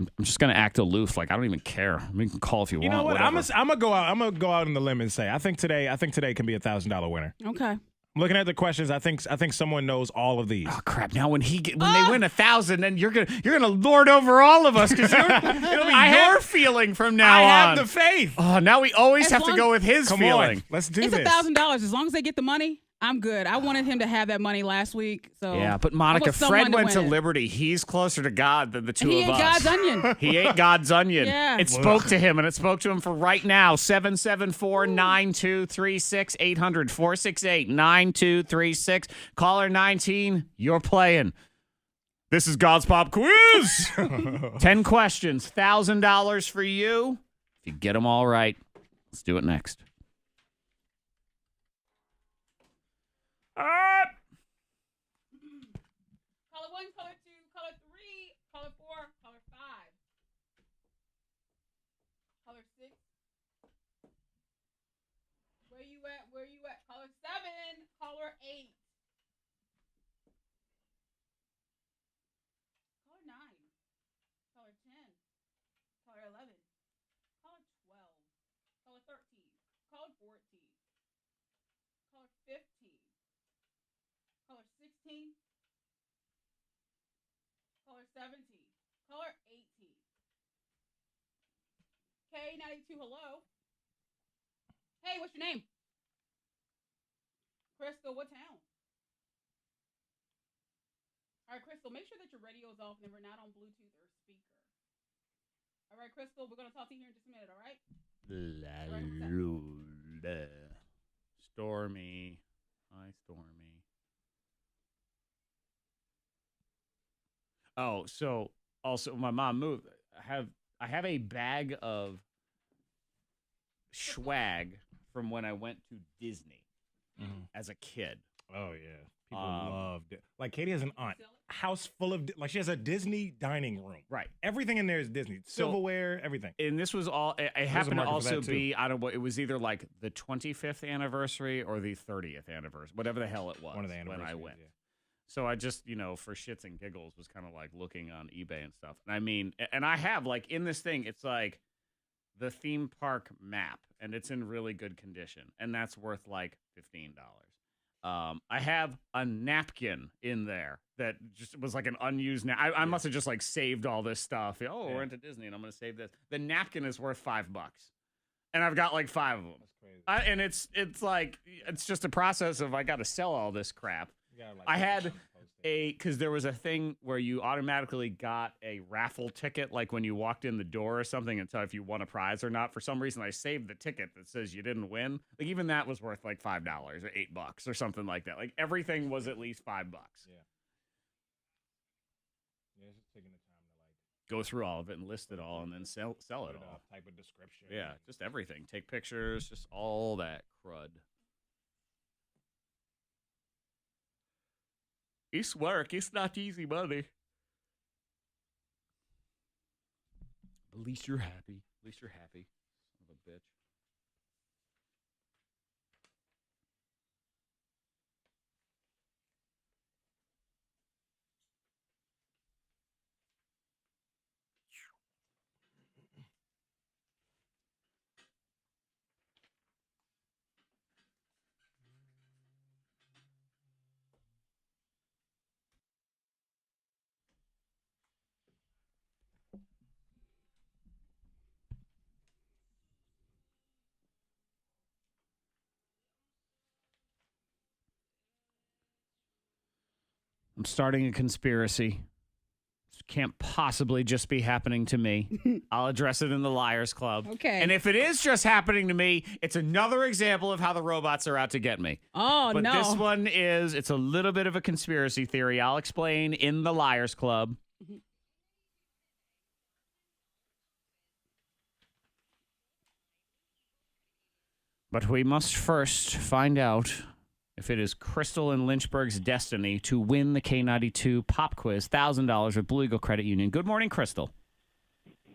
I'm just gonna act aloof, like I don't even care. I mean, you can call if you want. You know what? Whatever. I'm gonna go out. I'm gonna go out on the limb and say I think today can be $1,000 winner. Okay. I'm looking at the questions. I think someone knows all of these. Oh crap! Now when they win 1,000, then you're gonna lord over all of us because it'll be your feeling from now on. I have the faith. Oh, now we always have to go with his Come feeling. on, let's do this. It's $1,000. As long as they get the money, I'm good. I wanted him to have that money last week. So Yeah, but Monica, Fred went to Liberty. He's closer to God than the two he of ate us. God's onion. He ate God's onion. Yeah. It spoke to him, and it spoke to him for right now. 774-9236, 800-468-9236. Caller 19, you're playing. This is God's Pop Quiz. 10 questions, $1,000 for you. If you get them all right, let's do it next. Caller 1, caller 2, caller 3, caller 4, caller 5, caller 6. Where you at? Caller 7, caller 8, caller 9, caller 10, caller 11, caller 12, caller 13, caller 14, caller 15, caller 16, caller 17, caller 18. K92, hello. Hey, what's your name? Crystal, what town? All right, Crystal, make sure that your radio is off and we're not on Bluetooth or speaker. All right, Crystal, we're going to talk to you here in just a minute, all right? Stormy. Hi, Stormy. Oh, so also my mom moved. I have a bag of swag from when I went to Disney as a kid. Oh yeah, people loved it. Like Katie has an house full of she has a Disney dining room. Right, everything in there is Disney, silverware, everything. And this was all. It happened to also be it was either like the 25th anniversary or the 30th anniversary, whatever the hell it was. One of the anniversaries when I went. Yeah. So I just, for shits and giggles, was kind of like looking on eBay and stuff. And I mean, and I have like in this thing, it's like the theme park map, and it's in really good condition, and that's worth like $15. I have a napkin in there that just was like an unused I must have just like saved all this stuff. We're into Disney, and I'm going to save this. The napkin is worth $5, and I've got like 5 of them. That's crazy. And it's like it's just a process of I got to sell all this crap. I had because there was a thing where you automatically got a raffle ticket, like when you walked in the door or something, and tell if you won a prize or not. For some reason, I saved the ticket that says you didn't win. Like even that was worth like $5 or $8 or something like that. Like everything was at least $5. Yeah. Yeah, it's just taking the time to go through all of it and list it all, and then sell it all. Type of description. Yeah, just everything. Take pictures, just all that crud. It's work. It's not easy money. At least you're happy. At least you're happy. Son of a bitch. I'm starting a conspiracy. This can't possibly just be happening to me. I'll address it in the Liars Club. Okay. And if it is just happening to me, it's another example of how the robots are out to get me. Oh, but no. But this one it's a little bit of a conspiracy theory. I'll explain in the Liars Club. But we must first find out if it is Crystal and Lynchburg's destiny to win the K92 Pop Quiz, $1,000 with Blue Eagle Credit Union. Good morning, Crystal.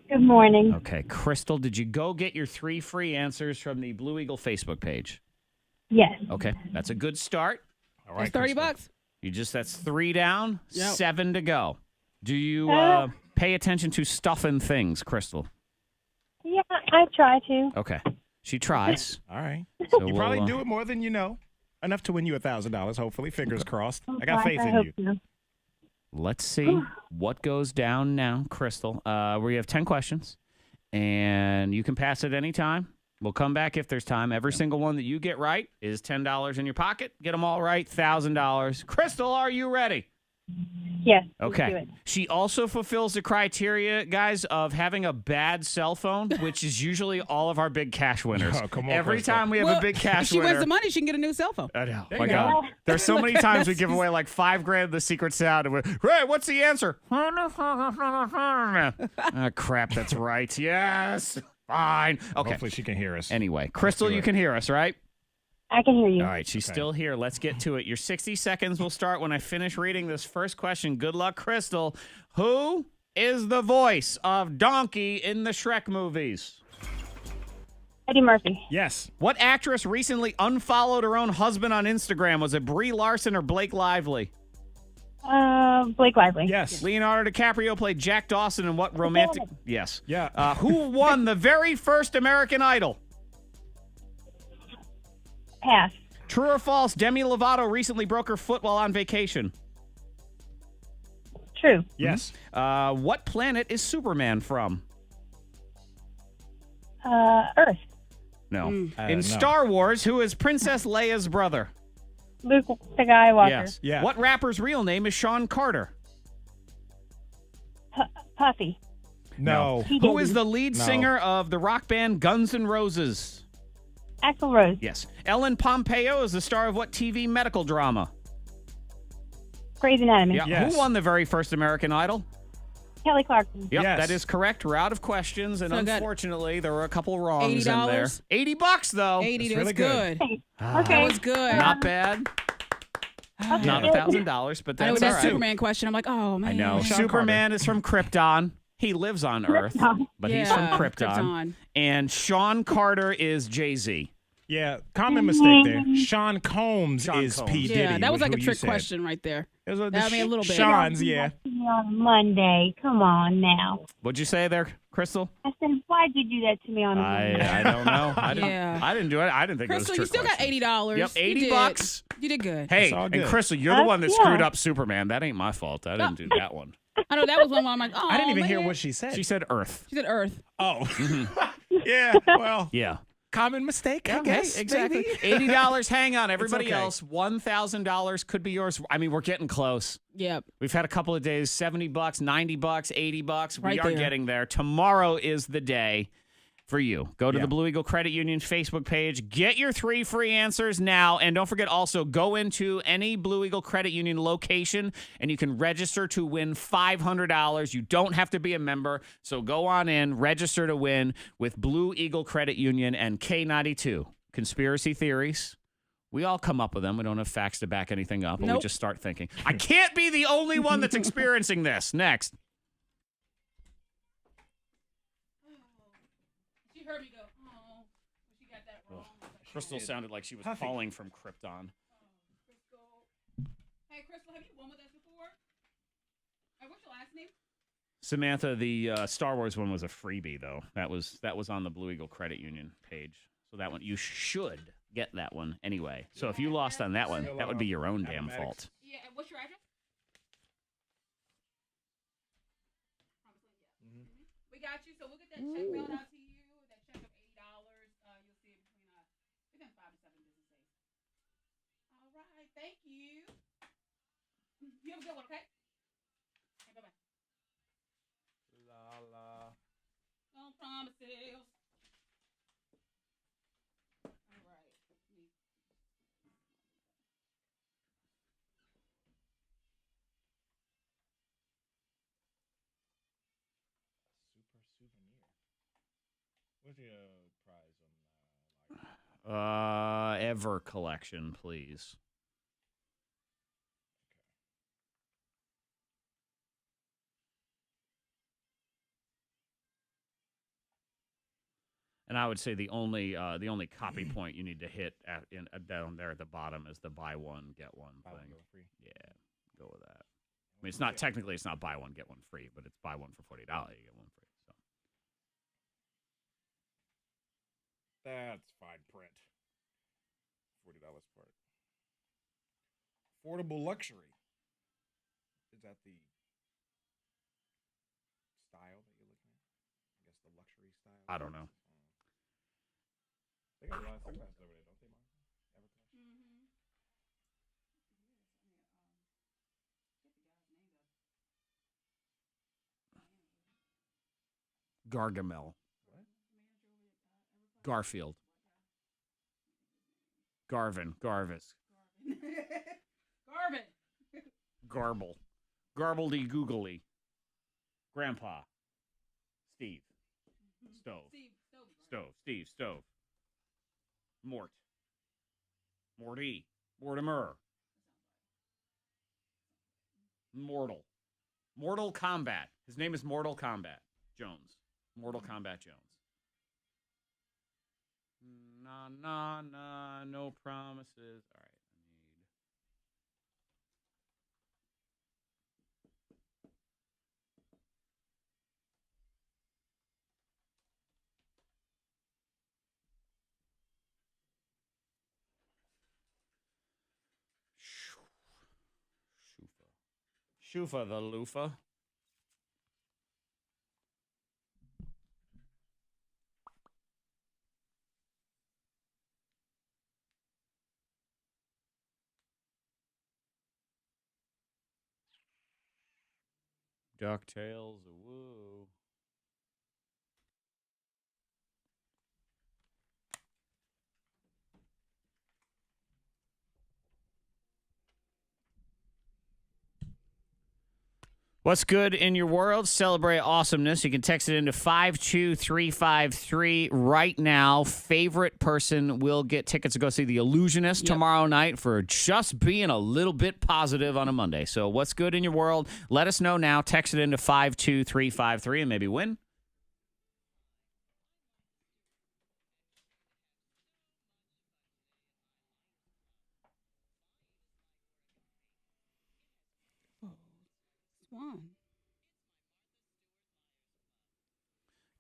Good morning. Okay, Crystal, did you go get your 3 free answers from the Blue Eagle Facebook page? Yes. Okay, that's a good start. All right, that's $30. That's 3 down, Yep. 7 to go. Do you pay attention to stuff and things, Crystal? Yeah, I try to. Okay. She tries. All right. So You probably do it more than you know. Enough to win you $1,000, hopefully. Fingers crossed. I got Gosh, faith I in hope you. so. Let's see what goes down now, Crystal. We have 10 questions, and you can pass at any time. We'll come back if there's time. Every single one that you get right is $10 in your pocket. Get them all right, $1,000. Crystal, are you ready? Yes. let's do Okay. it. She also fulfills the criteria, guys, of having a bad cell phone, which is usually all of our big cash winners. Oh, come on, Every Crystal. time we have a big cash if she winner. wins the money, she can get a new cell phone. I know. There My you God. go. There's so many times we That's- give away like $5,000 the secret sound. And we're, hey, what's the answer? Crap, that's right. Yes. Fine. Okay. Hopefully she can hear us. Anyway, Crystal, do you it. can hear us, right? I can hear you. All right, she's still here. Let's get to it. Your 60 seconds will start when I finish reading this first question. Good luck, Crystal. Who is the voice of Donkey in the Shrek movies? Eddie Murphy. Yes. What actress recently unfollowed her own husband on Instagram? Was it Brie Larson or Blake Lively? Blake Lively. Yes. Leonardo DiCaprio played Jack Dawson in what romantic... Yes. Yeah. Who won the very first American Idol? Pass. True or false, Demi Lovato recently broke her foot while on vacation. True. Yes. What planet is Superman from? Earth. No. In no. Star Wars, who is Princess Leia's brother? Luke the Skywalker. Yes. Yeah. What rapper's real name is Sean Carter? Puffy. No. Who is the lead No. singer of the rock band Guns N' Roses? Axl Rose. Yes. Ellen Pompeo is the star of what TV medical drama? Grey's Anatomy. Yeah. Yes. Who won the very first American Idol? Kelly Clarkson. Yep, Yes. that is correct. We're out of questions, and So I got unfortunately, there were a couple wrongs in there. $80? $80 though. 80, That's that's really good. good. That Okay. was good. Not bad. Not $1,000, but I know that's that all right. Superman question. I'm like, oh man. I know. Sean Superman is from Krypton. He lives on Earth, but he's from Yeah, Krypton. Krypton. And Sean Carter is Jay-Z. Yeah. Common mistake there. Sean Combs Sean is Combs. P. Diddy. Yeah, that was like who a you trick said. question right there. It was I mean, a little bit. Sean's, yeah. On Monday. Come on now. What'd you say there, Crystal? I said, why'd you do that to me on Monday? I don't know. Yeah. I didn't do it. I didn't think Crystal, it you was a trick still got question. $80. Yep, You did. $80. You did good. Hey, all and good. Crystal, you're the one that yeah. screwed up Superman. That ain't my fault. I didn't do that one. I know that was one where I'm like, oh, I didn't even hear man. what she said. She said Earth. She said Earth. Oh. Yeah. Well, Yeah. common mistake, I guess. Hey, exactly. maybe. $80. Hang on. Everybody okay. else, $1,000 could be yours. I mean, we're getting close. Yep. We've had a couple of days, $70, $90, $80. We Right are there. getting there. Tomorrow is the day for you. Go to Yeah. the Blue Eagle Credit Union Facebook page. Get your 3 free answers now. And don't forget also, go into any Blue Eagle Credit Union location and you can register to win $500. You don't have to be a member. So go on in, register to win with Blue Eagle Credit Union and K92. Conspiracy theories. We all come up with them. We don't have facts to back anything up, but we Nope. just start thinking. I can't be the only one that's experiencing this. Next. She heard me go, oh, she got that wrong. Crystal sounded like she was Puffy. calling from Krypton. Hey, Crystal, have you won with us before? Hey, what's your last name? Samantha, the Star Wars one was a freebie, though. That was on the Blue Eagle Credit Union page. So that one, you should get that one anyway. So if you lost on that one, that would be your own damn fault. Yeah, and what's your address? We got you, so we'll get that check mailed out to you. That check of $80. You'll see it within 5 to 7 business days. All right, thank you. You have a good one, okay? Hey, bye-bye. No promises. All right. What's your prize on Ever collection, please. And I would say the only copy point you need to hit down there at the bottom is the buy one get one thing. free? Yeah, go with that. I mean, it's not technically it's not buy one get one free, but it's buy one for $40, you get one free. So That's fine print. $40 part. affordable luxury. Is that the style that you're looking at? I guess the luxury style. I don't know. They got a lot of sunglasses over there, don't they, Monica? Gargamel. Garfield. Garvin. Garvis. Garvin. Garble. Garbledy googly. Grandpa. Steve. Stove. Stove. Steve. Stove. Mort. Morty. Mortimer. Mortal. Mortal Kombat. His name is Mortal Kombat Jones. Mortal Kombat Jones. Nah, no promises. All right. Shufa the loofah. DuckTales, woo. What's good in your world? Celebrate awesomeness. You can text it into 52353 right now. Favorite person will get tickets to go see The Illusionist tomorrow night for just being a little bit positive on a Monday. So what's good in your world? Let us know now. Text it into 52353 and maybe win. Swan.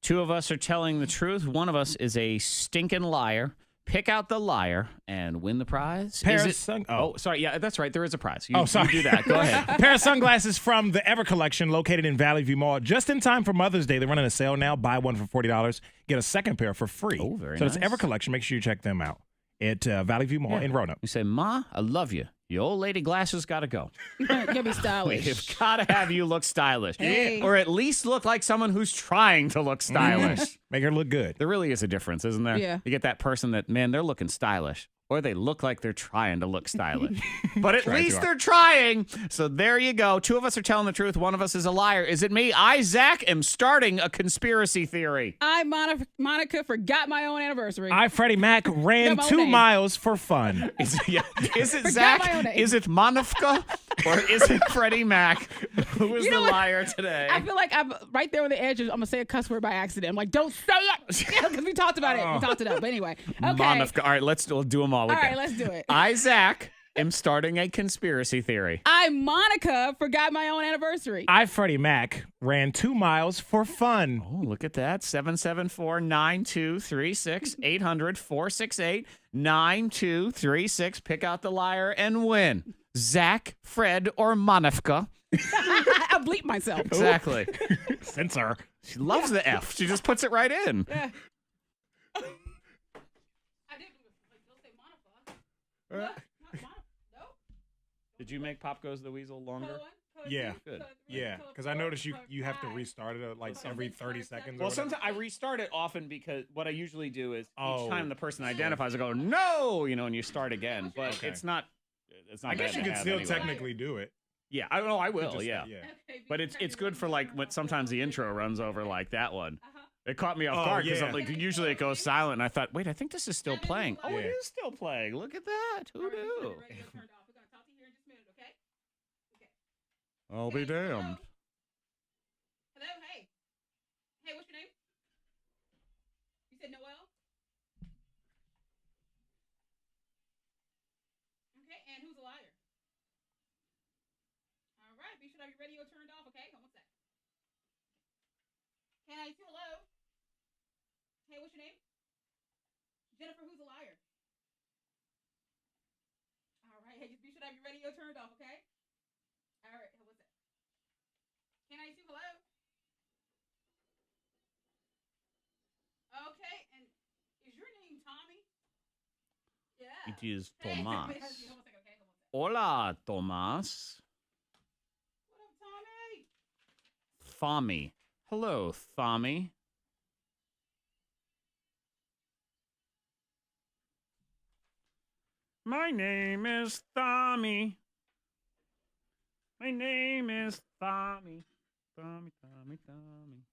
Two of us are telling the truth. One of us is a stinking liar. Pick out the liar and win the prize. Sorry. Yeah, that's right. There is a prize. Sorry. You do that. Go ahead. A pair of sunglasses from the Ever Collection located in Valley View Mall. Just in time for Mother's Day. They're running a sale now. Buy one for $40. Get a second pair for free. Oh, very so nice. it's Ever Collection. Make sure you check them out at Valley View Mall in Roanoke. You say, Ma, I love you. Your old lady glasses got to go. Gotta be stylish. We've got to have you look stylish. Hey. Or at least look like someone who's trying to look stylish. Make her look good. There really is a difference, isn't there? Yeah. You get that person that, man, they're looking stylish. Or they look like they're trying to look stylish. But at least they're trying. So there you go. Two of us are telling the truth. One of us is a liar. Is it me? I, Zack, am starting a conspiracy theory. I, Monica, forgot my own anniversary. I, Freddie Mac, ran Got my 2 own name. miles for fun. Is it Forgot my own Zack? name. Is it Monica? Or is it Freddie Mac? Who is the liar today? I feel like I'm right there on the edge. I'm going to say a cuss word by accident. I'm like, don't say it. Because we talked about it. We talked it up. But anyway. Okay. Monica. All right, we'll do them all again. All right, let's do it. I, Zack, am starting a conspiracy theory. I, Monica, forgot my own anniversary. I, Freddie Mac, ran 2 miles for fun. Oh, look at that. 774-9236. 800-468-9236. Pick out the liar and win. Zack, Fred, or Monica. I bleep myself. Exactly. Censor. She loves the F. She just puts it right in. Yeah. Did you make Pop Goes the Weasel longer? Yeah. Good. Yeah, because I noticed you have to restart it like every 30 seconds. Well, or whatever. sometimes I restart it often because what I usually do is Oh. each time the person identifies, I go, no, and you start again. But Okay. it's not I guess bad you to could have still anyway. technically do it. Yeah, I don't know. I will. Just- Yeah. yeah. But it's good for like when sometimes the intro runs over like that one. It caught me off Oh, guard because yeah. like usually it goes silent, and I thought, wait, I think this is still playing. Oh, it Yeah. is still playing. Look at that. Who knew? I'll be damned. Hello, hey. Hey, what's your name? You said Noel? Okay, and who's a liar? All right, be sure to have your radio turned off, okay? Hold on one sec. K92, hello? Hey, what's your name? Jennifer, who's a liar? All right, Okay, just be sure to have your radio turned off, okay? All right, what's that? K92, hello? Okay, and is your name Tommy? Yeah. It is Hey, Tomas. wait, hold on a second, okay? Hold on a second. Hola, Tomas. What up, Tommy? Thami. Hello, Thami. My name is Thami. My name is Thami. Thami, Thami, Thami.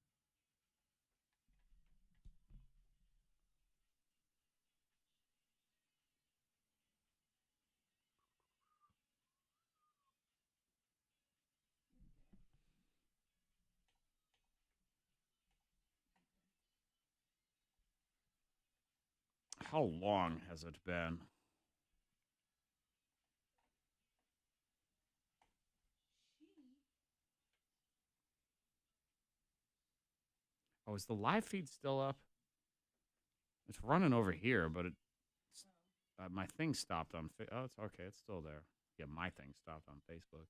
How long has it been? Oh, is the live feed still up? It's running over here, but my thing stopped on. Oh, it's okay. It's still there. Yeah, my thing stopped on Facebook.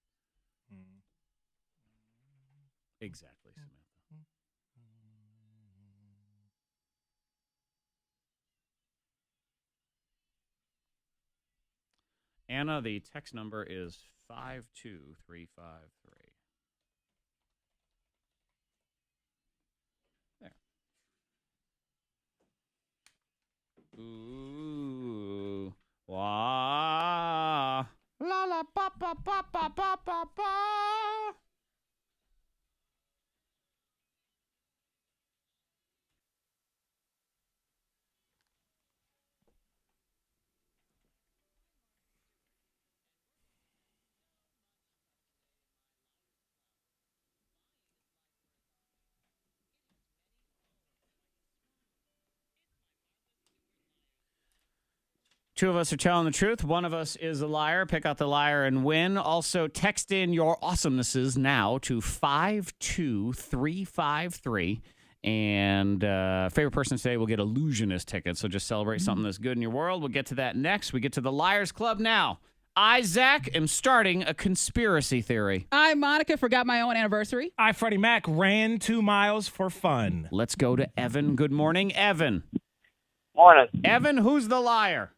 Exactly, Samantha. Anna, the text number is 52353. There. Ooh. Wah. La la pa pa pa pa pa pa pa. Two of us are telling the truth. One of us is a liar. Pick out the liar and win. Also, text in your awesomenesses now to 52353. And favorite person today will get Illusionist tickets. So just celebrate something that's good in your world. We'll get to that next. We get to the Liars Club now. I, Zack, am starting a conspiracy theory. I, Monica, forgot my own anniversary. I, Freddie Mac, ran 2 miles for fun. Let's go to Evan. Good morning, Evan. Morning. Evan, who's the liar?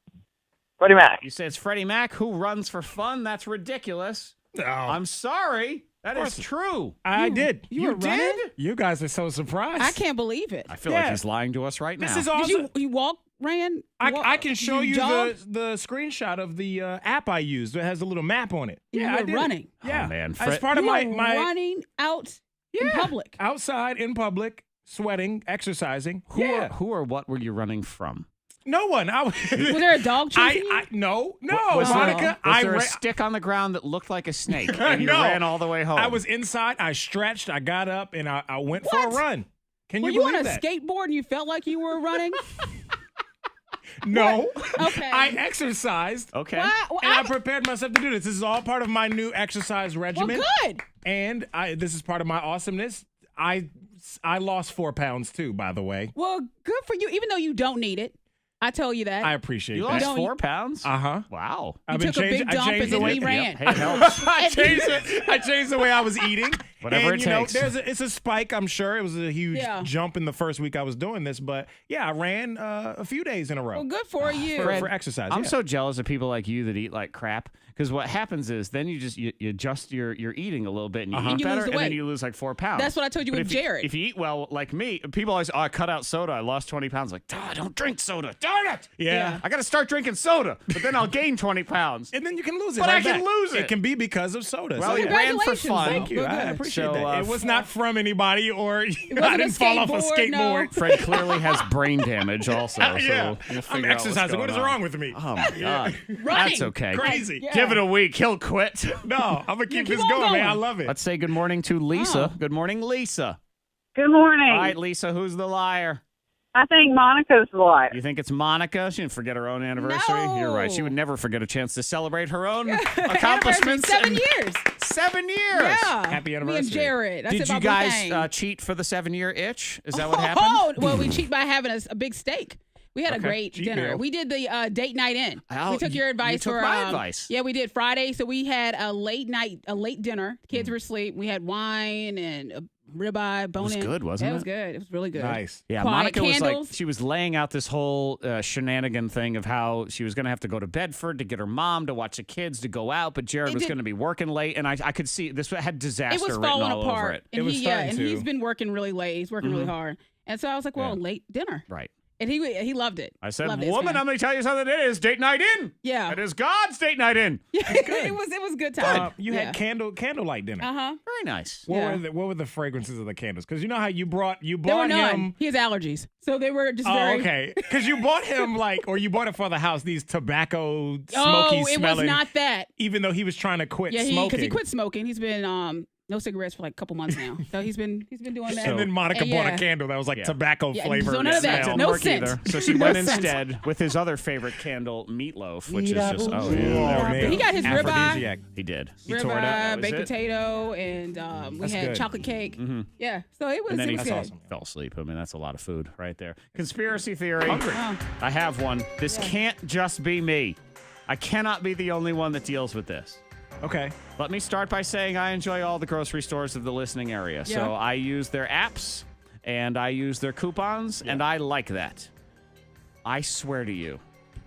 Freddie Mac. You say it's Freddie Mac who runs for fun? That's ridiculous. Oh. I'm sorry. That is true. I did. You did? You guys are so surprised. I can't believe it. I feel like he's lying to us right now. This is awesome. Did you walk, ran? I can show you jog? the screenshot of the app I used. It has a little map on it. You Yeah, were I did. running. Yeah, Oh, man. As part of You my were running out in public. outside in public, sweating, exercising. Who or what were you running from? No one. Was there a dog chasing you? No, Was Monica. there a stick on the ground that looked like a snake and you No. ran all the way home? I was inside. I stretched. I got up and I went for a run. Can Were you you believe on a that? skateboard and you felt like you were running? No. Okay. I exercised. Okay. Why- well, And I prepared myself to do this. This is all part of my new exercise regimen. Well, good. And this is part of my awesomeness. I lost 4 pounds too, by the way. Well, good for you. Even though you don't need it, I tell you that. I appreciate You that. lost 4 pounds? Uh-huh. Wow. You took a big dump and then he ran. Hey, it helps. I changed the way I was eating. Whatever and, it takes. It's a spike, I'm sure. It was a huge Yeah. jump in the first week I was doing this. But, yeah, I ran a few days in a row. Well, good for you. For exercise, I'm yeah. so jealous of people like you that eat like crap. Because what happens is then you adjust your eating a little bit and you And eat you better lose the and then weight. you lose like 4 pounds. That's what I told you But with Jared. If you eat well like me, people always, I cut out soda. I lost 20 pounds. Like, I don't drink soda. Darn it. Yeah. I got to start drinking soda. But then I'll gain 20 pounds. And then you can lose it. But right I can back. lose it. It can be because of soda. Well, So, you yeah. ran for Congratulations. fun. Thank you. Well, I good. appreciate So, that. It was not from anybody or I wasn't didn't a fall off a skateboard, no. skateboard. Fred clearly has brain damage also. Yeah. So we'll I'm figure out what's exercising. What is going on. wrong with me? Oh, my God. Running. That's okay. Crazy. Yeah. Give it a week. He'll quit. No, I'm going to keep keep this on going, man. going. I love it. Let's say good morning to Lisa. Oh. Good morning, Lisa. Good morning. All right, Lisa, who's the liar? I think Monica's the liar. You think it's Monica? She didn't forget her own anniversary. No. You're right. She would never forget a chance to celebrate her own accomplishments. 7 years. 7 years. Yeah. Happy Me anniversary. and Jared. That's Did you about guys thing. cheat for the 7-year itch? Is that what happened? Oh, well, we cheat by having a big steak. We had a Okay. great Cheap dinner. meal. We did the date night in. Oh, we took your advice you took for my advice. Yeah, we did Friday. So we had a late dinner. Kids were asleep. We had wine and a ribeye, bone was in. good, wasn't It was it? good. It was really good. Nice. Yeah, Quiet Monica was candles. like, she was laying out this whole shenanigan thing of how she was going to have to go to Bedford to get her mom to watch the kids to go out, but Jared was going to be working late, and I could see this had disaster It was written falling all apart. over it. And It was starting and to. he's been working really late. He's working really hard. And so I was like, well, late dinner. Right. And he loved it. I said, Loved it. It's woman, fine. I'm going to tell you something. It is date night in. Yeah. It is God's date night in. it was good time. You had candlelight dinner. Uh-huh. Very nice. What were the fragrances of the candles? Because you know how you bought There were him. none. He has allergies. So they were just very. Oh, okay. Because you bought him or you bought it for the house. These tobacco, smoky Oh, it smelling. was not that. Even though he was trying to quit Yeah, smoking. because he quit smoking. He's been no cigarettes for like a couple months now. So he's been doing that. And then Monica bought a candle that was like tobacco flavored. So none of that. Didn't No work scent. either. So she No went scent. instead with his other favorite candle, meatloaf, which is just Oh, man. He got his ribeye. Aphrodisiac. He did. He tore it up. That Ribeye, was baked it. potato, and we That's had good. chocolate cake. Mhm. Yeah, so it was. And then it he was good. fell asleep. I mean, that's a lot of food right there. Conspiracy theory. Hungry. I have one. This can't just be me. I cannot be the only one that deals with this. Okay. Let me start by saying I enjoy all the grocery stores of the listening area. Yeah. So I use their apps and I use their coupons, and I like that. I swear to you,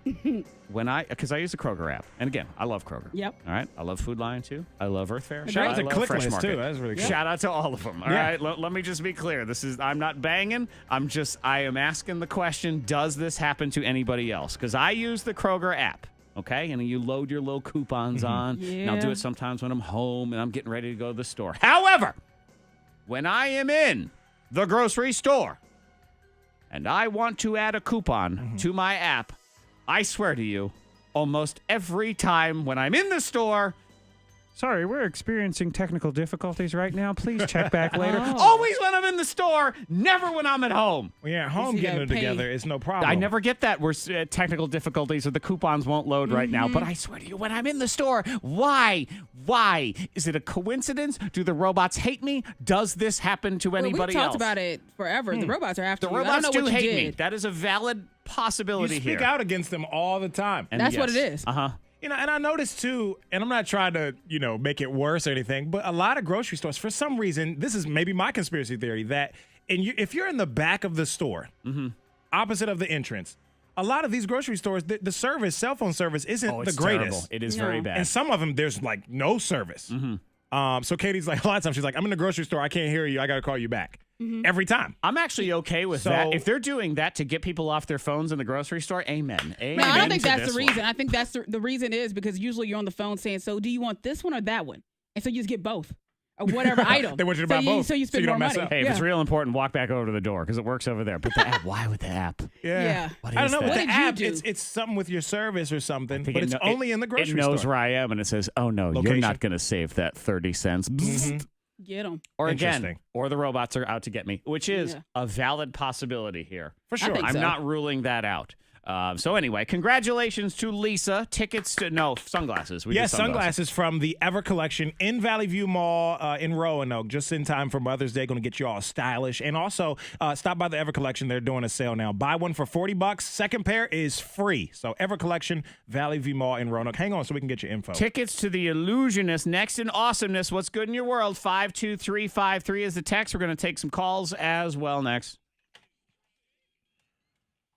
because I use the Kroger app. And again, I love Kroger. Yep. All right. I love Food Lion too. I love Earth Fare. Shout out I to love Click Fresh List, Market. too. That's really cool. Shout out to all of them. All Yeah. right. Let me just be clear. I'm not banging. I am asking the question, does this happen to anybody else? Because I use the Kroger app. Okay, and you load your little coupons on, and I'll do Yeah. it sometimes when I'm home and I'm getting ready to go to the store. However, when I am in the grocery store and I want to add a coupon to my app, I swear to you, almost every time when I'm in the store, sorry, we're experiencing technical difficulties right now. Please check back later. Oh. Always when I'm in the store, never when I'm at home. When you're at home You getting gotta it pay. together, it's no problem. I never get that. We're technical difficulties or the coupons won't load right now. But I swear to you, when I'm in the store, why? Why? Is it a coincidence? Do the robots hate me? Does this happen to anybody We've else? talked about it forever. The robots are after The you. I robots don't know do what you hate me. did. That is a valid possibility You here. speak out against them all the time. And That's what yes. it is. Uh-huh. You know, and I noticed too, and I'm not trying to, make it worse or anything, but a lot of grocery stores, for some reason, this is maybe my conspiracy theory, that if you're in the back of the store, opposite of the entrance, a lot of these grocery stores, the service, cell phone service, isn't Oh, the it's greatest. terrible. It is very bad. And some of them, there's like no service. So Katie's like, a lot of times she's like, I'm in the grocery store, I can't hear you, I got to call you back. Every time. I'm actually okay with So- that. If they're doing that to get people off their phones in the grocery store, amen. Amen. No, I don't think to that's this the one. reason. I think that's the reason is because usually you're on the phone saying, so do you want this one or that one? And so you just get both or whatever item. They want you to so buy both, So you so spend you more don't mess money. up. Hey, if yeah. it's real important, walk back over to the door because it works over there. But the app, why with the app? Yeah. What I don't is know, that? with What the did you app, do? it's something with your service or something, think but it it's kno- only in the grocery It knows store. where I am, and it says, "Oh no, you're Location. not going to save that 30 cents." Get them. Or again, Interesting. or the robots are out to get me, which is Yeah. a valid possibility here. For sure. think I'm so. not ruling that out. So anyway, congratulations to Lisa. Tickets to sunglasses. We did Yes, sunglasses from the Ever Collection in Valley View Mall in Roanoke, just in time for Mother's Day. Going to get you all stylish. And also, stop by the Ever Collection. They're doing a sale now. Buy one for $40. Second pair is free. So Ever Collection, Valley View Mall in Roanoke. Hang on so we can get your info. Tickets to the Illusionist next in Awesomeness. What's good in your world? 52353 is the text. We're going to take some calls as well next.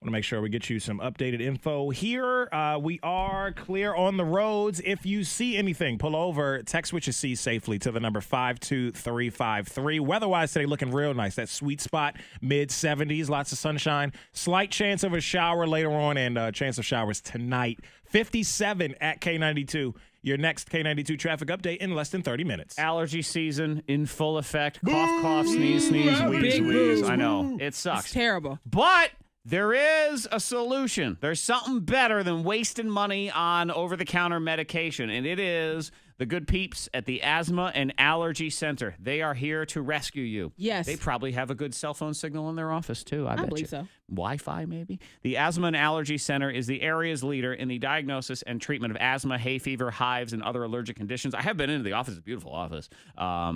Want to make sure we get you some updated info here. We are clear on the roads. If you see anything, pull over. Text what you see safely to the number 52353. Weather-wise today, looking real nice. That sweet spot, mid-70s, lots of sunshine. Slight chance of a shower later on, and chance of showers tonight. 57 at K92. Your next K92 traffic update in less than 30 minutes. Allergy season in full effect. Cough, cough, sneeze, sneeze, wheeze, Big wheeze. boo. I know. It sucks. It's terrible. But there is a solution. There's something better than wasting money on over-the-counter medication, and it is The good peeps at the Asthma and Allergy Center. They are here to rescue you. Yes. They probably have a good cell phone signal in their office, too. I bet believe you. so. Wi-Fi, maybe? The Asthma and Allergy Center is the area's leader in the diagnosis and treatment of asthma, hay fever, hives, and other allergic conditions. I have been into the office. It's a beautiful office.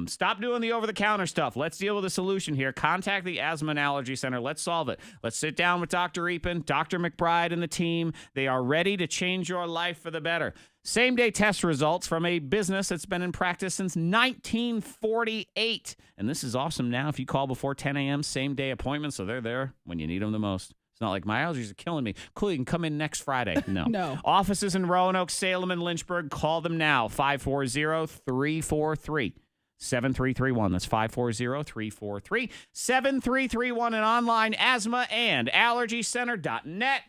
Stop doing the over-the-counter stuff. Let's deal with a solution here. Contact the Asthma and Allergy Center. Let's solve it. Let's sit down with Dr. Eapen, Dr. McBride, and the team. They are ready to change your life for the better. Same-day test results from a business that's been in practice since 1948. And this is awesome now. If you call before 10 a.m., same-day appointments, so they're there when you need them the most. It's not like my allergies are killing me. Cool, you can come in next Friday. No. No. Offices in Roanoke, Salem, and Lynchburg. Call them now. 540-343. 7331. That's 540-343-7331 and online asthma and allergycenter.net.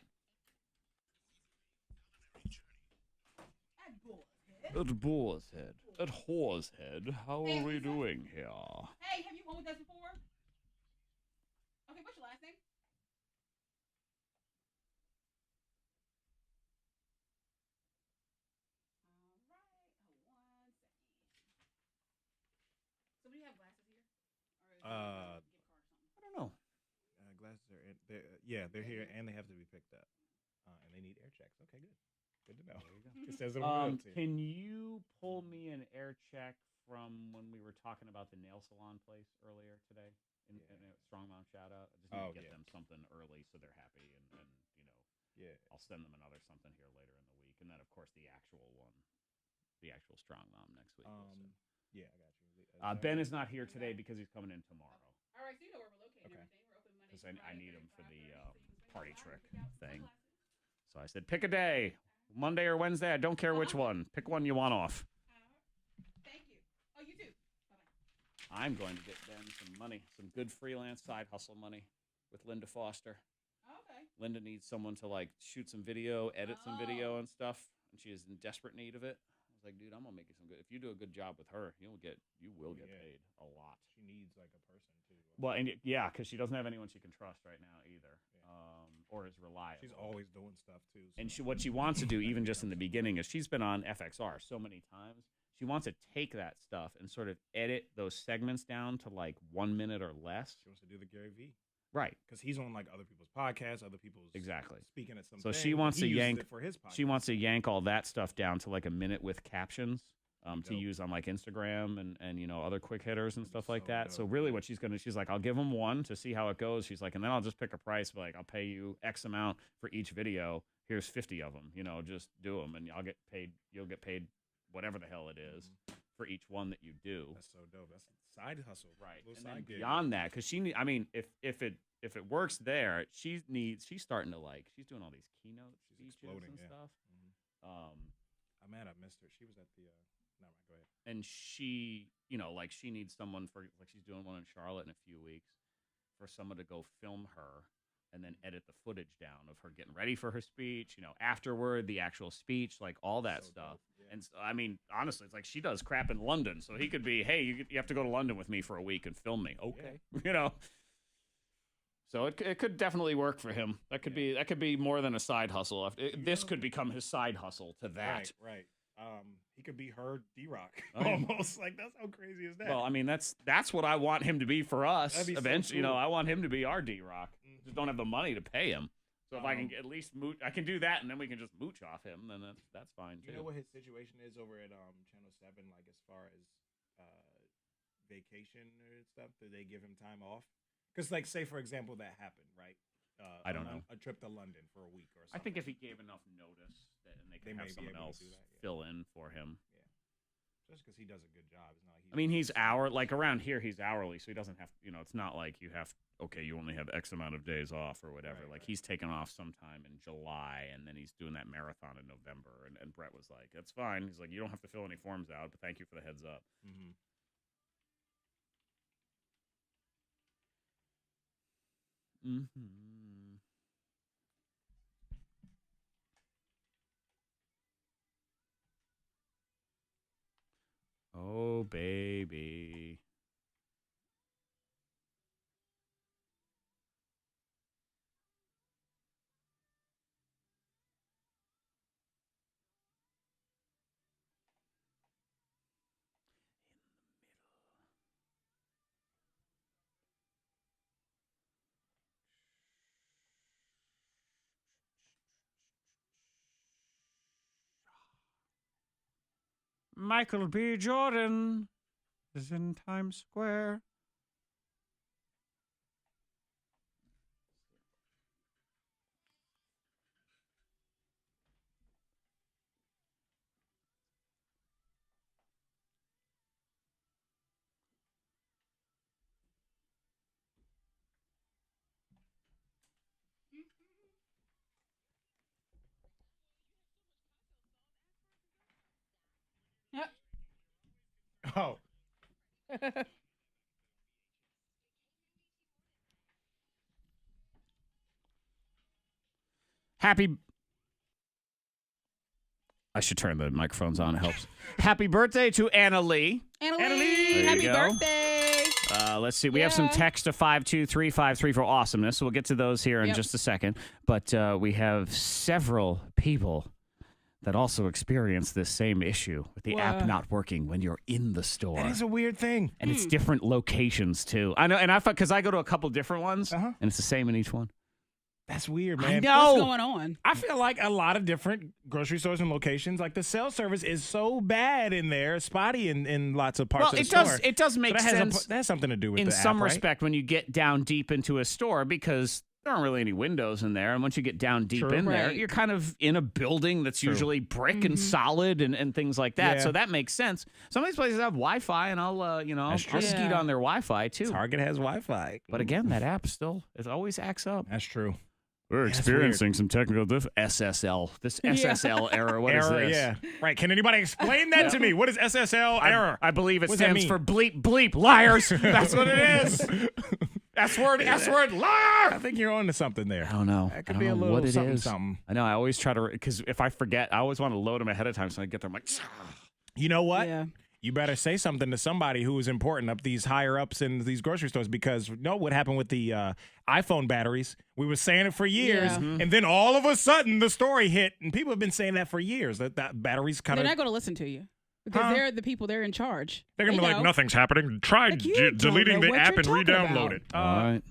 At Boar's Head. At Whore's Head. How are we doing here? Hey, have you owned us before? Okay, what's your last name? So do you have glasses here? I don't know. Glasses are they're here and they have to be picked up, and they need air checks. Okay, good. Good to know. It says it on the notes here. Can you pull me an air check from when we were talking about the nail salon place earlier today? And Strong Mom shout out. I just need to get them something early so they're happy, and I'll send them another something here later in the week, and then of course the actual one, the actual Strong Mom next week. Yeah, I got you. Ben is not here today because he's coming in tomorrow. All right, so you know where we're located. Okay. We're open Monday. Because I need him for the party trick thing. So I said, pick a day, Monday or Wednesday. I don't care which one. Pick one you want off. Thank you. Oh, you too. Bye-bye. I'm going to get Ben some money, some good freelance side hustle money with Linda Foster. Okay. Linda needs someone to like shoot some video, edit some video and stuff, and she is in desperate need of it. I was like, dude, I'm gonna make you some good. If you do a good job with her, you will get paid a lot. She needs like a person too. Well, and because she doesn't have anyone she can trust right now either, or is reliable. She's always doing stuff too. So. And what she wants to do, even just in the beginning, is she's been on FXR so many times. She wants to take that stuff and sort of edit those segments down to like 1 minute or less. She wants to do the Gary V. Right. Because he's on like other people's podcasts, other people's speaking at some. So she wants to yank it for his podcast. She wants to yank all that stuff down to like a minute with captions to use on like Instagram and other quick hitters and stuff like that. So really what she's like, I'll give them one to see how it goes. She's like, and then I'll just pick a price, like I'll pay you X amount for each video. Here's 50 of them, just do them and I'll get paid. You'll get paid whatever the hell it is for each one that you do. That's so dope. That's a side hustle. Right. And then beyond that, because if it works there, she's starting to she's doing all these keynote speeches and stuff. I'm mad I missed her. She was at the no, go ahead. And she, she needs someone for she's doing one in Charlotte in a few weeks for someone to go film her and then edit the footage down of her getting ready for her speech, afterward, the actual speech, like all that stuff. Yeah. And so, honestly, it's like she does crap in London. So he could be, hey, you have to go to London with me for a week and film me. Okay. Yeah. So it could definitely work for him. That could be more than a side hustle. This could become his side hustle to that. Right. He could be her D-Rock almost. Like that's how crazy is that? Well, that's what I want him to be for us. Eventually, so cool. I want him to be our D-Rock. Just don't have the money to pay him. So if I can at least mooch, I can do that, and then we can just mooch off him. Then that's fine too. You know what his situation is over at Channel 7, like as far as vacation or stuff? Do they give him time off? Because, like, say for example that happened, right? I don't know. A trip to London for a week or something. I think if he gave enough notice, and they could have someone else fill in for him. Yeah, just because he does a good job. It's not like he's around here he's hourly, so he doesn't have. It's not like you have. Okay, you only have X amount of days off or whatever. Right, he's taken off sometime in July, and then he's doing that marathon in November. And Brett was like, "That's fine." He's like, "You don't have to fill any forms out, but thank you for the heads up." Mm-hmm. Mm-hmm. Oh, baby. Michael B. Jordan is in Times Square. Yep. Oh. Happy. I should turn the microphones on. It helps. Happy birthday to Anna Lee. Anna Lee, There you happy go. birthday. Let's see. We have some text to 52353 for awesomeness. So we'll get to those here in just a second. But we have several people that also experience this same issue with the app not working when you're in the store. That is a weird thing. And it's different locations, too. I know, and I thought, because I go to a couple different ones, and it's the same in each one. That's weird, man. I know. What's going on? I feel like a lot of different grocery stores and locations, like the cell service is so bad in there, spotty in lots of parts of the store. It does make sense. That has something to do with in the some app, right? respect when you get down deep into a store, because there aren't really any windows in there. And once you get down deep in there, you're kind of in a building that's usually brick and solid and things like that. Yeah. So that makes sense. Some of these places have Wi-Fi, and I'll skeet on their Wi-Fi too. Target has Wi-Fi. But again, that app it always acts up. That's true. We're experiencing some technical SSL. This SSL error. What is this? Yeah. Right. Can anybody explain that to me? What is SSL error? I believe it What does that stands mean? for bleep bleep liars. That's what it is. S word liar. I think you're on to something there. I don't know. That could I be a don't know little what it something, is. something. I know. I always try to, because if I forget, I always want to load them ahead of time so I get there. I'm like, You know what? Yeah. You better say something to somebody who is important up these higher ups in these grocery stores, because you know what happened with the iPhone batteries? We were saying it for years, and then all of a sudden the story hit, and people have been saying that for years, that batteries kind They're of... not going to listen to you because they're the people. They're in charge. They're going to be like, nothing's happening. Try Like, you don't deleting know the what app you're and talking re-download about. it. all right.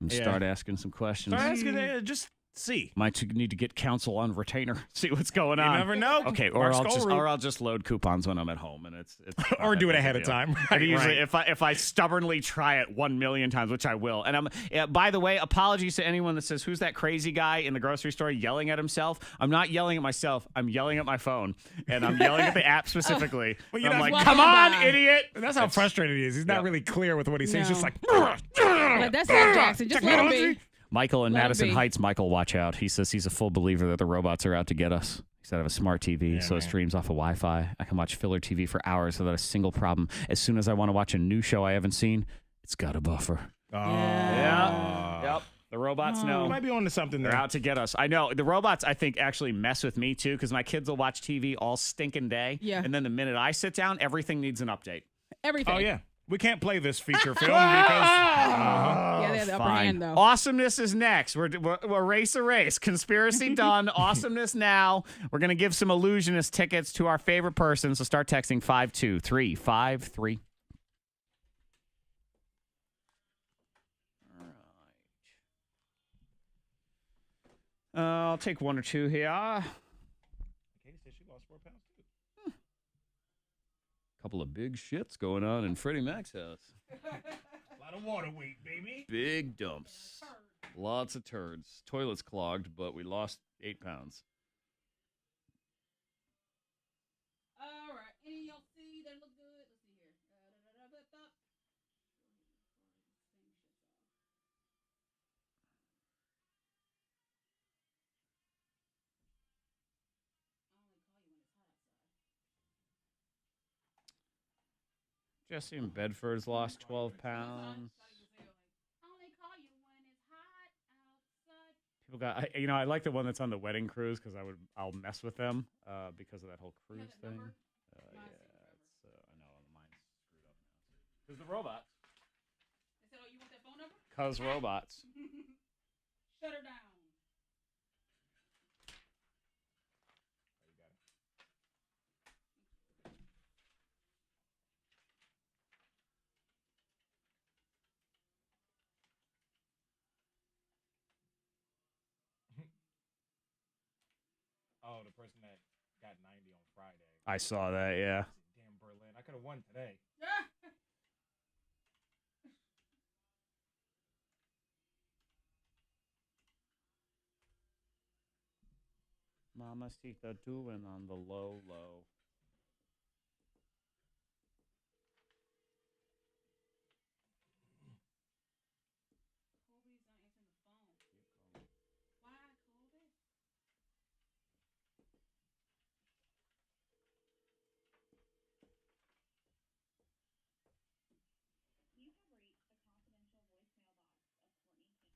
And yeah. start asking some questions. Start asking, just see. Might need to get counsel on retainer. See what's going on. You never know. Okay, or Mark I'll just load coupons when I'm at home, and it's or do it ahead of time. And usually, Right. if I stubbornly try it 1 million times, which I will, and by the way, apologies to anyone that says, "Who's that crazy guy in the grocery store yelling at himself?" I'm not yelling at myself. I'm yelling at my phone, and I'm yelling at the app specifically. Well, I'm know, like, well, "Come on, idiot!" That's how frustrated he is. He's not really clear with what he's saying. He's just like, Like, that's Zach Jackson. Just let him be. Michael in Let it Madison be. Heights. Michael, watch out. He says he's a full believer that the robots are out to get us. He said I have a smart TV, so it streams off of Wi-Fi. I can watch filler TV for hours without a single problem. As soon as I want to watch a new show I haven't seen, it's got a buffer. Yep. The robots know. You might be on to something there. They're out to get us. I know. The robots, I think, actually mess with me, too, because my kids will watch TV all stinking day. Yeah. And then the minute I sit down, everything needs an update. Everything. Oh, yeah. We can't play this feature film because... Yeah, they have the upper Fine. hand, though. Awesomeness is next. We're race a race. Conspiracy done. Awesomeness now. We're going to give some illusionist tickets to our favorite person. So start texting 52353. All right. I'll take one or two here. Katie said she lost 4 pounds, too. Couple of big shits going on in Freddie Mac's house. A lot of water weight, baby. Big dumps. Lots of turds. Toilets clogged, but we lost 8 pounds. All right. Any of y'all see that look good? Let's see here. Jesse in Bedford's lost 12 pounds. People got, I like the one that's on the wedding cruise because I'll mess with them because of that whole cruise thing. Yeah, it's, I know mine's screwed up now. Because the robots. They said, "Oh, you want that phone number?" Because robots. Shut her down. Oh, the person that got 90 on Friday. I saw that, yeah. could have won today. Mamacita doing on the low.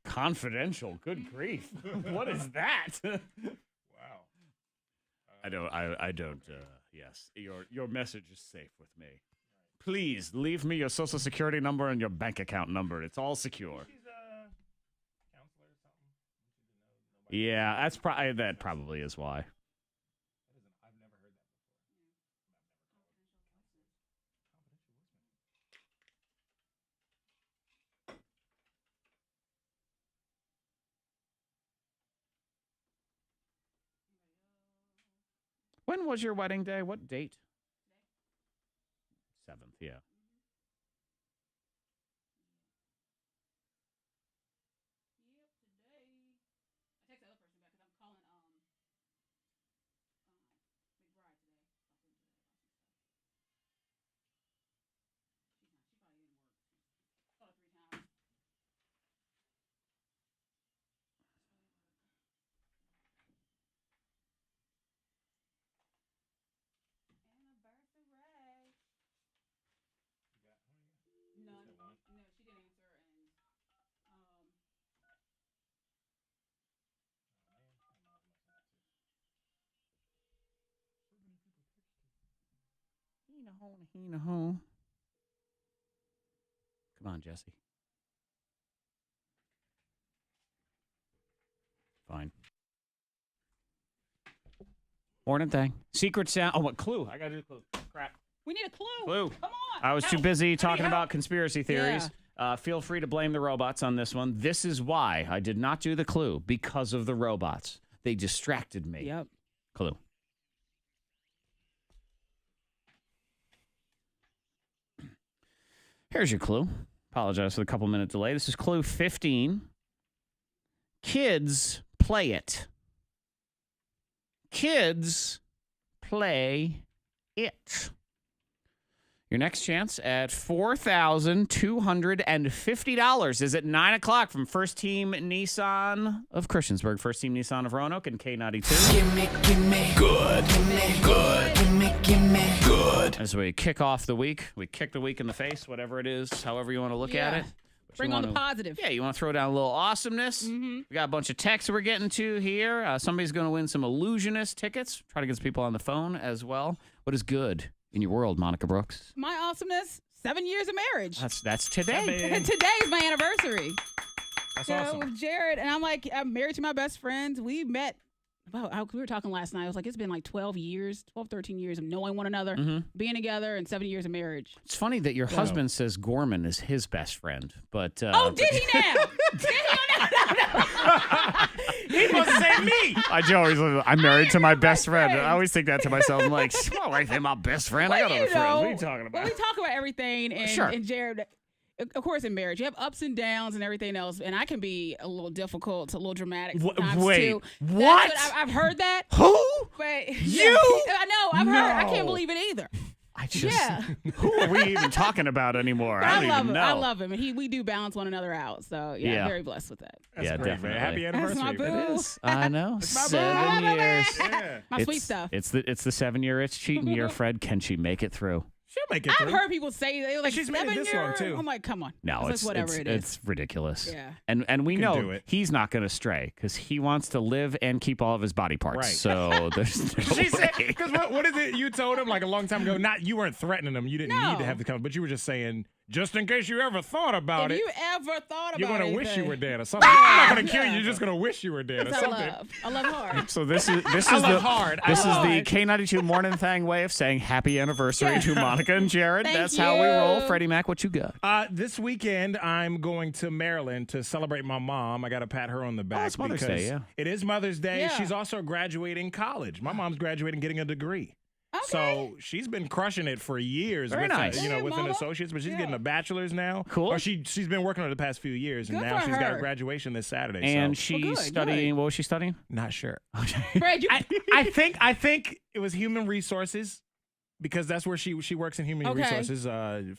Confidential. Good grief. What is that? Wow. I don't. Yes, your message is safe with me. Please leave me your social security number and your bank account number. It's all secure. She's a counselor or something. Yeah, that probably is why. I've never heard that before. When was your wedding day? What date? 7th, yeah. Come on, Jesse. Fine. Morning thing. Secret sound. Oh, what clue? I got to do a clue. Crap. We need a clue. Clue. Come on. I was too busy talking about conspiracy theories. Yeah. Feel free to blame the robots on this one. This is why I did not do the clue, because of the robots. They distracted me. Yep. Clue. Here's your clue. Apologize for the couple-minute delay. This is clue 15. Kids play it. Kids play it. Your next chance at $4,250 is at 9 o'clock from First Team Nissan of Christiansburg, First Team Nissan of Roanoke, and K92. Gimme good. Gimme good. Gimme good. As we kick off the week, we kick the week in the face, whatever it is, however you want to look at it. Bring on the positive. Yeah, you want to throw down a little awesomeness. We got a bunch of texts we're getting to here. Somebody's going to win some Illusionist tickets. Try to get some people on the phone as well. What is good in your world, Monica Brooks? My awesomeness, 7 years of marriage. That's today. Today is my anniversary. That's awesome. With Jared, and I'm married to my best friends. We met, we were talking last night. I was like, it's been like 13 years of knowing one another, being together, and 7 years of marriage. It's funny that your husband says Gorman is his best friend, but... did he now? Did he? No. He must say me. I'm married to my best friend. I always think that to myself. I'm like, my wife ain't my best friend. I got other friends. What are you talking about? Well, we talk about everything, and Jared... Of course, in marriage, you have ups and downs and everything else, and I can be a little difficult, a little dramatic sometimes too. What? I've heard that. Who? But You? I know. I've heard. I can't believe it either. Who are we even talking about anymore? I don't even know. I love him, and we do balance one another out. So I'm very blessed with that. That's great, definitely. man. Happy anniversary. That's my boo. It is. I know. It's my 7 years. Yeah. My sweet stuff. It's the 7 year itch cheating year, Fred. Can she make it through? She'll make it through. I've heard people say they're like she's made it this long too. I'm like, come on. No, it's whatever it is. It's ridiculous. Yeah. And we do know it. he's not going to stray because he wants to live and keep all of his body parts. Right. So there's no She said, way. because what is it you told him like a long time ago? You weren't threatening him. You didn't need to have the conversation, but you were just saying, just in case you ever thought about if it. you ever thought about you're gonna anything. wish you were dead or something. I'm not gonna kill you. You're just gonna wish you were dead or That's something. I love hard. So this is love hard. This is the K92 Morning Thang way of saying happy anniversary to Monica and Jared. Thank That's how we roll. you. Freddie Mac, what you got? This weekend, I'm going to Maryland to celebrate my mom. I got to pat her on the back. it's Mother's because Day, yeah. It is Mother's Day. Yeah. She's also graduating college. My mom's graduating, getting a degree. So she's been crushing it for years. Very with, nice. with an associate's, but she's getting a bachelor's now. Cool. Or she's been working on it the past few years, and Good now for she's got her. a graduation this Saturday. And so. she's studying. What was she studying? Not sure. Fred, you I think it was human resources because that's where she works in human resources,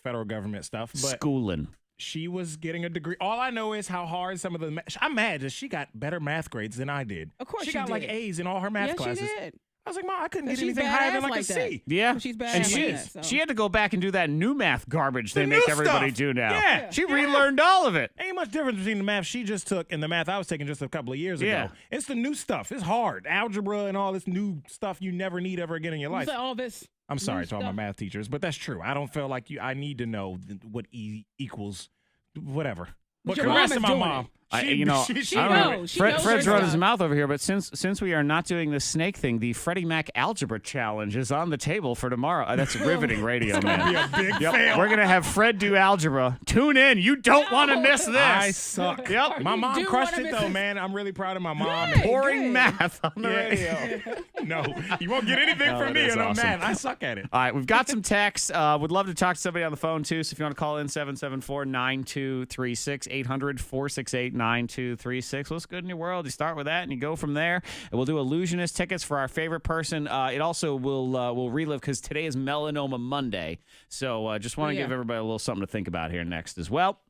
federal government stuff. But Schooling. she was getting a degree. All I know is how hard some of the I'm mad that she got better math grades than I did. Of course she she got like did. A's in all her math yes, classes. she did. I was like, Mom, I couldn't get She's anything higher than badass like a like that. C. Yeah. She's badass And like she, that, so. she had to go back and do that new math garbage they The make new everybody stuff. do now. Yeah. She relearned all of it. Ain't much difference between the math she just took and the math I was taking just a couple of years ago. It's the new stuff. It's hard. Algebra and all this new stuff you never need ever again in your life. All this. I'm sorry new to all my stuff. math teachers, but that's true. I don't feel like I need to know what E equals whatever. But your congrats mom to is my doing mom. it. I She knows. She knows Fred's her running his stuff. mouth over here, but since we are not doing the snake thing, the Freddie Mac Algebra Challenge is on the table for tomorrow. That's riveting radio, man. be a big Yep. fail. We're gonna have Fred do algebra. Tune in. You don't want to miss this. I suck. Yep. My mom do crushed wanna it miss though, this. man. I'm really proud of my mom. Good. Boring math on the radio. No, you won't get anything No, from that me is on awesome. math. I suck at it. All right, we've got some texts. Would love to talk to somebody on the phone, too. So if you want to call in, 774-9236, 800-468-9236. What's good in your world? You start with that, and you go from there. And we'll do Illusionist tickets for our favorite person. It also will relive, because today is Melanoma Monday. So just want to give everybody a little something to think about here next as well.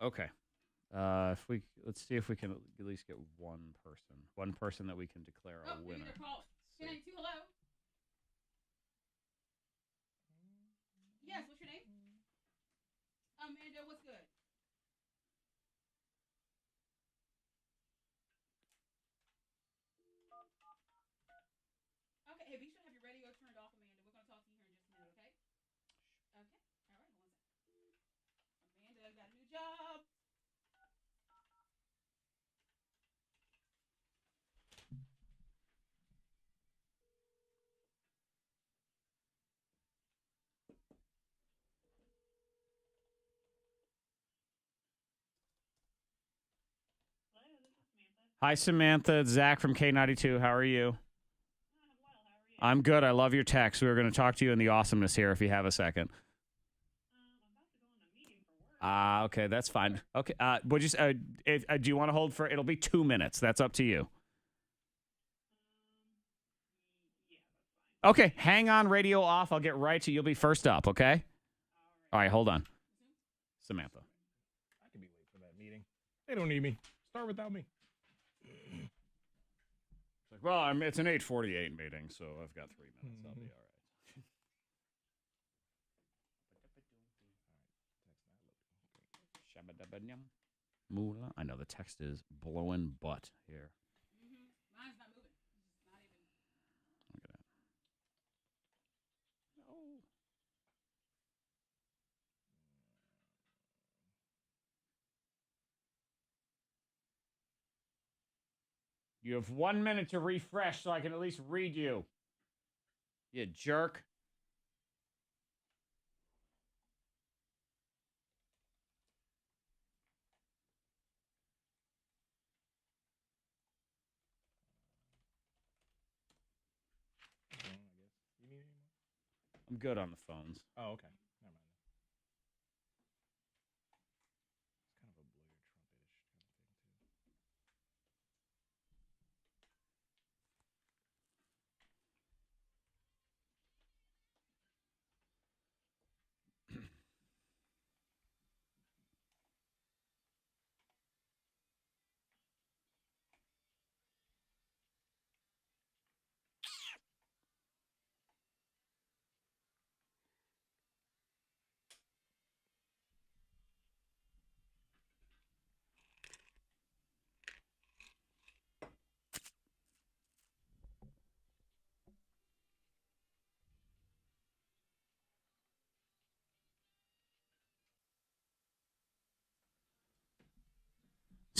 Okay. Let's see if we can at least get one person that we can declare a winner. K92, hello. Yes, what's your name? Amanda, what's good? Okay, hey, you should have your radio turned off, Amanda. We're going to talk to you here in just a minute, okay? Okay, all right, 1 second. Amanda got a new job. Hi, Samantha. It's Zack from K92. How are you? I'm good. I love your text. We were going to talk to you in the Awesomeness here if you have a second. Okay, that's fine. Okay, do you want to hold for? It'll be 2 minutes. That's up to you. Okay, hang on, radio off. I'll get right to you. You'll be first up. Okay. All right, hold on, Samantha. I can be late for that meeting. They don't need me. Start without me. Well, it's an 8:48 meeting, so I've got 3 minutes. I'll be all right. I know the text is blowing butt here. Mine's not moving. It's not even. Look at that. No. You have 1 minute to refresh so I can at least read you. You jerk. I'm good on the phones. Oh, okay. Never mind. It's kind of a Blue Trumpet-ish kind of thing, too.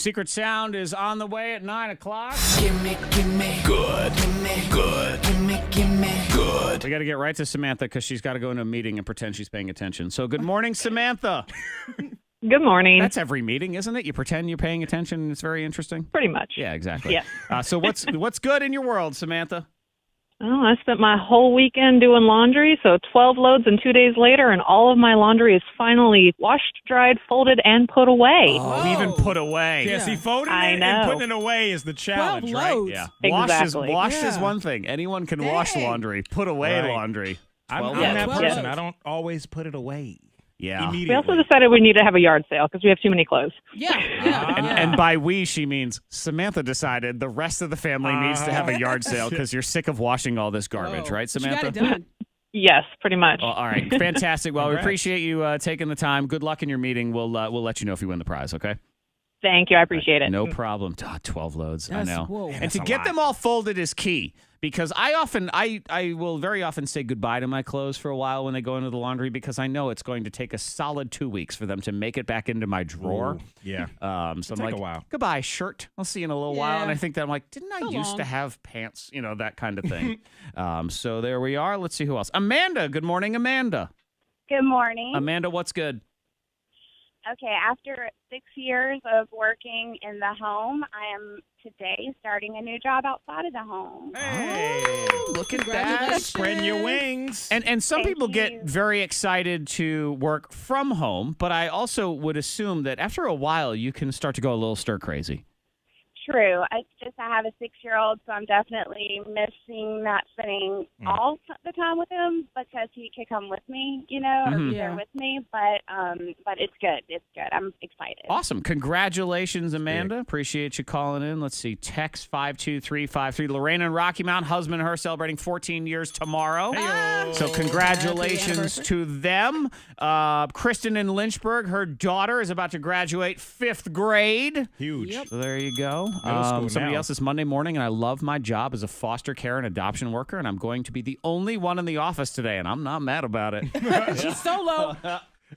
Secret Sound is on the way at 9 o'clock. Good. We got to get right to Samantha because she's got to go into a meeting and pretend she's paying attention. So good morning, Samantha. Good morning. That's every meeting, isn't it? You pretend you're paying attention and it's very interesting. Pretty much. Yeah, exactly. Yeah. So what's good in your world, Samantha? Oh, I spent my whole weekend doing laundry, so 12 loads and 2 days later, and all of my laundry is finally washed, dried, folded, and put away. Oh, even put away. Yeah, see, folding I it know. and putting it away is the challenge, right? loads. Yeah. Exactly. Wash is Yeah. one thing. Anyone can wash laundry. Put away Right. laundry. I'm 12 that loads. person. I don't always put it away. Yeah. We Immediately. also decided we need to have a yard sale because we have too many clothes. Yeah. And by we, she means Samantha decided the rest of the family needs to have a yard sale because you're sick of washing all this garbage, right, But you Samantha? got it done. Yes, pretty much. Well, all right. Fantastic. Well, we Congrats. appreciate you taking the time. Good luck in your meeting. We'll let you know if you win the prize, okay? Thank you. I appreciate it. No problem. 12 loads. I know. Whoa. And to get them all folded is key because I will very often say goodbye to my clothes for a while when they go into the laundry because I know it's going to take a solid 2 weeks for them to make it back into my drawer. Ooh, yeah. So I'm take like, a while. goodbye, shirt. I'll see you in a little while. Yeah. And I think that I'm like, didn't I So used long. to have pants? You know, that kind of thing. So there we are. Let's see who else. Amanda. Good morning, Amanda. Good morning. Amanda, what's good? Okay, after 6 years of working in the home, I am today starting a new job outside of the home. Hey, Look at that. Congratulations. spreading your wings. And some Thank people you. get very excited to work from home, but I also would assume that after a while you can start to go a little stir crazy. True. It's just I have a 6-year-old, so I'm definitely missing not spending all the time with him because he could come with me, or be Yeah. there with me. But it's good. It's good. I'm excited. Awesome. Congratulations, Amanda. Appreciate you calling in. Let's see. Text 52353. Lorraine and Rocky Mount, husband and her celebrating 14 years tomorrow. So congratulations to them. Kristen in Lynchburg, her daughter is about to graduate 5th grade. Huge. So there you go. Middle school Somebody now. else is Monday morning, and I love my job as a foster care and adoption worker, and I'm going to be the only one in the office today, and I'm not mad about it. She's solo.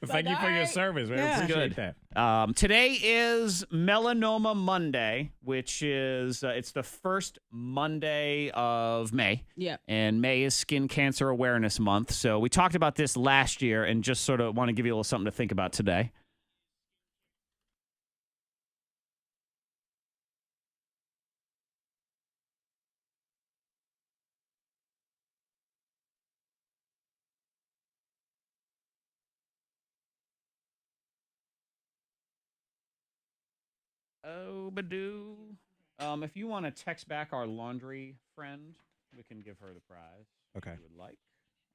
Thank you for your service, man. Yeah. Appreciate that. Today is Melanoma Monday, which is it's the first Monday of May. Yeah. And May is Skin Cancer Awareness Month. So we talked about this last year and just sort of want to give you a little something to think about today. Oh, Badoo. If you want to text back our laundry friend, we can give her the prize. Okay. If you would like.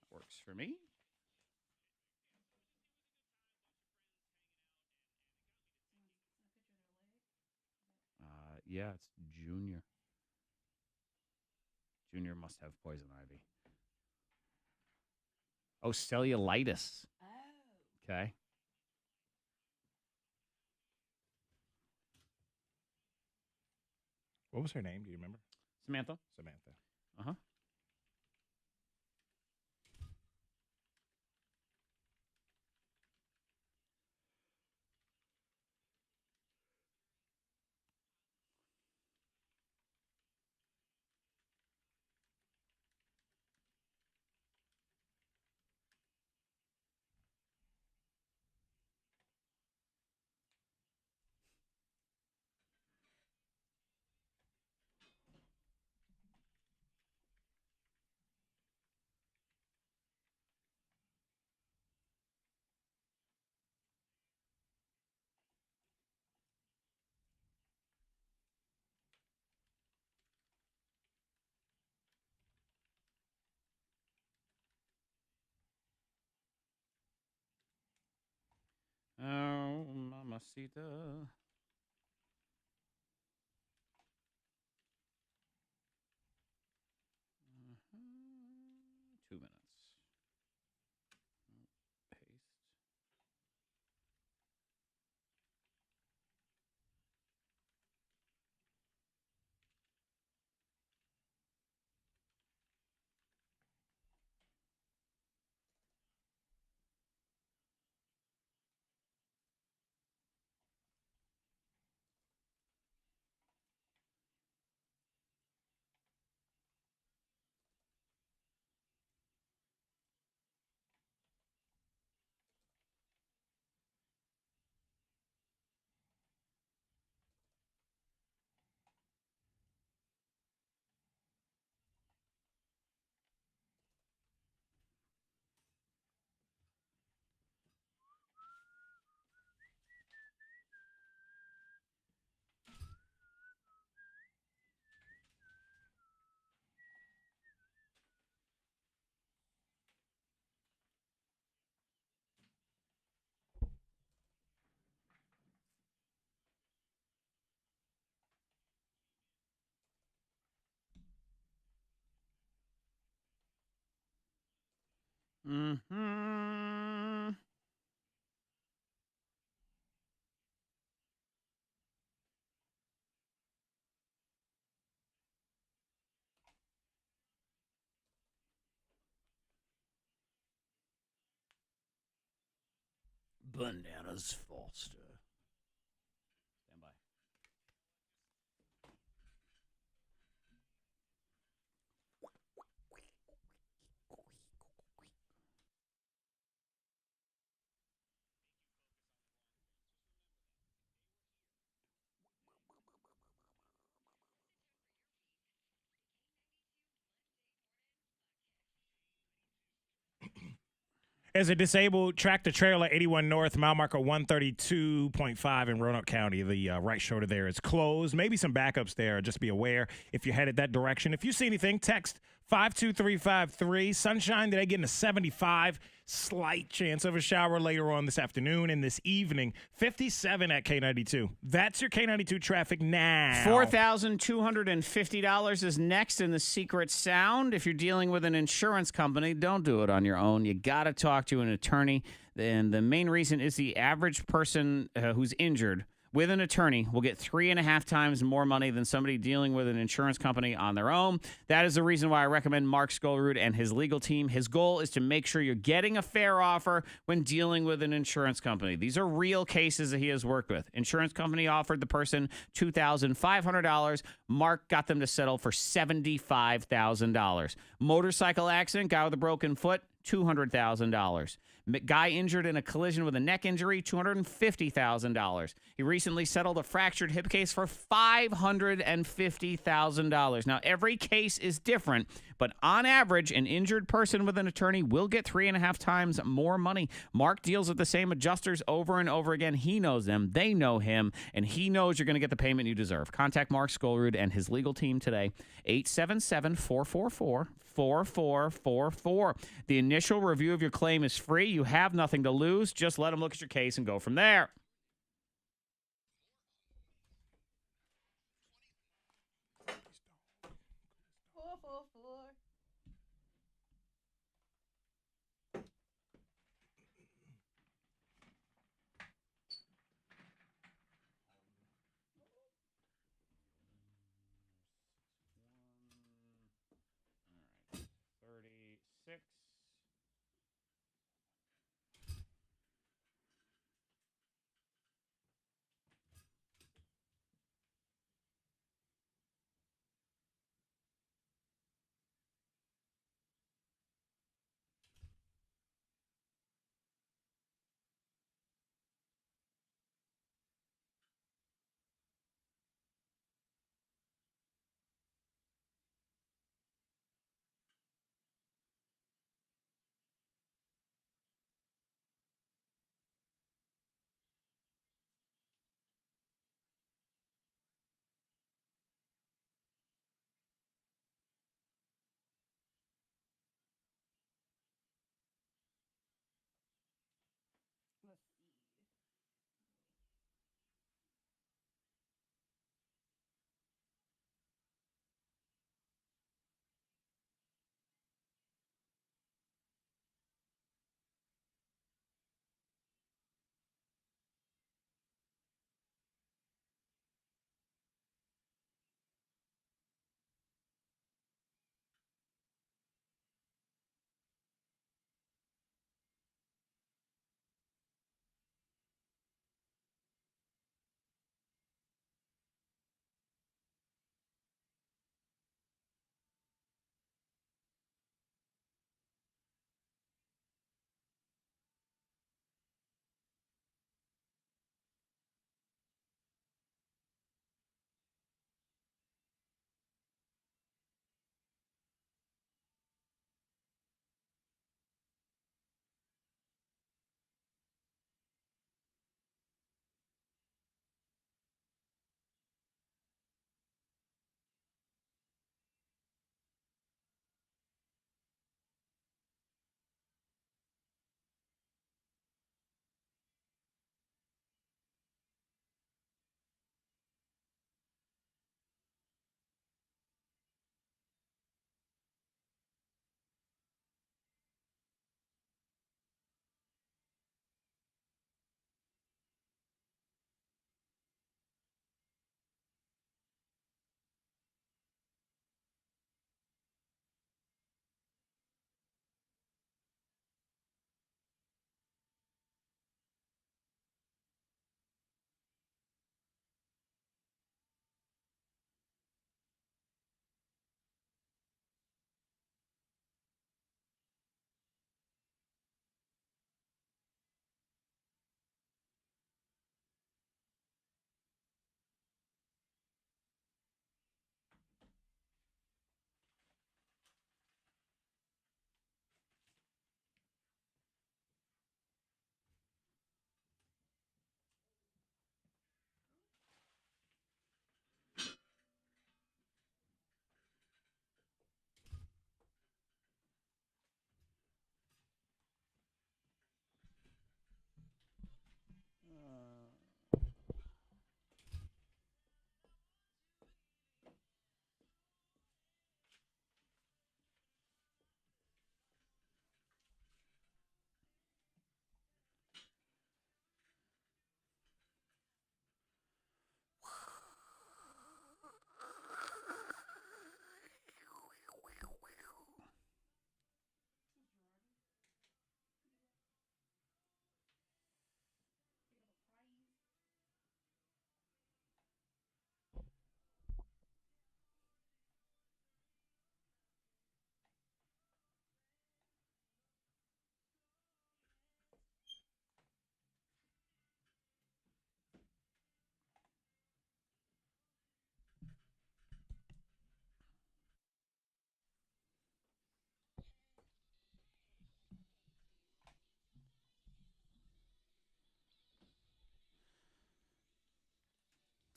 That works for me. Yeah, it's Junior. Junior must have poison ivy. Oh, cellulitis. Okay. What was her name? Do you remember? Samantha? Samantha. Uh-huh. Oh, mamacita. Mhm. 2 minutes. Paste. Mm-hmm. Bananas Foster. Stand by. As a disabled tractor trailer, 81 North, mile marker 132.5 in Roanoke County. The right shoulder there is closed. Maybe some backups there. Just be aware if you're headed that direction. If you see anything, text 52353. Sunshine today, getting a 75. Slight chance of a shower later on this afternoon and this evening. 57 at K92. That's your K92 traffic now. $4,250 is next in the secret sound. If you're dealing with an insurance company, don't do it on your own. You got to talk to an attorney. And the main reason is the average person who's injured with an attorney will get 3.5 times more money than somebody dealing with an insurance company on their own. That is the reason why I recommend Mark Skolrud and his legal team. His goal is to make sure you're getting a fair offer when dealing with an insurance company. These are real cases that he has worked with. Insurance company offered the person $2,500. Mark got them to settle for $75,000. Motorcycle accident, guy with a broken foot, $200,000. Guy injured in a collision with a neck injury, $250,000. He recently settled a fractured hip case for $550,000. Now, every case is different, but on average, an injured person with an attorney will get 3.5 times more money. Mark deals with the same adjusters over and over again. He knows them, they know him, and he knows you're going to get the payment you deserve. Contact Mark Skolrud and his legal team today, 877-444-4444. The initial review of your claim is free. You have nothing to lose. Just let them look at your case and go from there.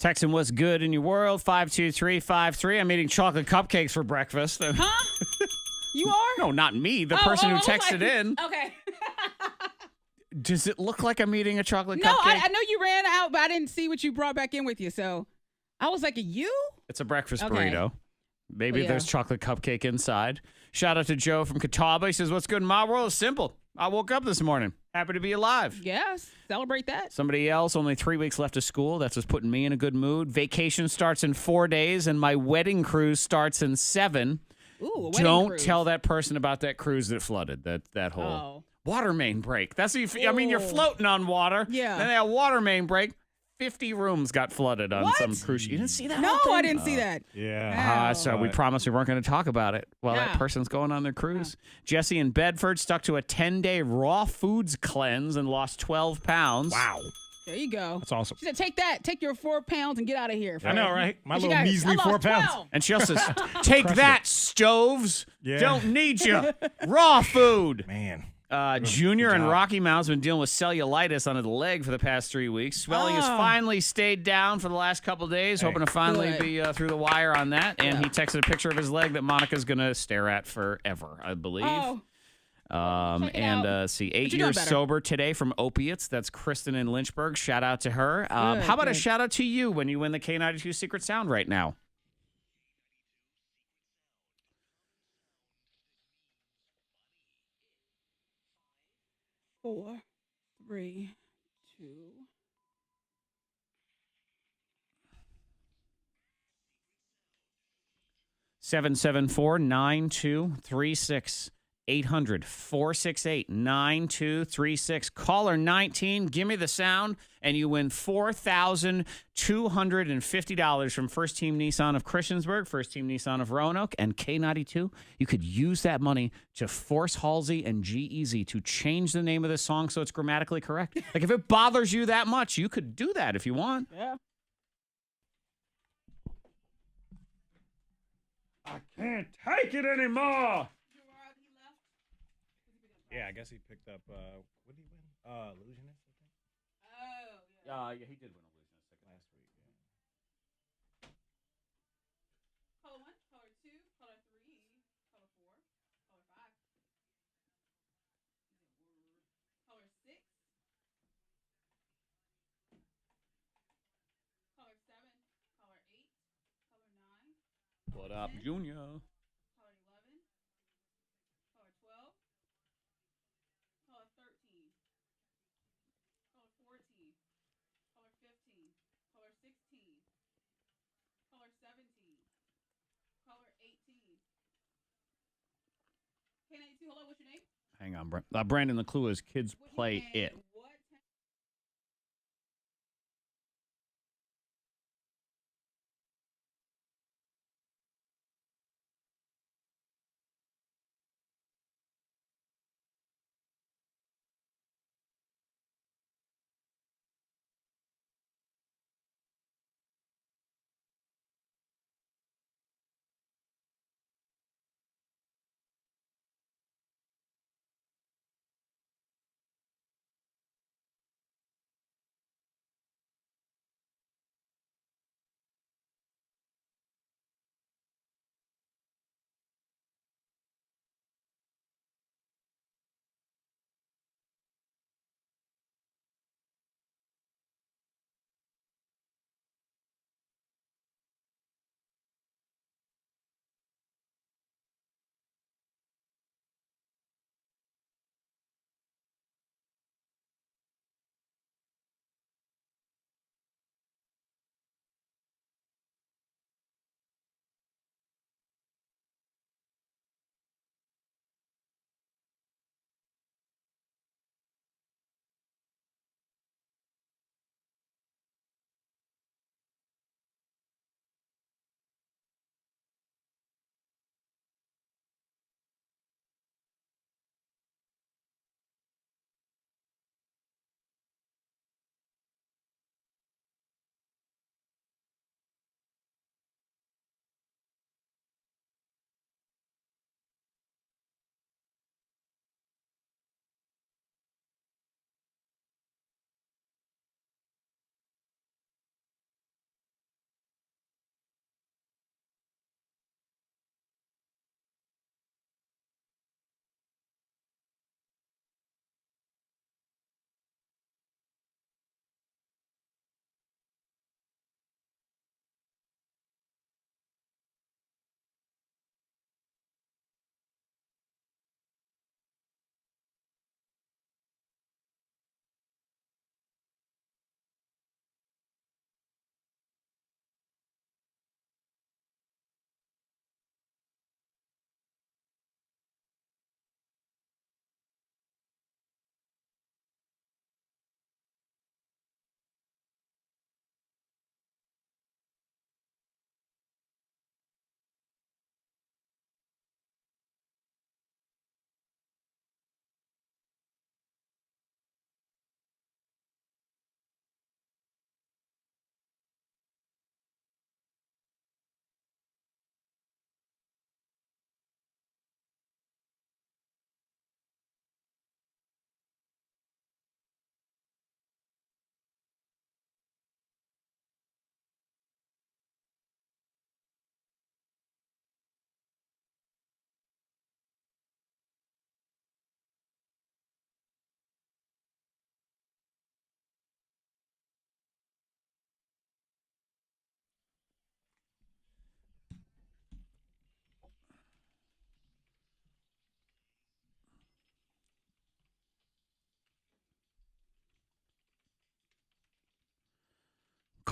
Texting what's good in your world, 52353. I'm eating chocolate cupcakes for breakfast. Huh? You are? No, not me. The person who texted in. Okay. Does it look like I'm eating a chocolate No, cupcake? I know you ran out, but I didn't see what you brought back in with you. So I was like, you? It's a breakfast Okay. burrito. Maybe Yeah. there's chocolate cupcake inside. Shout out to Joe from Catawba. He says, what's good in my world is simple. I woke up this morning. Happy to be alive. Yes. Celebrate that. Somebody else, only 3 weeks left of school. That's what's putting me in a good mood. Vacation starts in 4 days, and my wedding cruise starts in 7. Ooh, a wedding Don't cruise. tell that person about that cruise that flooded, that whole water main break. That's I mean, you're floating on water. Yeah. Then a water main break. 50 rooms got flooded on some cruise ship. You didn't see that? No, whole thing? I didn't see that. Yeah. So we promised we weren't going to talk about it while that Yeah. person's going on their cruise. Jesse in Bedford stuck to a 10-day raw foods cleanse and lost 12 pounds. Wow. There you go. That's awesome. She said, take that. Take your 4 pounds and get out of here. I know, right? My And she little got- measly I lost 4 pounds. 12. And she also says, take that, stoves. Yeah. Don't need you. Raw food. Man. Junior Good in job. Rocky Mountain's been dealing with cellulitis on his leg for the past 3 weeks. Swelling has finally stayed down for the last couple days, hoping to finally Good. be through the wire on that. And he texted a picture of his leg that Monica's going to stare at forever, I believe. Oh. Check it And out. see, But 8 you're doing years better. sober today from opiates. That's Kristen in Lynchburg. Shout out to her. How about a good. shout out to you when you win the K92 Secret Sound right now? Four, three, two. 774-9236. 800-468-9236. Caller 19, give me the sound, and you win $4,250 from First Team Nissan of Christiansburg, First Team Nissan of Roanoke, and K92. You could use that money to force Halsey and G-Eazy to change the name of the song so it's grammatically correct. Like, if it bothers you that much, you could do that if you want. Yeah. I can't take it anymore. Yeah, I guess he picked up, what did he win? Illusionist, I think. Yeah, he did win Illusionist Last week, yeah. Color 1, color 2, color 3, color 4, color 5, color 6, color 7, color 8, color 9, What up, Junior? color 11, color 12, color 13, color 14, color 15, color 16, color 17, color 18. K92, hello, what's your name? Hang on, Brandon. The clue is kids play it.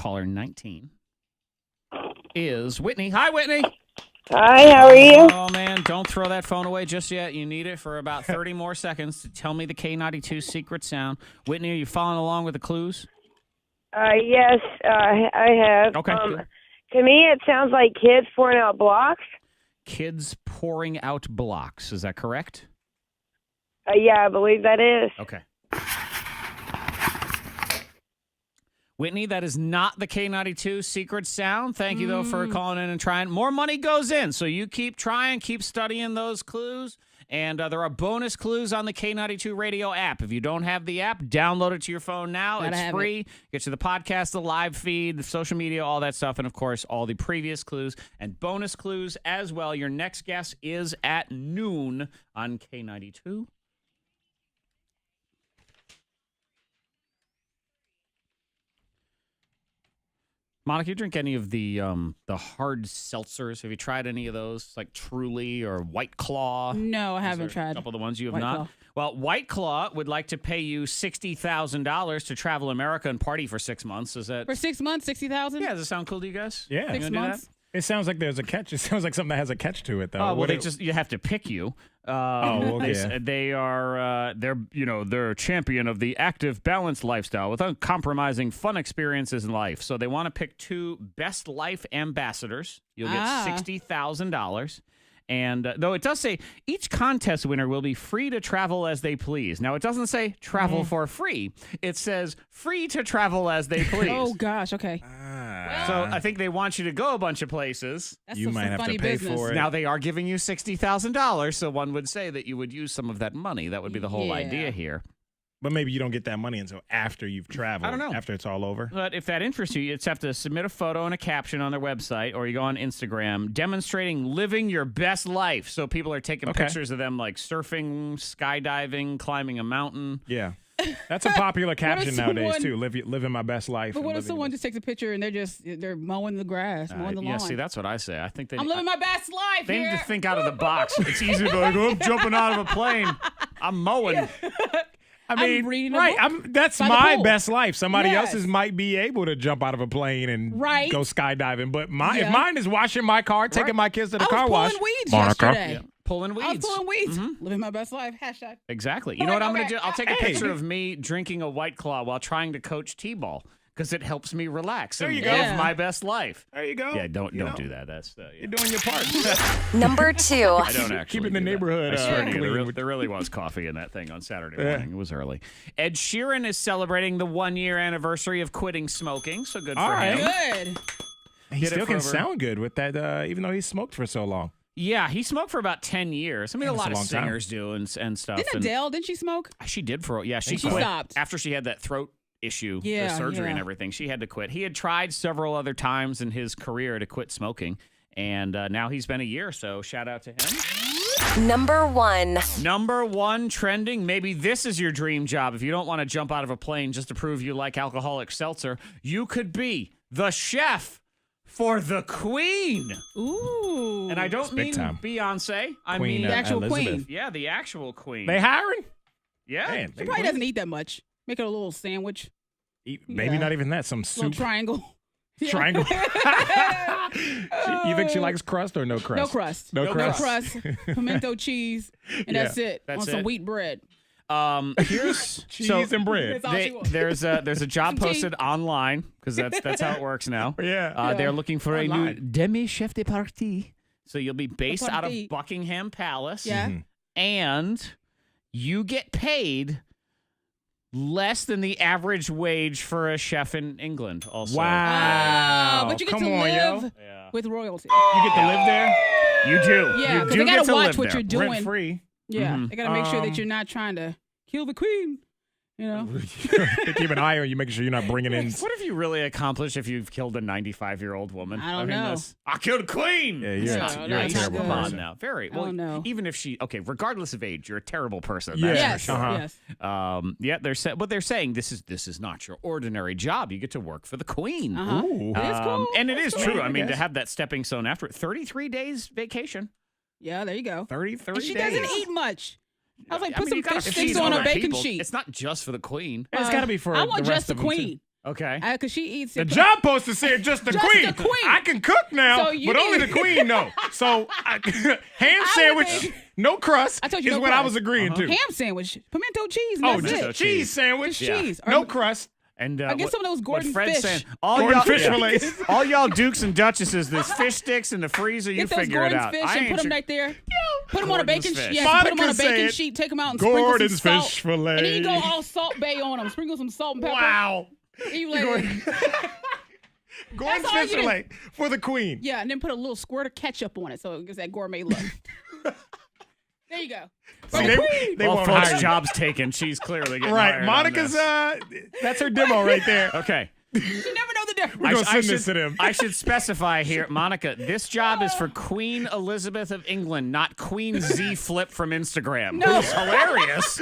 caller 19 is Whitney. Hi, Whitney. Hi, how are you? Oh, man, don't throw that phone away just yet. You need it for about 30 more seconds to tell me the K92 secret sound. Whitney, are you following along with the clues? Yes, I have. Okay. To me, it sounds like kids pouring out blocks. Kids pouring out blocks. Is that correct? Yeah, I believe that is. Okay. Whitney, that is not the K92 secret sound. Thank you, though, for calling in and trying. More money goes in, so you keep trying, keep studying those clues. And there are bonus clues on the K92 radio app. If you don't have the app, download it to your phone now. It's free. Get you the podcast, the live feed, the social media, all that stuff. And, of course, all the previous clues and bonus clues as well. Your next guess is at noon on K92. Monica, you drink any of the hard seltzers? Have you tried any of those, like Truly or White Claw? No, I haven't tried. A couple of the ones you have White not. Claw. Well, White Claw would like to pay you $60,000 to travel America and party for 6 months. Is that For 6 months, 60,000? Yeah, does it sound cool to you guys? Yeah. 6 months. It sounds like there's a catch. It sounds like something that has a catch to it, though. Oh, well, you have to pick you. Okay. They're a champion of the active, balanced lifestyle with uncompromising fun experiences in life. So they want to pick 2 best life ambassadors. You'll get $60,000. And though it does say each contest winner will be free to travel as they please. Now, it doesn't say travel for free. It says free to travel as they please. Oh, gosh. Okay. So I think they want you to go a bunch of places. That's You some might have funny to pay business. for it. Now, they are giving you $60,000, so one would say that you would use some of that money. That would be the whole idea here. But maybe you don't get that money until after you've traveled. I don't know. After it's all over. But if that interests you, you just have to submit a photo and a caption on their website, or you go on Instagram demonstrating living your best life. So people are taking pictures of them like surfing, skydiving, climbing a mountain. Yeah. That's a popular caption nowadays, someone- too. Living my best life. But and what if living someone just takes a picture and they're mowing the grass, mowing the lawn? Yeah, see, that's what I say. I think I'm living my best life They here. need to think out of the box. It's easy to be like, oh, I'm jumping out of a plane. I'm mowing. I mean, I'm reading a right? book That's by the my pool. best life. Somebody Yes. else's might be able to jump out of a plane and Right. go skydiving, but if Yeah. mine is washing my car, taking my kids to the I was car wash. pulling weeds Monica. yesterday. Yeah. Pulling weeds. I was pulling weeds. Living my best life. Hashtag. Exactly. You know what I'm going to do? I'll take a Hey. picture of me drinking a White Claw while trying to coach T-ball because it helps me relax and There you go. live Yeah. my best life. There you go. Yeah, don't do that. That's You're doing your part. Number 2. I don't actually Keeping the do that. neighborhood I swear to you, clean. there really was coffee in that thing on Saturday Yeah. morning. It was early. Ed Sheeran is celebrating the 1-year anniversary of quitting smoking, so good All for right. him. Good. He Did it still for can over- sound good with that, even though he smoked for so long. Yeah, he smoked for about 10 years. I mean, Man, a lot that's of a long time. singers do and stuff. Didn't and Adele? Didn't she smoke? she did for she she quit stopped. after she had that throat issue, the Yeah, surgery and yeah. everything. She had to quit. He had tried several other times in his career to quit smoking, and now he's been a year. So shout out to him. Number 1. Number 1 trending. Maybe this is your dream job. If you don't want to jump out of a plane just to prove you like alcoholic seltzer, you could be the chef for the Queen. Ooh. And I don't big mean time. Beyonce. I Queen, mean the actual Elizabeth. queen. yeah, the actual Queen. They hiring? yeah. Man, She probably doesn't eat that much. Make it a little sandwich, Maybe Yeah. not even that. Some little soup. triangle. Yeah. Triangle. You think she likes crust or no crust? No crust. No No crust. crust. Pimento cheese, and Yeah, that's it. that's on some it. wheat bread. Here's Cheese and bread. That's all she wants. there's a job Some tea. posted online because that's how it works now. Yeah. They're looking for a new Online. demi chef de partie. So you'll be based out of partie. Buckingham Palace. Yeah. And you get paid less than the average wage for a chef in England. Also, Wow. But you get Come to on, live yo. Yeah. with royalty. You get to live there You do. Yeah, you because do they get gotta to watch live what there. you're doing. rent free. Yeah, Mhm. they gotta make sure that Um, you're not trying to kill the queen. You know. They keep an eye on you, making sure you're not bringing in. What have you really accomplished if you've killed a 95-year-old woman? I don't know. I killed a queen. Yeah, you're, No, you're that's a not terrible good. Come on person. now. Very I well. don't know. Even if she, regardless of age, you're a terrible person. Yeah. That's Yes. for sure. Yes. Yeah, they're saying this is not your ordinary job. You get to work for the queen. Uh-huh. Ooh. It is cool. And it is That's true. cool, I I mean, to guess. have that stepping stone after it, 33 days vacation. Yeah, there you go. 33 And she days. doesn't eat much. I was like, put you some gotta fish feed sticks on a other bacon people. sheet. It's not just for the queen. It's got to be for I want the just rest the of them, too. queen. Okay. Because she eats The it. job poster said just the Just queen. the queen. I can cook now, So you but only need- the queen no. So ham sandwich, no crust I told you is no what I crust. was agreeing to. Ham sandwich, pimento cheese. And Oh, that's just it. cheese sandwich. Just cheese. Or- No crust. And I get some of those Gordon Fred's fish. saying, Gordon fish yeah. fillets. all y'all dukes and duchesses, there's fish sticks in the freezer. You Get those figure it Gordon's out. fish I and ain't put them sure- right there. Put them on a Gordon's bacon fish. sheet. Yeah, put them on a Monica bacon said, sheet. Take them out and sprinkle Gordon's some salt. fish fillet. And then you go all Salt Bay on them. Sprinkle some salt and pepper. Wow. And you like, Gordon's all you fish do. fillet for the queen. yeah, and then put a little squirt of ketchup on it so it gives that gourmet look. There you go. See, they Well, won't folks, hire you. job's taken. She's clearly getting Right. hired on Monica's, this. that's her demo right there. Okay. You never know the difference. We're going to send this to them. I should specify here, Monica, this job is for Queen Elizabeth of England, not Queen Z Flip from Instagram. No. Who's hilarious.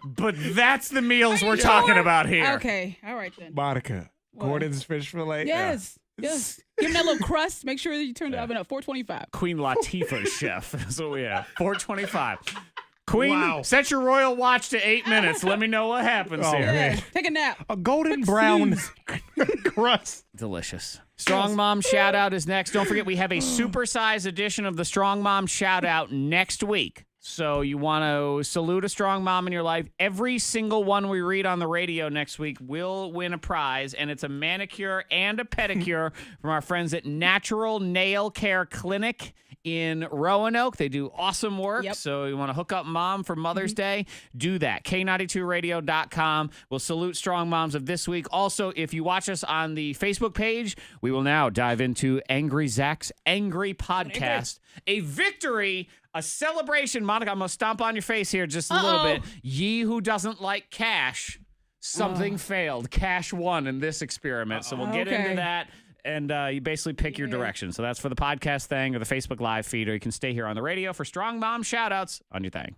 But that's the meals we're talking about here. Okay. All right then. Monica, Gordon's fish fillet. Yes. Yes. Give them that little crust. Make sure that you turn the oven up 425. Queen Latifah's chef. That's what we have. 425. Queen, Wow. set your royal watch to 8 minutes. Let me know what happens Oh, here. man. Yeah. Take a nap. A golden brown crust. Delicious. Strong Mom shout out is next. Don't forget we have a supersized edition of the Strong Mom shout out next week. So you want to salute a strong mom in your life. Every single one we read on the radio next week will win a prize, and it's a manicure and a pedicure from our friends at Natural Nail Care Clinic in Roanoke. They do awesome work. Yep. So you want to hook up mom for Mother's Day, do that. K92radio.com. We'll salute strong moms of this week. Also, if you watch us on the Facebook page, we will now dive into Angry Zack's Angry Podcast. A victory, a celebration. Monica, I'm going to stomp on your face here just a little bit. Ye who doesn't like cash, something failed. Cash won in this experiment. So we'll get into that. And you basically pick your direction. So that's for the podcast thing or the Facebook Live feed, or you can stay here on the radio for Strong Mom shout-outs on your thing.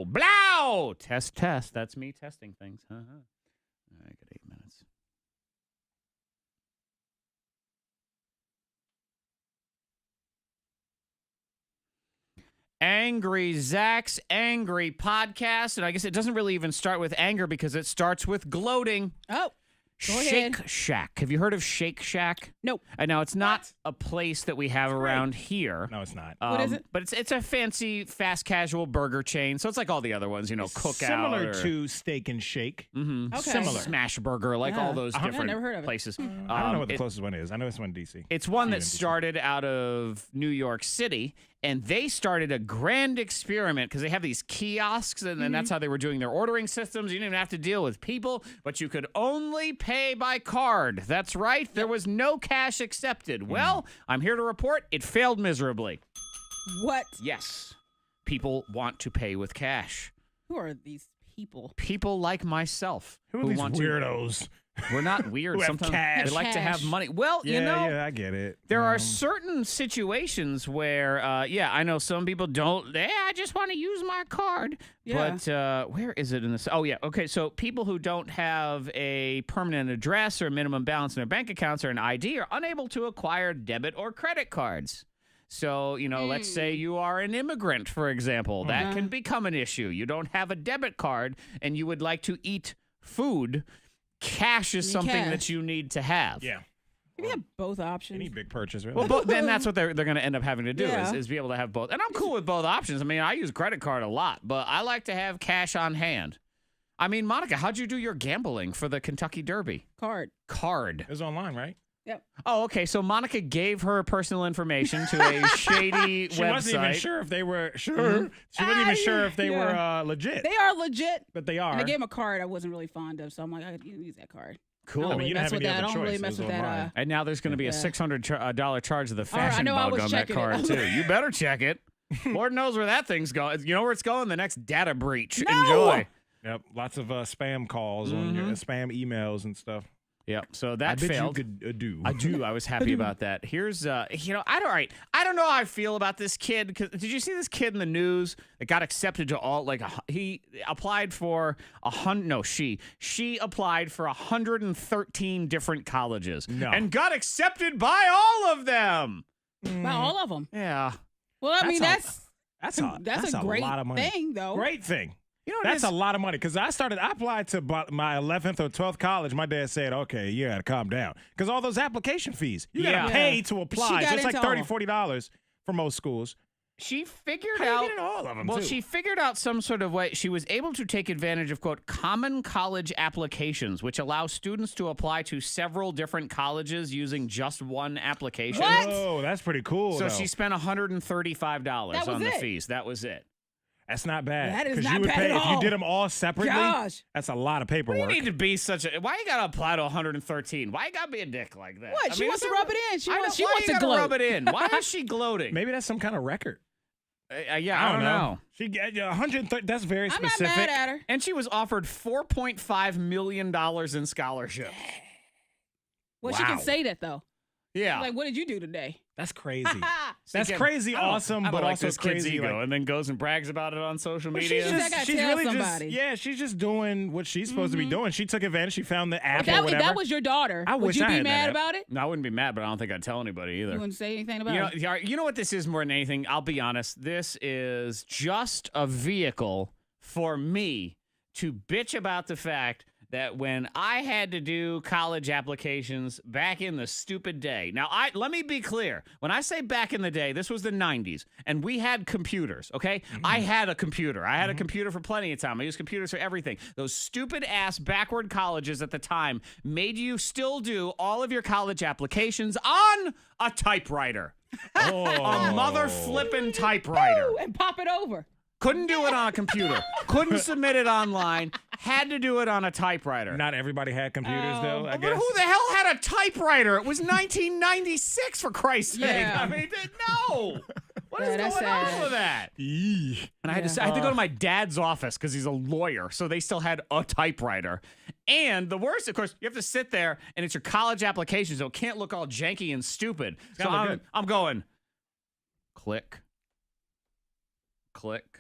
Blow. Test. That's me testing things. All right, got 8 minutes. Angry Zack's Angry Podcast. And I guess it doesn't really even start with anger because it starts with gloating. Oh. Go Shake ahead. Shack. Have you heard of Shake Shack? Nope. Now, it's not a place that we have around here. No, it's not. What is it? But it's a fancy, fast casual burger chain. So it's like all the other ones, Cookout. Similar to Steak and Shake. Mm-hmm. Okay. Similar. Smash Burger, like all those different never heard of it. places. I don't know what the closest one is. I know it's one in D.C. It's one that started out of New York City, and they started a grand experiment because they have these kiosks, and then that's how they were doing their ordering systems. You didn't even have to deal with people, but you could only pay by card. That's right. There was no cash accepted. Well, I'm here to report it failed miserably. What? Yes. People want to pay with cash. Who are these people? People like myself. Who are these want weirdos? We're not weird. Who have Sometimes cash. they like to have money. Well, Yeah, I get it. there are certain situations where, I know some people don't. I just want to use my card. Yeah. But where is it in this? Oh, yeah. Okay, so people who don't have a permanent address or minimum balance in their bank accounts or an ID are unable to acquire debit or credit cards. So, let's say you are an immigrant, for example. That can become an issue. You don't have a debit card and you would like to eat food. Cash is something that you need to have. Yeah. You have both options. Any big purchase, really. Well, then that's what they're going to end up having to do Yeah. is be able to have both. And I'm cool with both options. I mean, I use credit card a lot, but I like to have cash on hand. I mean, Monica, how'd you do your gambling for the Kentucky Derby? Card. It was online, right? Yep. Oh, okay. So Monica gave her personal information to a shady She website. wasn't even sure if they were She wasn't even sure if they were legit. They are legit. But they are. And they gave him a card I wasn't really fond of, so I'm like, I can use that card. Cool. I mean, you didn't have any other I don't choice. really It mess was with that. online. And now there's going to be a $600 charge of the fashion know, I bug was on that checking card, it. too. You better check it. Lord knows where that thing's going. You know where it's going? The next data breach. No! Enjoy. Yep. Lots of spam calls on your spam emails and stuff. Yep. So that I bet failed. you could do. I do. I was happy about that. Here's, I don't know how I feel about this kid. Did you see this kid in the news that got accepted to all, he applied for she applied for 113 different colleges and got accepted by all of them. By all of them. Yeah. Well, I mean, that's that's a great lot of money. thing, though. Great thing. You know, that's a lot of money because I applied to my 11th or 12th college. My dad said, okay, you got to calm down because all those application fees, you got to pay to apply. So it's like $30, $40 for most schools. She figured How do you out get in all of them, well, too? she figured out some sort of way. She was able to take advantage of, quote, common college applications, which allow students to apply to several different colleges using just one application. What? Oh, that's pretty cool. So though. she spent $135 on the fees. That was it. That's not bad. That is 'Cause not you would bad pay, at if all. you did them all separately, Gosh. that's a lot of paperwork. You need to be why you gotta apply to 113? Why you gotta be a dick like that? What? She wants to rub it in. She wants why to you gotta gloat. rub it in. Why is she gloating? Maybe that's some kind of record. Yeah, I don't know. She got 130. That's very I'm specific. not mad at her. And she was offered $4.5 million in scholarship. Well, she can say that, though. Yeah. Like, what did you do today? That's crazy. That's crazy awesome, I don't but like also this kid's crazy. ego, and then goes and brags about it on social media. she's really somebody. she's just doing what she's supposed to be doing. She took advantage. She found the app or If whatever. that was your daughter, I would wish you I be had that mad app. about it? No, I wouldn't be mad, but I don't think I'd tell anybody either. You wouldn't say anything about it? You know what this is more than anything? I'll be honest. This is just a vehicle for me to bitch about the fact that when I had to do college applications back in the stupid day. Now, let me be clear. When I say back in the day, this was the 90s, and we had computers, okay? I had a computer. I had a computer for plenty of time. I used computers for everything. Those stupid-ass backward colleges at the time made you still do all of your college applications on a typewriter. A mother-flippin' typewriter. Ooh, and pop it over. Couldn't do it on a computer. Couldn't submit it online. Had to do it on a typewriter. Not everybody had computers, though, I But guess. who the hell had a typewriter? It was 1996, for Christ's sake. Yeah. I mean, no. What is that's going on sad. with that? Eee. And I had to go to my dad's office because he's a lawyer, so they still had a typewriter. And the worst, of course, you have to sit there, and it's your college application, so it can't look all janky and stupid. So I'm going, click.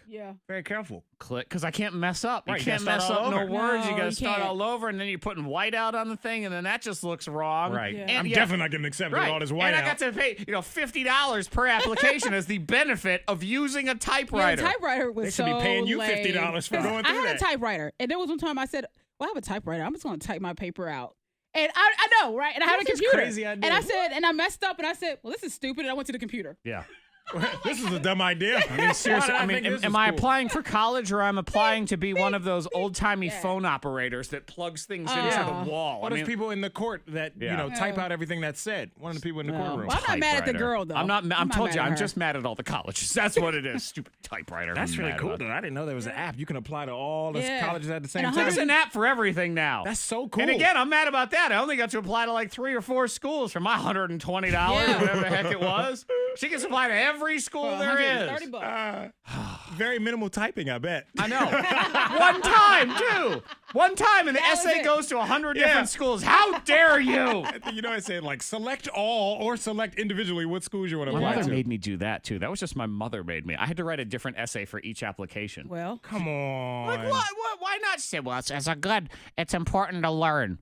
Yeah. Very careful. Click, because I can't mess up. Right, You you can't gotta mess start up all no over. words. You No, got to you start can't. all over, and then you're putting white out on the thing, and then that just looks wrong. Right. Yeah. I'm And definitely not getting accepted with all this white And I out. got to pay, $50 per application as the benefit of using a Yeah, typewriter. the typewriter was They should be paying you lame. $50 for going I through had that. a typewriter, and there was one time I said, "Well, I have a typewriter. I'm just going to type my paper out." And I know, right? And I had a That's a computer. crazy idea. And I said, and I messed up, and I said, "Well, this is stupid." And I went to the computer. Yeah. This is a dumb idea. I mean, seriously, Why did I think this am was I cool? applying for college or I'm applying to be one of those old-timey phone operators that plugs things into the wall? Or there's people in the court that, type out everything that's said. One of the people in the courtroom. Well, I'm not mad at the Typewriter. girl, though. I'm not told mad you, at I'm her. just mad at all the colleges. That's what it is. Stupid typewriter. That's I'm really mad cool, about though. I didn't know there was an app. You can apply to all the Yeah. colleges at the same And time. There's an app for everything now. That's so cool. And again, I'm mad about that. I only got to apply to like 3 or 4 schools for my $120, Yeah. whatever the heck it was. She gets applied to every school there is. $130. Very minimal typing, I bet. I know. One time, too. One time, and the That was essay it. goes to 100 different schools. How dare you? It said like select all or select individually what schools you want to My apply mother to. made me do that, too. That was just my mother made me. I had to write a different essay for each application. Well, Come on. Like, what? Why not? She said, well, it's important to learn.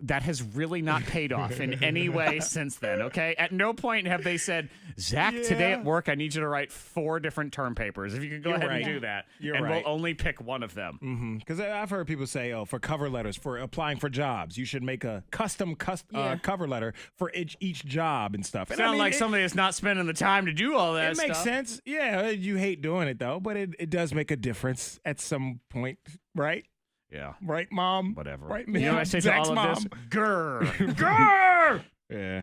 That has really not paid off in any way since then, okay? At no point have they said, Zach, today at work, I need you to write 4 different term papers. If you could go ahead and do that, and we'll only pick one of them. Because I've heard people say, for cover letters, for applying for jobs, you should make a custom cover letter for each job and stuff. And Sound like somebody that's not spending the time to do all that It stuff. makes sense. Yeah, you hate doing it, though, but it does make a difference at some point, right? Yeah. Right, Mom? Whatever. Right, You know what I say to Zach's all of this? mom. Grr. Grr! Yeah.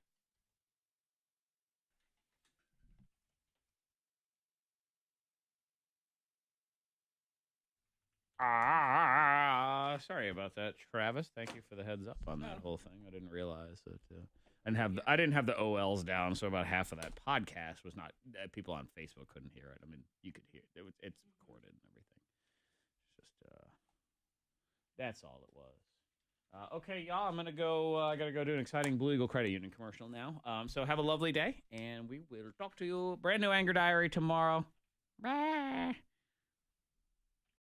Sorry about that, Travis. Thank you for the heads up on that whole thing. I didn't realize that. I didn't have the OLs down, so about half of that podcast was not. People on Facebook couldn't hear it. I mean, you could hear it. It's recorded and everything. It's just that's all it was. Okay, y'all. I'm gonna go. I gotta go do an exciting Blue Eagle Credit Union commercial now. So have a lovely day, and we will talk to you. Brand new Anger Diary tomorrow. Bye.